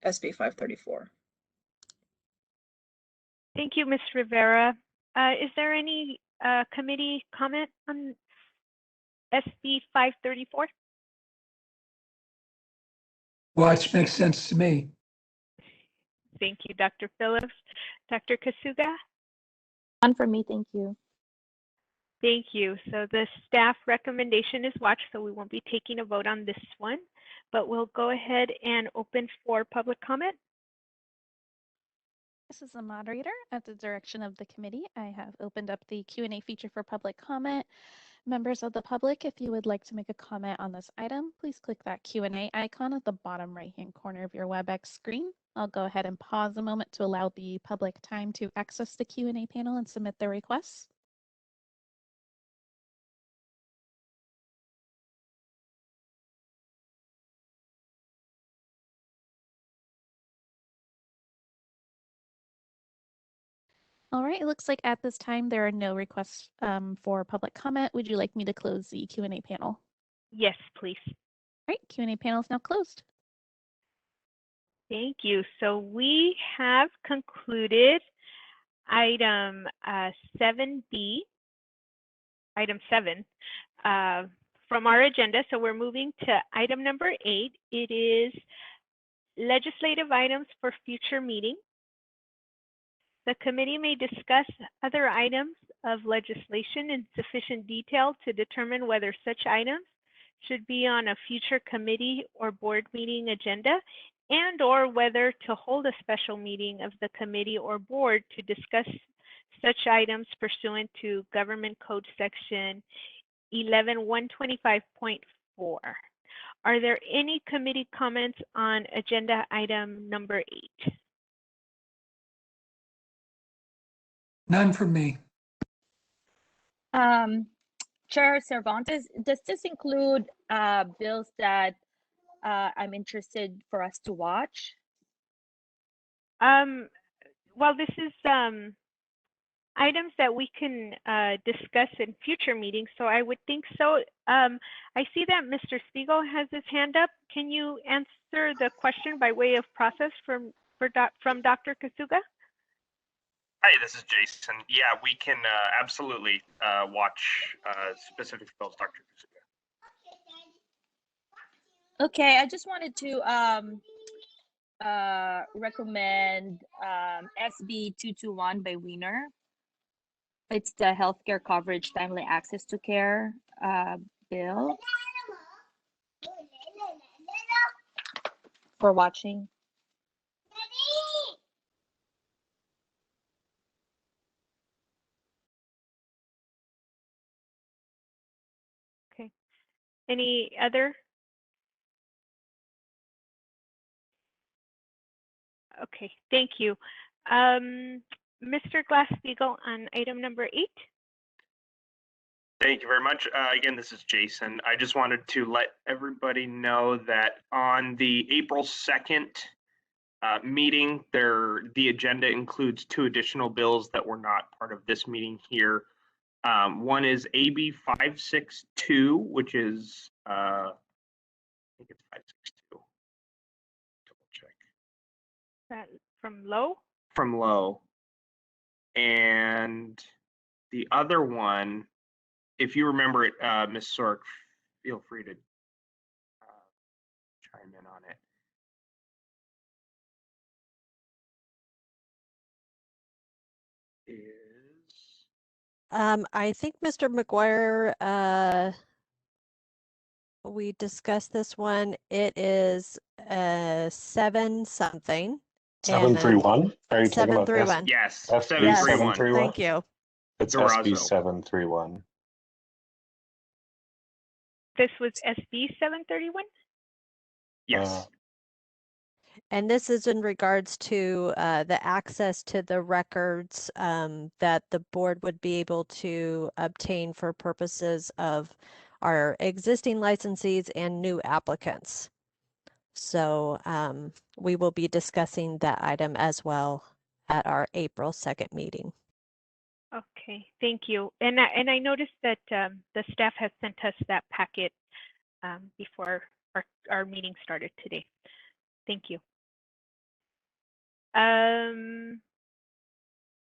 H: SB 534.
A: Thank you, Ms. Rivera. Is there any committee comment on SB 534?
D: Watch makes sense to me.
A: Thank you, Dr. Phillips. Dr. Kasuga?
M: None for me, thank you.
A: Thank you. So the staff recommendation is watch, so we won't be taking a vote on this one, but we'll go ahead and open for public comment.
E: This is the moderator. At the direction of the committee, I have opened up the Q&A feature for public comment. Members of the public, if you would like to make a comment on this item, please click that Q&A icon at the bottom right-hand corner of your WebEx screen. I'll go ahead and pause a moment to allow the public time to access the Q&A panel and submit their requests. All right, it looks like at this time there are no requests for public comment. Would you like me to close the Q&A panel?
A: Yes, please.
E: All right, Q&A panel is now closed.
A: Thank you. So we have concluded item 7B, item 7 from our agenda. So we're moving to item number 8. It is legislative items for future meeting. The committee may discuss other items of legislation in sufficient detail to determine whether such items should be on a future committee or board meeting agenda, and or whether to hold a special meeting of the committee or board to discuss such items pursuant to Government Code Section 11125.4. Are there any committee comments on agenda item number 8?
D: None from me.
M: Chair Cervantes, does this include bills that I'm interested for us to watch?
A: Well, this is items that we can discuss in future meetings, so I would think so. I see that Mr. Spiegel has his hand up. Can you answer the question by way of process from Dr. Kasuga?
J: Hi, this is Jason. Yeah, we can absolutely watch specific bills, Dr. Kasuga.
M: Okay, I just wanted to recommend SB 221 by Wiener. It's the healthcare coverage timely access to care bill for watching.
A: Okay. Any other? Okay, thank you. Mr. Glasspiegel on item number 8.
J: Thank you very much. Again, this is Jason. I just wanted to let everybody know that on the April 2nd meeting, the agenda includes 2 additional bills that were not part of this meeting here. One is AB 562, which is, I think it's 562. Double check.
A: That from Lowe?
J: From Lowe. And the other one, if you remember it, Ms. Sork, feel free to chime in on it.
F: I think Mr. McGuire, we discussed this one. It is 7 something.
I: 731? Are you talking about
F: 731?
J: Yes,
I: SB
J: 731.
F: Thank you.
I: It's
J: Durazo.
I: SB 731.
A: This was SB 731?
J: Yes.
F: And this is in regards to the access to the records that the board would be able to obtain for purposes of our existing licensees and new applicants. So we will be discussing that item as well at our April 2nd meeting.
A: Okay, thank you. And I noticed that the staff has sent us that packet before our meeting started today. Thank you.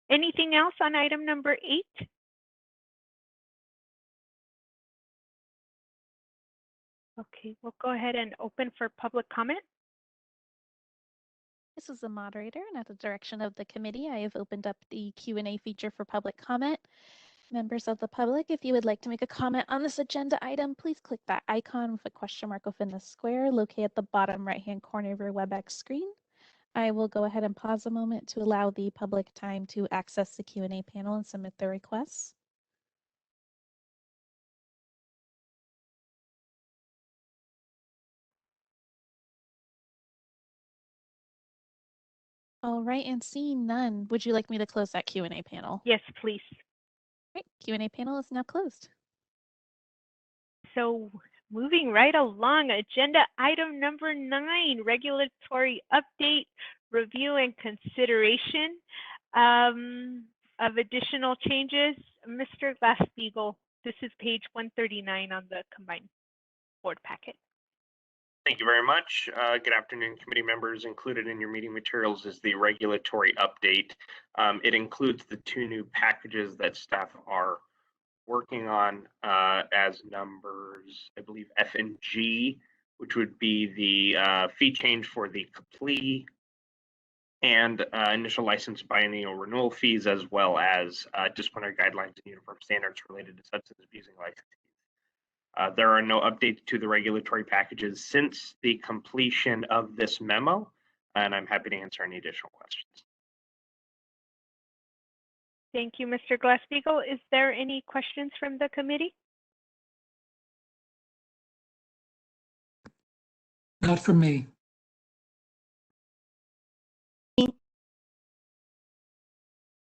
A: Anything else on item number 8? Okay, we'll go ahead and open for public comment.
E: This is the moderator, and at the direction of the committee, I have opened up the Q&A feature for public comment. Members of the public, if you would like to make a comment on this agenda item, please click that icon with a question mark within the square located at the bottom right-hand corner of your WebEx screen. I will go ahead and pause a moment to allow the public time to access the Q&A panel and submit their requests. All right, and seeing none, would you like me to close that Q&A panel?
A: Yes, please.
E: Great, Q&A panel is now closed.
A: So moving right along, agenda item number 9, regulatory update, review and consideration of additional changes. Mr. Glasspiegel, this is page 139 on the combined board packet.
J: Thank you very much. Good afternoon, committee members. Included in your meeting materials is the regulatory update. It includes the 2 new packages that staff are working on as numbers, I believe F and G, which would be the fee change for the CAPLE and initial license biennial renewal fees, as well as disciplinary guidelines and uniform standards related to substance abusing licensees. There are no updates to the regulatory packages since the completion of this memo, and I'm happy to answer any additional questions.
A: Thank you, Mr. Glasspiegel. Is there any questions from the committee?
D: Not from me.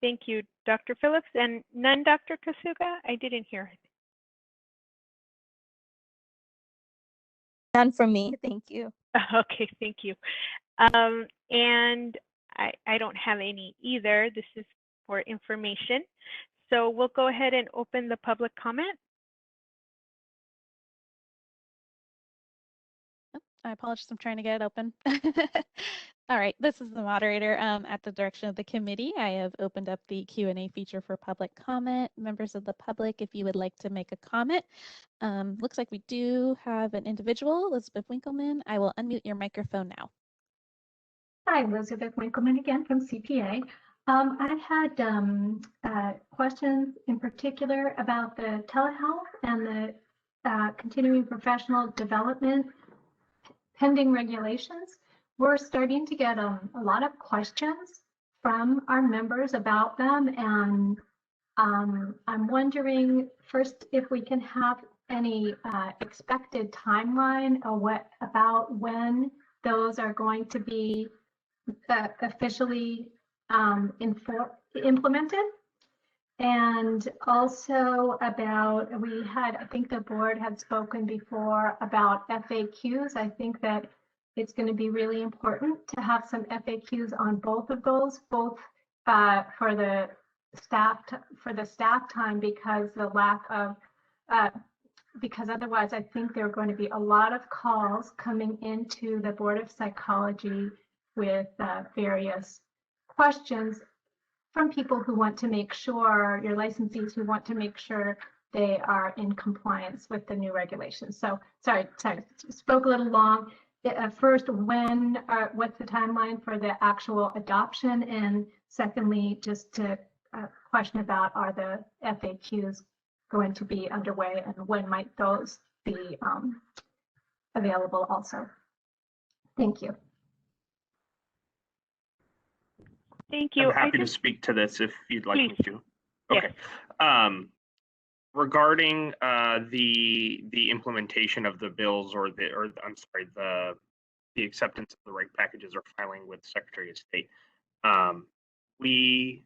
A: Thank you, Dr. Phillips, and none, Dr. Kasuga? I didn't hear it.
N: None from me, thank you.
A: Okay, thank you. And I don't have any either. This is for information. So we'll go ahead and open the public comment.
E: I apologize, I'm trying to get it open. All right, this is the moderator. At the direction of the committee, I have opened up the Q&A feature for public comment. Members of the public, if you would like to make a comment. Looks like we do have an individual, Elizabeth Winkleman. I will unmute your microphone now.
G: Hi, Elizabeth Winkleman again from CPA. I had questions in particular about the telehealth and the continuing professional development pending regulations. We're starting to get a lot of questions from our members about them, and I'm wondering first if we can have any expected timeline or what about when those are going to be officially implemented. And also about, I think the board had spoken before about FAQs. I think that it's going to be really important to have some FAQs on both of those, both for the staff time, because the lack of, because otherwise I think there are going to be a lot of calls coming into the Board of Psychology with various questions from people who want to make sure, your licensees who want to make sure they are in compliance with the new regulations. So sorry, spoke a little long. First, what's the timeline for the actual adoption? And secondly, just to question about, are the FAQs going to be underway, and when might those be available also? Thank you.
A: Thank you.
J: I'm happy to speak to this if you'd like me to. Okay.
A: Yes.
J: Regarding the implementation of the bills, the acceptance of the reg packages or filing with Secretary of State, we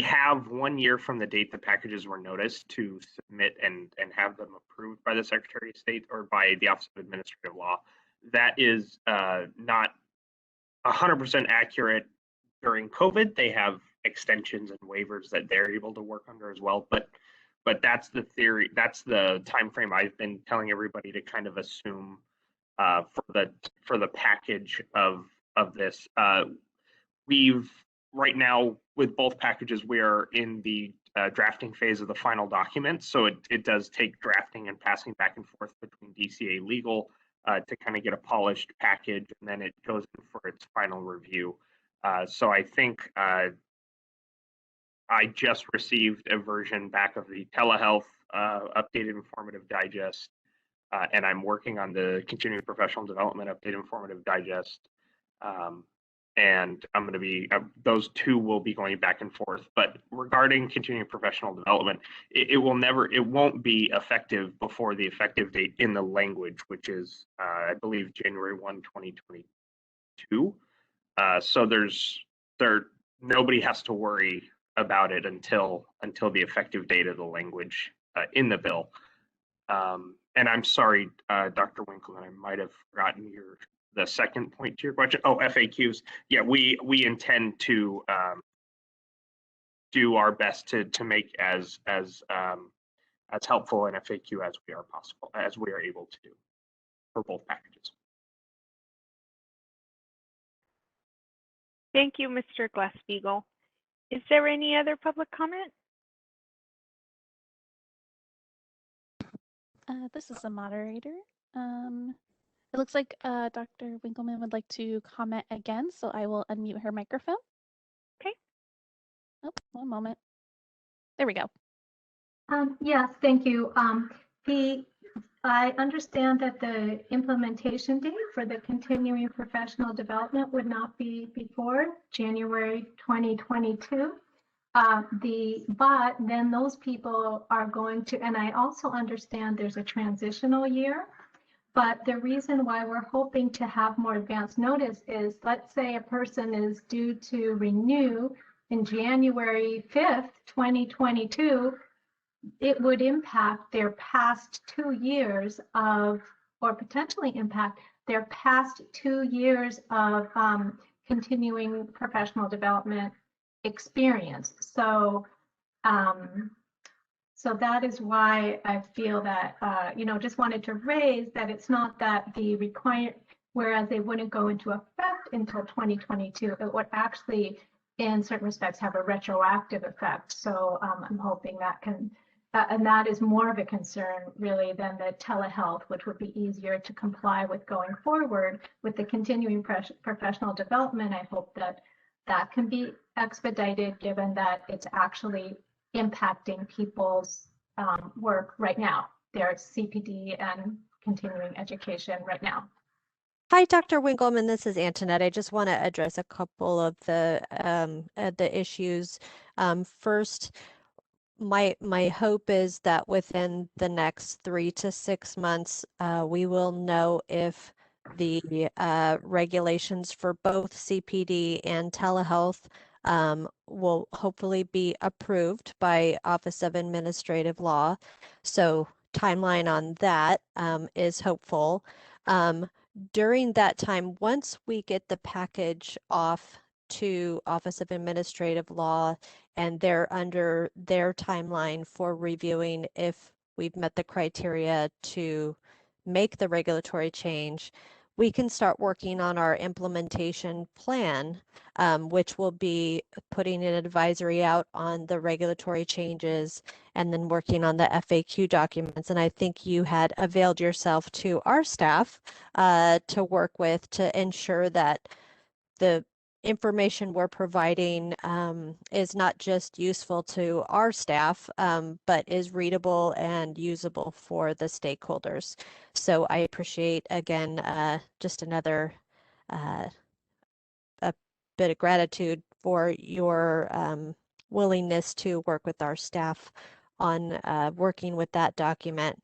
J: have 1 year from the date the packages were noticed to submit and have them approved by the Secretary of State or by the Office of Administrative Law. That is not 100% accurate. During COVID, they have extensions and waivers that they're able to work under as well. But that's the theory. That's the time frame I've been telling everybody to kind of assume for the package of this. We've right now with both packages, we are in the drafting phase of the final document. So it does take drafting and passing back and forth between DCA legal to kind of get a polished package, and then it goes in for its final review. So I think I just received a version back of the telehealth updated informative digest, and I'm working on the continuing professional development updated informative digest. And I'm going to be, those two will be going back and forth. But regarding continuing professional development, it won't be effective before the effective date in the language, which is, I believe, January 1, 2022. So nobody has to worry about it until the effective date of the language in the bill. And I'm sorry, Dr. Winkleman, I might have forgotten the second point to your question. Oh, FAQs. Yeah, we intend to do our best to make as helpful an FAQ as we are able to do for both packages.
A: Thank you, Mr. Glasspiegel. Is there any other public comment?
E: This is the moderator. It looks like Dr. Winkleman would like to comment again, so I will unmute her microphone.
A: Okay.
E: Oh, one moment. There we go.
G: Yes, thank you. I understand that the implementation date for the continuing professional development would not be before January 2022. But then those people are going to, and I also understand there's a transitional year. But the reason why we're hoping to have more advance notice is, let's say a person is due to renew in January 5th, 2022, it would impact their past 2 years of, or potentially impact their past 2 years of continuing professional development experience. So that is why I feel that, just wanted to raise that it's not that the whereas they wouldn't go into effect until 2022, it would actually, in certain respects, have a retroactive effect. So I'm hoping that can, and that is more of a concern really than the telehealth, which would be easier to comply with going forward. With the continuing professional development, I hope that that can be expedited, given that it's actually impacting people's work right now, their CPD and continuing education right now.
F: Hi, Dr. Winkleman. This is Antoinette. I just want to address a couple of the issues. First, my hope is that within the next 3 to 6 months, we will know if the regulations for both CPD and telehealth will hopefully be approved by Office of Administrative Law. So timeline on that is hopeful. During that time, once we get the package off to Office of Administrative Law and they're under their timeline for reviewing if we've met the criteria to make the regulatory change, we can start working on our implementation plan, which will be putting an advisory out on the regulatory changes and then working on the FAQ documents. And I think you had availed yourself to our staff to work with to ensure that the information we're providing is not just useful to our staff, but is readable and usable for the stakeholders. So I appreciate, again, just another a bit of gratitude for your willingness to work with our staff on working with that document.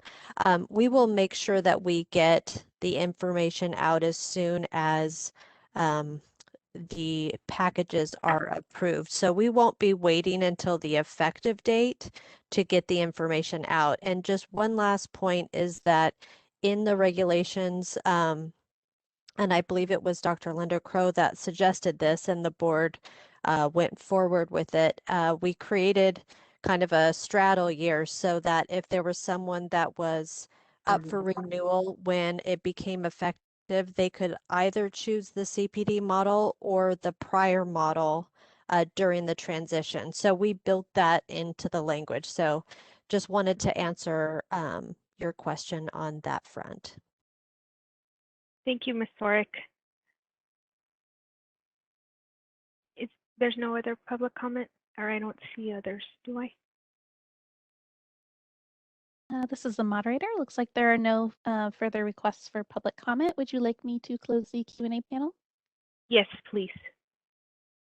F: We will make sure that we get the information out as soon as the packages are approved. So we won't be waiting until the effective date to get the information out. And just one last point is that in the regulations, and I believe it was Dr. Linda Crow that suggested this and the board went forward with it, we created kind of a straddle year so that if there was someone that was up for renewal when it became effective, they could either choose the CPD model or the prior model during the transition. So we built that into the language. So just wanted to answer your question on that front.
A: Thank you, Ms. Sorick. There's no other public comment, or I don't see others, do I?
E: This is the moderator. Looks like there are no further requests for public comment. Would you like me to close the Q&A panel?
A: Yes, please.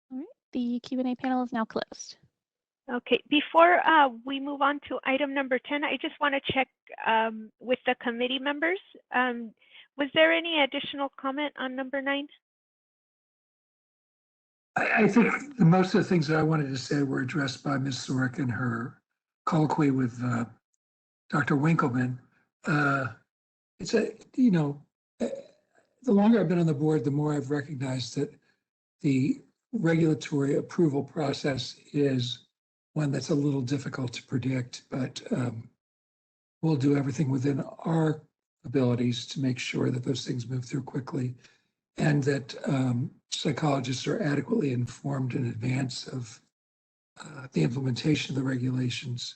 E: All right, the Q&A panel is now closed.
A: Okay, before we move on to item number 10, I just want to check with the committee members. Was there any additional comment on number 9?
D: I think most of the things that I wanted to say were addressed by Ms. Sorick in her colloquy with Dr. Winkleman. It's the longer I've been on the board, the more I've recognized that the regulatory approval process is one that's a little difficult to predict, but we'll do everything within our abilities to make sure that those things move through quickly. and that psychologists are adequately informed in advance of the implementation of the regulations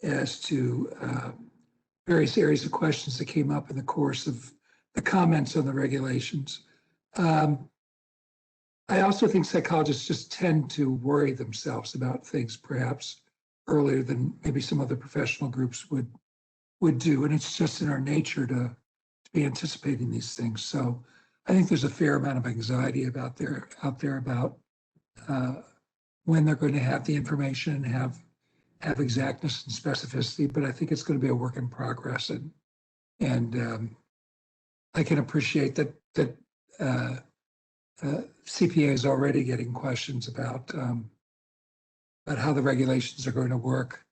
D: as to various areas of questions that came up in the course of the comments on the regulations. I also think psychologists just tend to worry themselves about things perhaps earlier than maybe some other professional groups would do. And it's just in our nature to be anticipating these things. So I think there's a fair amount of anxiety out there about when they're going to have the information and have exactness and specificity. But I think it's going to be a work in progress. And I can appreciate that CPA is already getting questions about how the regulations are going to work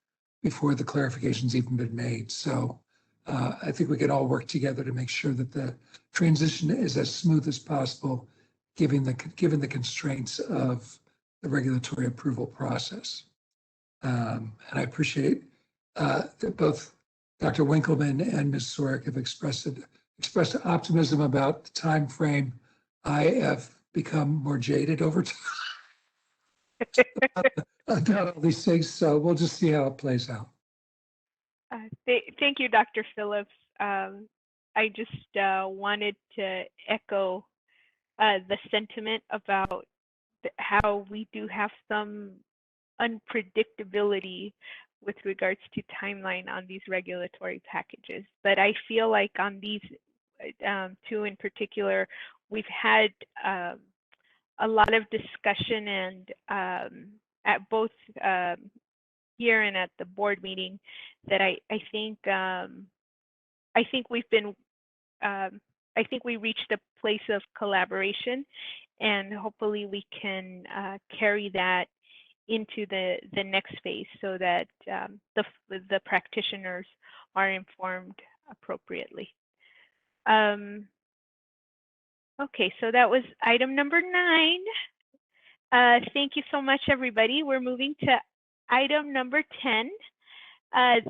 D: before the clarification's even been made. So I think we can all work together to make sure that the transition is as smooth as possible, given the constraints of the regulatory approval process. And I appreciate that both Dr. Winkleman and Ms. Sorick have expressed optimism about the time frame. I have become more jaded over time about all these things, so we'll just see how it plays out.
A: Thank you, Dr. Phillips. I just wanted to echo the sentiment about how we do have some unpredictability with regards to timeline on these regulatory packages. But I feel like on these two in particular, we've had a lot of discussion and at both here and at the board meeting that I think we've been I think we reached a place of collaboration, and hopefully we can carry that into the next phase so that the practitioners are informed appropriately. Okay, so that was item number 9. Thank you so much, everybody. We're moving to item number 10.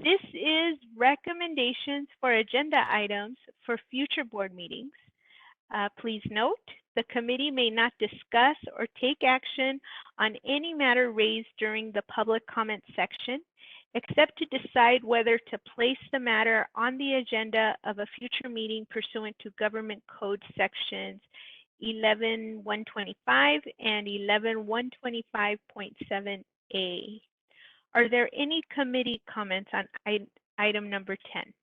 A: This is recommendations for agenda items for future board meetings. Please note, the committee may not discuss or take action on any matter raised during the public comment section, except to decide whether to place the matter on the agenda of a future meeting pursuant to Government Code sections 11.125 and 11.125.7a. Are there any committee comments on item number 10?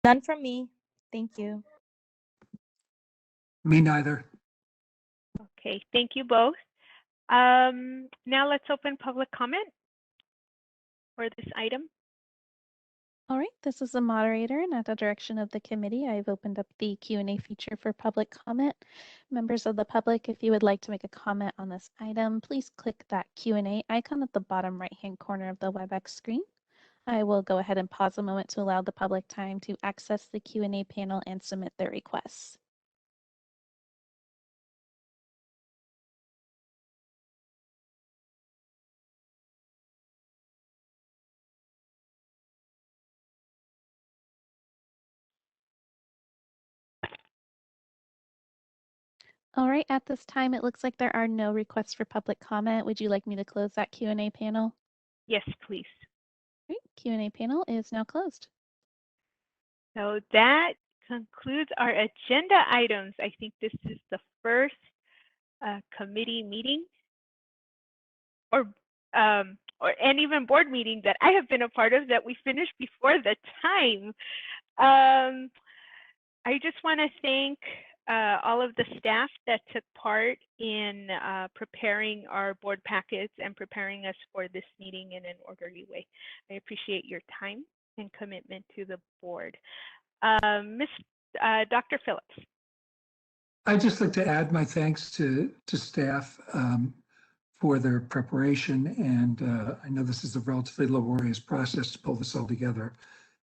N: None from me. Thank you.
D: Me neither.
A: Okay, thank you both. Now let's open public comment for this item.
E: All right, this is the moderator, and at the direction of the committee, I've opened up the Q&A feature for public comment. Members of the public, if you would like to make a comment on this item, please click that Q&A icon at the bottom right-hand corner of the WebEx screen. I will go ahead and pause a moment to allow the public time to access the Q&A panel and submit their requests. All right, at this time, it looks like there are no requests for public comment. Would you like me to close that Q&A panel?
A: Yes, please.
E: Great, Q&A panel is now closed.
A: So that concludes our agenda items. I think this is the first committee meeting and even board meeting that I have been a part of that we finished before the time. I just want to thank all of the staff that took part in preparing our board packets and preparing us for this meeting in an orderly way. I appreciate your time and commitment to the board. Dr. Phillips.
D: I'd just like to add my thanks to staff for their preparation. And I know this is a relatively laborious process to pull this all together,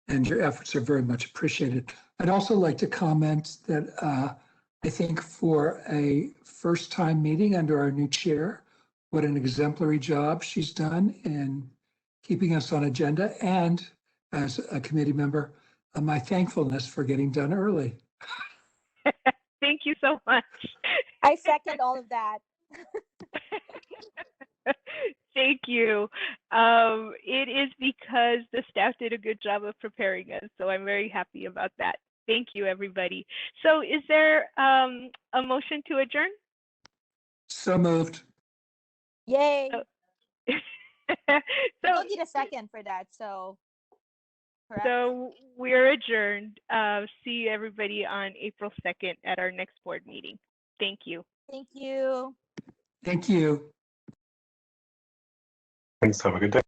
D: and your efforts are very much appreciated. I'd also like to comment that I think for a first-time meeting under our new chair, what an exemplary job she's done in keeping us on agenda, and as a committee member, my thankfulness for getting done early.
A: Thank you so much.
N: I second all of that.
A: Thank you. It is because the staff did a good job of preparing us, so I'm very happy about that. Thank you, everybody. So is there a motion to adjourn?
D: So moved.
N: Yay.
A: So,
N: I don't need a second for that, so correct.
A: so we're adjourned. See everybody on April 2nd at our next board meeting. Thank you.
N: Thank you.
D: Thank you.
I: Thanks. Have a good day.